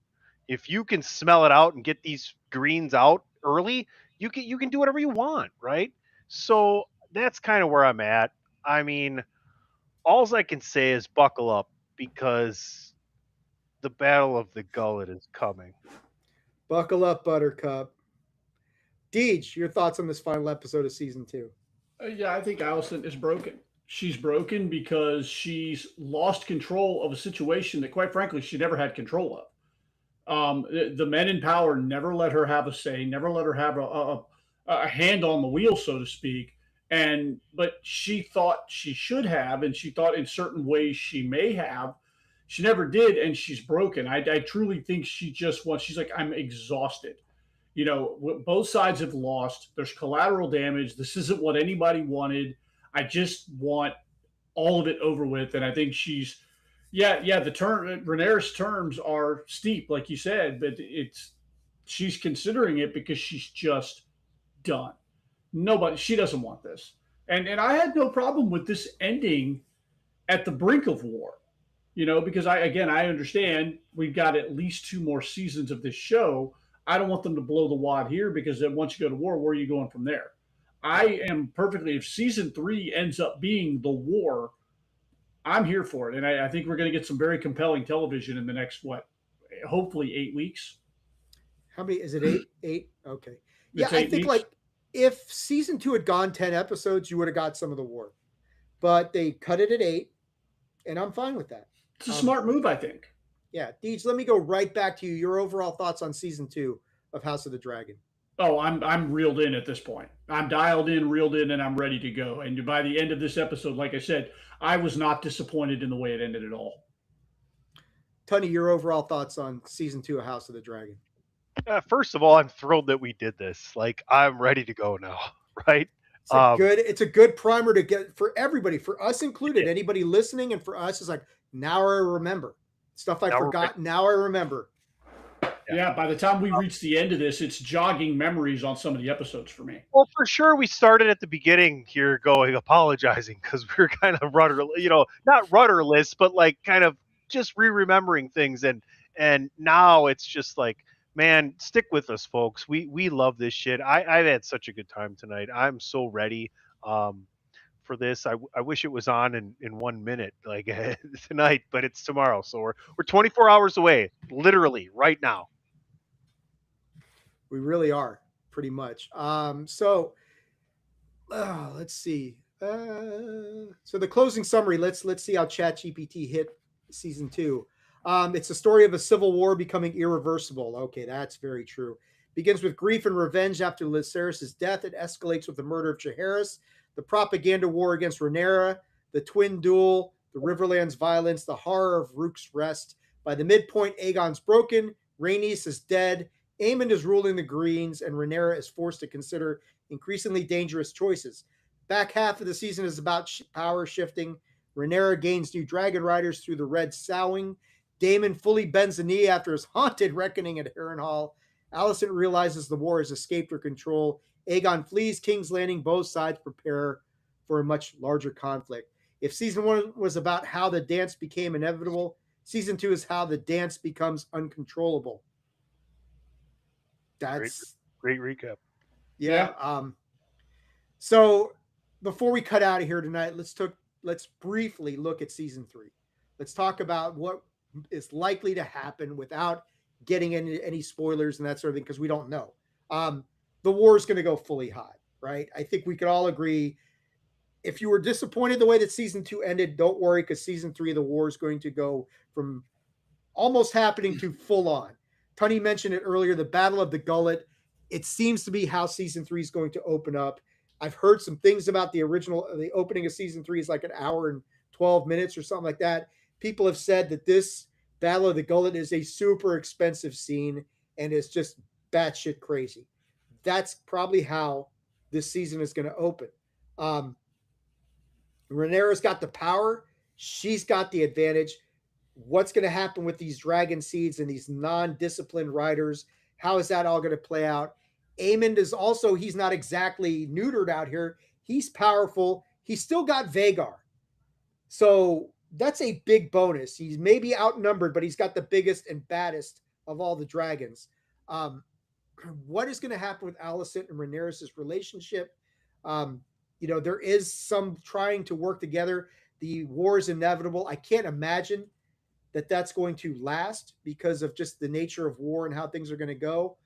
Speaker 2: If you can smell it out and get these greens out early, you can do whatever you want, right? So that's kind of where I'm at. I mean, all I can say is buckle up because the Battle of the Gullet is coming.
Speaker 1: Buckle up, Buttercup. Deej, your thoughts on this final episode of season 2?
Speaker 3: Yeah, I think Alicent is broken. She's broken because she's lost control of a situation that, quite frankly, she never had control of. The men in power never let her have a say, never let her have a hand on the wheel, so to speak. But she thought she should have, and she thought in certain ways she may have. She never did, and she's broken. I truly think she's like, I'm exhausted. Both sides have lost. There's collateral damage. This isn't what anybody wanted. I just want all of it over with. And I think she's, Rhaenyra's terms are steep, like you said, but she's considering it because she's just done. She doesn't want this. And I had no problem with this ending at the brink of war, because I understand we've got at least 2 more seasons of this show. I don't want them to blow the wad here because then once you go to war, where are you going from there? I am perfectly, if season 3 ends up being the war, I'm here for it. And I think we're going to get some very compelling television in the next, hopefully 8 weeks.
Speaker 1: How many, is it 8? 8? Okay. Yeah,
Speaker 3: I
Speaker 1: think weeks. If season 2 had gone 10 episodes, you would have got some of the war. But they cut it at 8, and I'm fine with that.
Speaker 3: It's a smart move, I think.
Speaker 1: Yeah, Deej, let me go right back to you. Your overall thoughts on season 2 of House of the Dragon.
Speaker 3: Oh, I'm reeled in at this point. I'm dialed in, reeled in, and I'm ready to go. And by the end of this episode, like I said, I was not disappointed in the way it ended at all.
Speaker 1: Tony, your overall thoughts on season 2 of House of the Dragon.
Speaker 2: First of all, I'm thrilled that we did this. I'm ready to go now, right?
Speaker 1: It's a good primer to get for everybody, for us included. Anybody listening, and for us, is like, now I remember. Stuff I forgot, now I remember.
Speaker 3: Yeah, by the time we reach the end of this, it's jogging memories on some of the episodes for me.
Speaker 2: Well, for sure, we started at the beginning here apologizing because we were kind of not rudderless, but kind of just remembering things. And now it's just man, stick with us, folks. We love this shit. I've had such a good time tonight. I'm so ready. For this, I wish it was on in 1 minute tonight, but it's tomorrow, so we're 24 hours away, literally right now.
Speaker 1: We really are, pretty much. So let's see. So the closing summary. Let's see how ChatGPT hit season 2. It's a story of a civil war becoming irreversible. Okay, that's very true. Begins with grief and revenge after Viserys' death. It escalates with the murder of Jaehaerys, the propaganda war against Rhaenyra, the twin duel, the Riverlands violence, the horror of Rook's Rest. By the midpoint, Aegon's broken, Rhaenys is dead, Aemond is ruling the Greens, and Rhaenyra is forced to consider increasingly dangerous choices. Back half of the season is about power shifting. Rhaenyra gains new dragon riders through the Red Sowing. Daemon fully bends the knee after his haunted reckoning at Harrenhal. Alicent realizes the war has escaped her control. Aegon flees King's Landing. Both sides prepare for a much larger conflict. If season 1 was about how the dance became inevitable, season 2 is how the dance becomes uncontrollable. That's
Speaker 2: great recap.
Speaker 1: Yeah. So before we cut out of here tonight, let's briefly look at season 3. Let's talk about what is likely to happen without getting into any spoilers and that sort of thing, because we don't know. The war is going to go fully hot, right? I think we could all agree. If you were disappointed the way that season 2 ended, don't worry, because season 3 of the war is going to go from almost happening to full on. Tony mentioned it earlier, the Battle of the Gullet. It seems to be how season 3 is going to open up. I've heard some things about the opening of season 3 is like an hour and 12 minutes or something like that. People have said that this Battle of the Gullet is a super expensive scene and it's just batshit crazy. That's probably how this season is going to open. Rhaenyra's got the power. She's got the advantage. What's going to happen with these dragon seeds and these non-disciplined riders? How is that all going to play out? Aemond is also, he's not exactly neutered out here. He's powerful. He's still got Vhagar. So that's a big bonus. He's maybe outnumbered, but he's got the biggest and baddest of all the dragons. What is going to happen with Alicent and Rhaenyra's relationship? There is some trying to work together. The war is inevitable. I can't imagine that that's going to last because of just the nature of war and how things are going to go.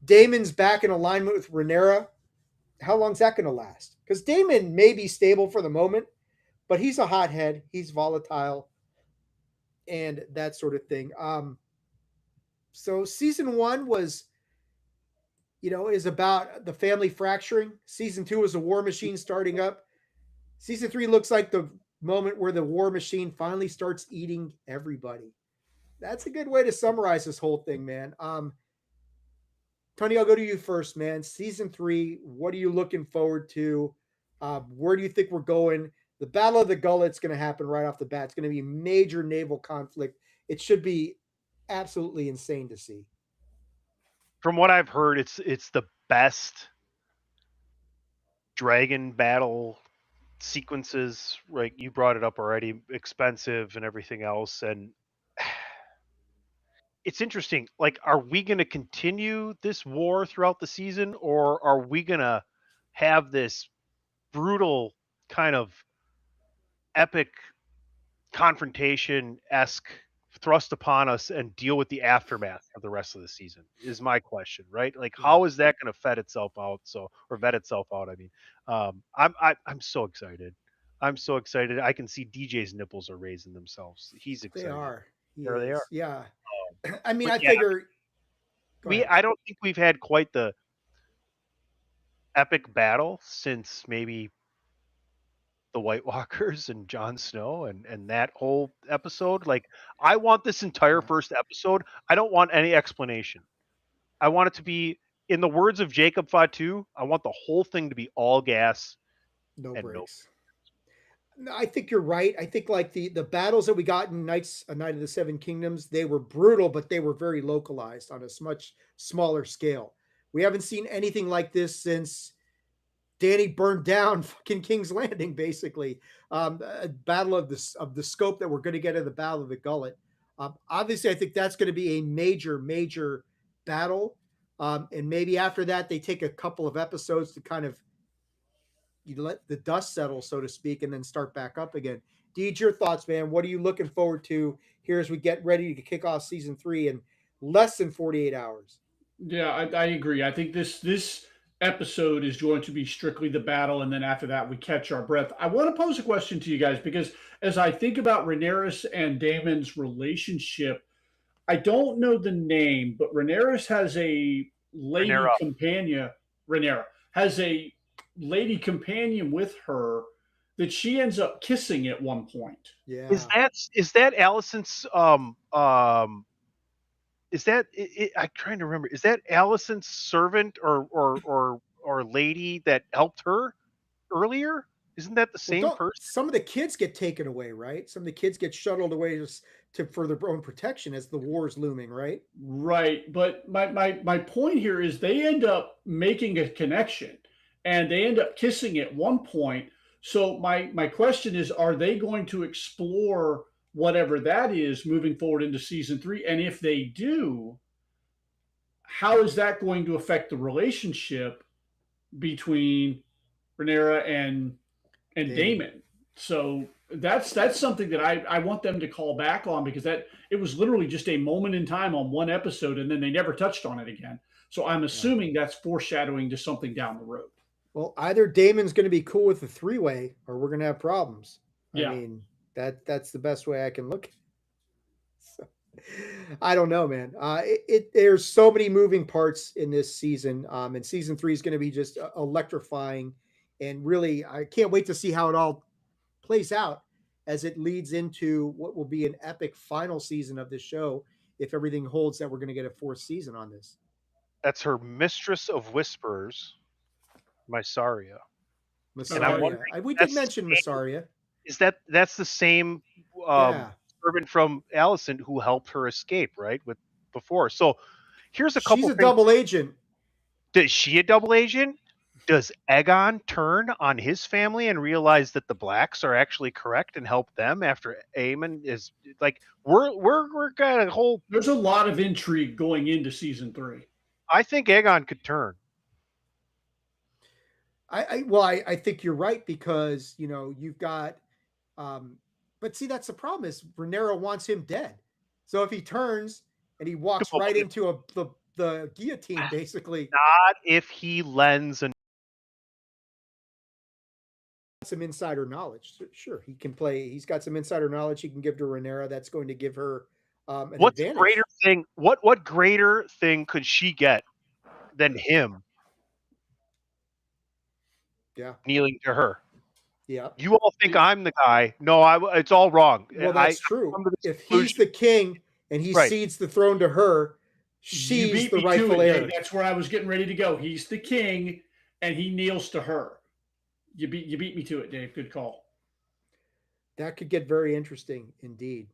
Speaker 1: Daemon's back in alignment with Rhaenyra. How long is that going to last? Because Daemon may be stable for the moment, but he's a hothead. He's volatile and that sort of thing. So season 1 was, is about the family fracturing. Season 2 is a war machine starting up. Season 3 looks like the moment where the war machine finally starts eating everybody. That's a good way to summarize this whole thing, man. Tony, I'll go to you first, man. Season 3, what are you looking forward to? Where do you think we're going? The Battle of the Gullet's going to happen right off the bat. It's going to be a major naval conflict. It should be absolutely insane to see.
Speaker 2: From what I've heard, it's the best dragon battle sequences. Right, you brought it up already. Expensive and everything else, and it's interesting. Like, are we going to continue this war throughout the season, or are we going to have this brutal kind of epic confrontation-esque thrust upon us and deal with the aftermath of the rest of the season is my question, right? Like, how is that going to vet itself out? I mean, I'm so excited. I'm so excited. I can see DJ's nipples are raising themselves. He's excited.
Speaker 1: They are.
Speaker 2: There they are.
Speaker 1: Yeah. I mean, figure
Speaker 2: I don't think we've had quite the epic battle since maybe the White Walkers and Jon Snow and that whole episode. Like, I want this entire first episode. I don't want any explanation. I want it to be, in the words of Jacob Fatu, I want the whole thing to be all gas.
Speaker 1: No breaks. No, I think you're right. I think like the battles that we got in Knight of the Seven Kingdoms, they were brutal, but they were very localized on a much smaller scale. We haven't seen anything like this since Dany burned down fucking King's Landing, basically. A battle of the scope that we're going to get in the Battle of the Gullet. Obviously, I think that's going to be a major, major battle. And maybe after that, they take a couple of episodes to kind of let the dust settle, so to speak, and then start back up again. Deej, your thoughts, man? What are you looking forward to here as we get ready to kick off season 3 in less than 48 hours?
Speaker 3: Yeah, I agree. I think this episode is going to be strictly the battle, and then after that we catch our breath. I want to pose a question to you guys, because as I think about Rhaenyra and Daemon's relationship, I don't know the name, but Rhaenyra has a lady companion. Rhaenyra has a lady companion with her that she ends up kissing at one point.
Speaker 1: Yeah.
Speaker 2: Is that Allison's is that I'm trying to remember. Is that Allison's servant or lady that helped her earlier? Isn't that the
Speaker 1: Well,
Speaker 2: same
Speaker 1: don't
Speaker 2: person?
Speaker 1: some of the kids get taken away, right? Some of the kids get shuttled away for their own protection as the war is looming, right?
Speaker 3: Right. But my point here is they end up making a connection and they end up kissing at one point. So my question is, are they going to explore whatever that is moving forward into season 3? And if they do, how is that going to affect the relationship between Rhaenyra and Daemon? So that's something that I want them to call back on, because that it was literally just a moment in time on one episode and then they never touched on it again. So I'm assuming that's foreshadowing to something down the road.
Speaker 1: Well, either Damon's going to be cool with the three-way or we're going to have problems.
Speaker 3: Yeah.
Speaker 1: I mean, that's the best way I can look. So, I don't know, man. There's so many moving parts in this season, and season 3 is going to be just electrifying, and really, I can't wait to see how it all plays out as it leads into what will be an epic final season of this show. If everything holds, that we're going to get a 4th season on this.
Speaker 2: That's her mistress of whispers, Mysaria.
Speaker 1: Mysaria. We did mention Mysaria.
Speaker 2: Is that's the same servant from Allison who helped her escape, right? With before. So here's a couple.
Speaker 1: She's a double agent.
Speaker 2: Is she a double agent? Does Aegon turn on his family and realize that the blacks are actually correct and help them after Aemon is like we're got a whole.
Speaker 3: There's a lot of intrigue going into season 3.
Speaker 2: I think Aegon could turn.
Speaker 1: I think you're right, because you've got, but see, that's the problem is Rhaenyra wants him dead. So if he turns and he walks right into the guillotine, basically.
Speaker 2: Not if he lends
Speaker 1: some insider knowledge. Sure, he can play. He's got some insider knowledge he can give to Rhaenyra. That's going to give her an advantage.
Speaker 2: Greater thing? What greater thing could she get than him?
Speaker 1: Yeah,
Speaker 2: kneeling to her.
Speaker 1: Yeah,
Speaker 2: you all think I'm the guy. No, it's all wrong.
Speaker 1: Well, that's true. If he's the king and he cedes the throne to her, she's the rightful heir.
Speaker 3: That's where I was getting ready to go. He's the king and he kneels to her. You beat me to it, Dave. Good call.
Speaker 1: That could get very interesting indeed.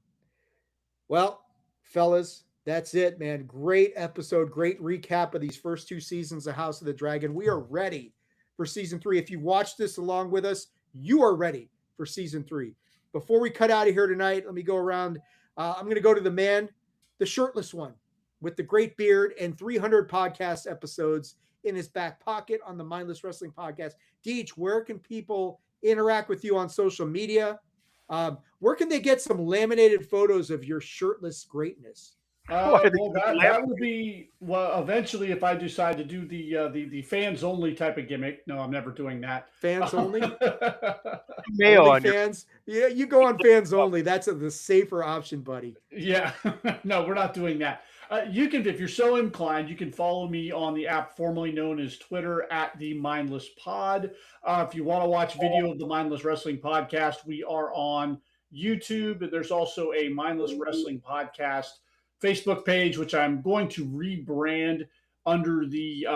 Speaker 1: Well, fellas, that's it, man. Great episode, great recap of these first 2 seasons of House of the Dragon. We are ready for season 3. If you watched this along with us, you are ready for season 3. Before we cut out of here tonight, let me go around. I'm going to go to the man, the shirtless one, with the great beard and 300 podcast episodes in his back pocket on the Mindless Wrestling Podcast. Deej, where can people interact with you on social media? Where can they get some laminated photos of your shirtless greatness?
Speaker 3: Well, that would be eventually if I decide to do the fans only type of gimmick. No, I'm never doing that.
Speaker 1: Fans only.
Speaker 2: Mayo on
Speaker 1: fans. Yeah, you go on fans only. That's the safer option, buddy.
Speaker 3: Yeah, no, we're not doing that. You can, if you're so inclined, you can follow me on the app formerly known as Twitter at the Mindless Pod. If you want to watch video of the Mindless Wrestling Podcast, we are on YouTube. There's also a Mindless Wrestling Podcast Facebook page, which I'm going to rebrand under the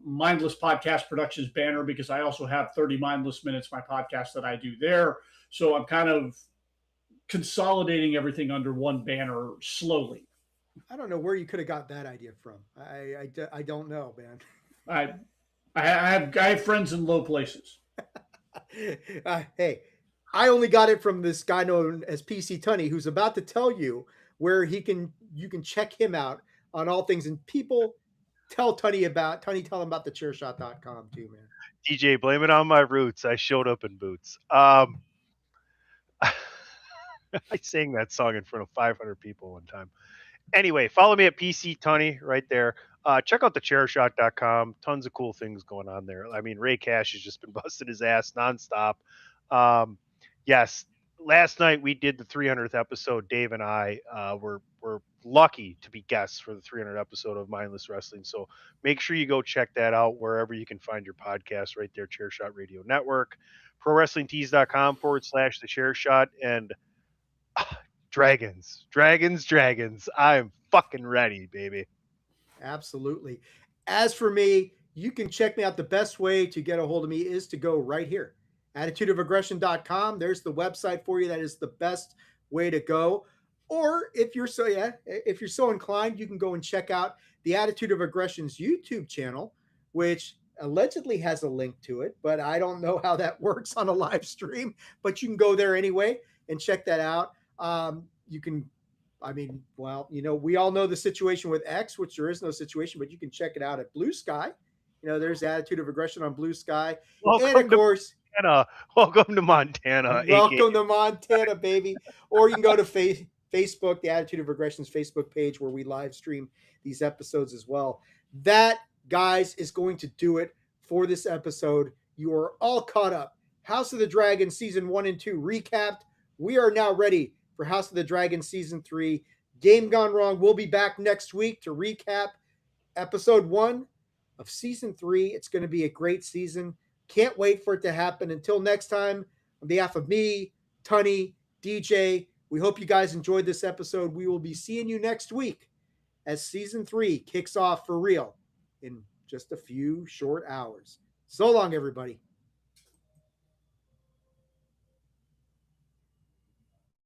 Speaker 3: Mindless Podcast Productions banner, because I also have 30 Mindless Minutes, my podcast that I do there. So I'm kind of consolidating everything under one banner slowly.
Speaker 1: I don't know where you could have got that idea from. I don't know, man.
Speaker 3: I have friends in low places.
Speaker 1: Hey, I only got it from this guy known as PC Tunney, who's about to tell you where you can check him out on all things. And people tell him about thechairshot.com too, man.
Speaker 2: DJ, blame it on my roots. I showed up in boots. I sang that song in front of 500 people one time. Anyway, follow me at PC Tunney right there. Check out thechairshot.com. Tons of cool things going on there. I mean, Ray Cash has just been busting his ass nonstop. Yes, last night we did the 300th episode. Dave and I were lucky to be guests for the 300 episode of Mindless Wrestling. So make sure you go check that out wherever you can find your podcast right there, Chairshot Radio Network, ProWrestlingTees.com/the Chairshot, and Dragons. I'm fucking ready, baby.
Speaker 1: Absolutely. As for me, you can check me out. The best way to get a hold of me is to go right here. attitudeofaggression.com. There's the website for you. That is the best way to go. Or if you're so inclined, you can go and check out the Attitude of Aggression's YouTube channel, which allegedly has a link to it, but I don't know how that works on a live stream. But you can go there anyway and check that out. You can, we all know the situation with X, which there is no situation, but you can check it out at Blue Sky. There's Attitude of Aggression on Blue Sky. And of course,
Speaker 2: welcome to Montana.
Speaker 1: Welcome to Montana, baby. Or you can go to Facebook, the Attitude of Aggression's Facebook page, where we live stream these episodes as well. That, guys, is going to do it for this episode. You are all caught up. House of the Dragon Season 1 and 2 recapped. We are now ready for House of the Dragon Season 3. Game Gone Wrong. We'll be back next week to recap Episode 1 of Season 3. It's going to be a great season. Can't wait for it to happen. Until next time, on behalf of me, Tunney, DJ, we hope you guys enjoyed this episode. We will be seeing you next week as Season 3 kicks off for real in just a few short hours. So long, everybody.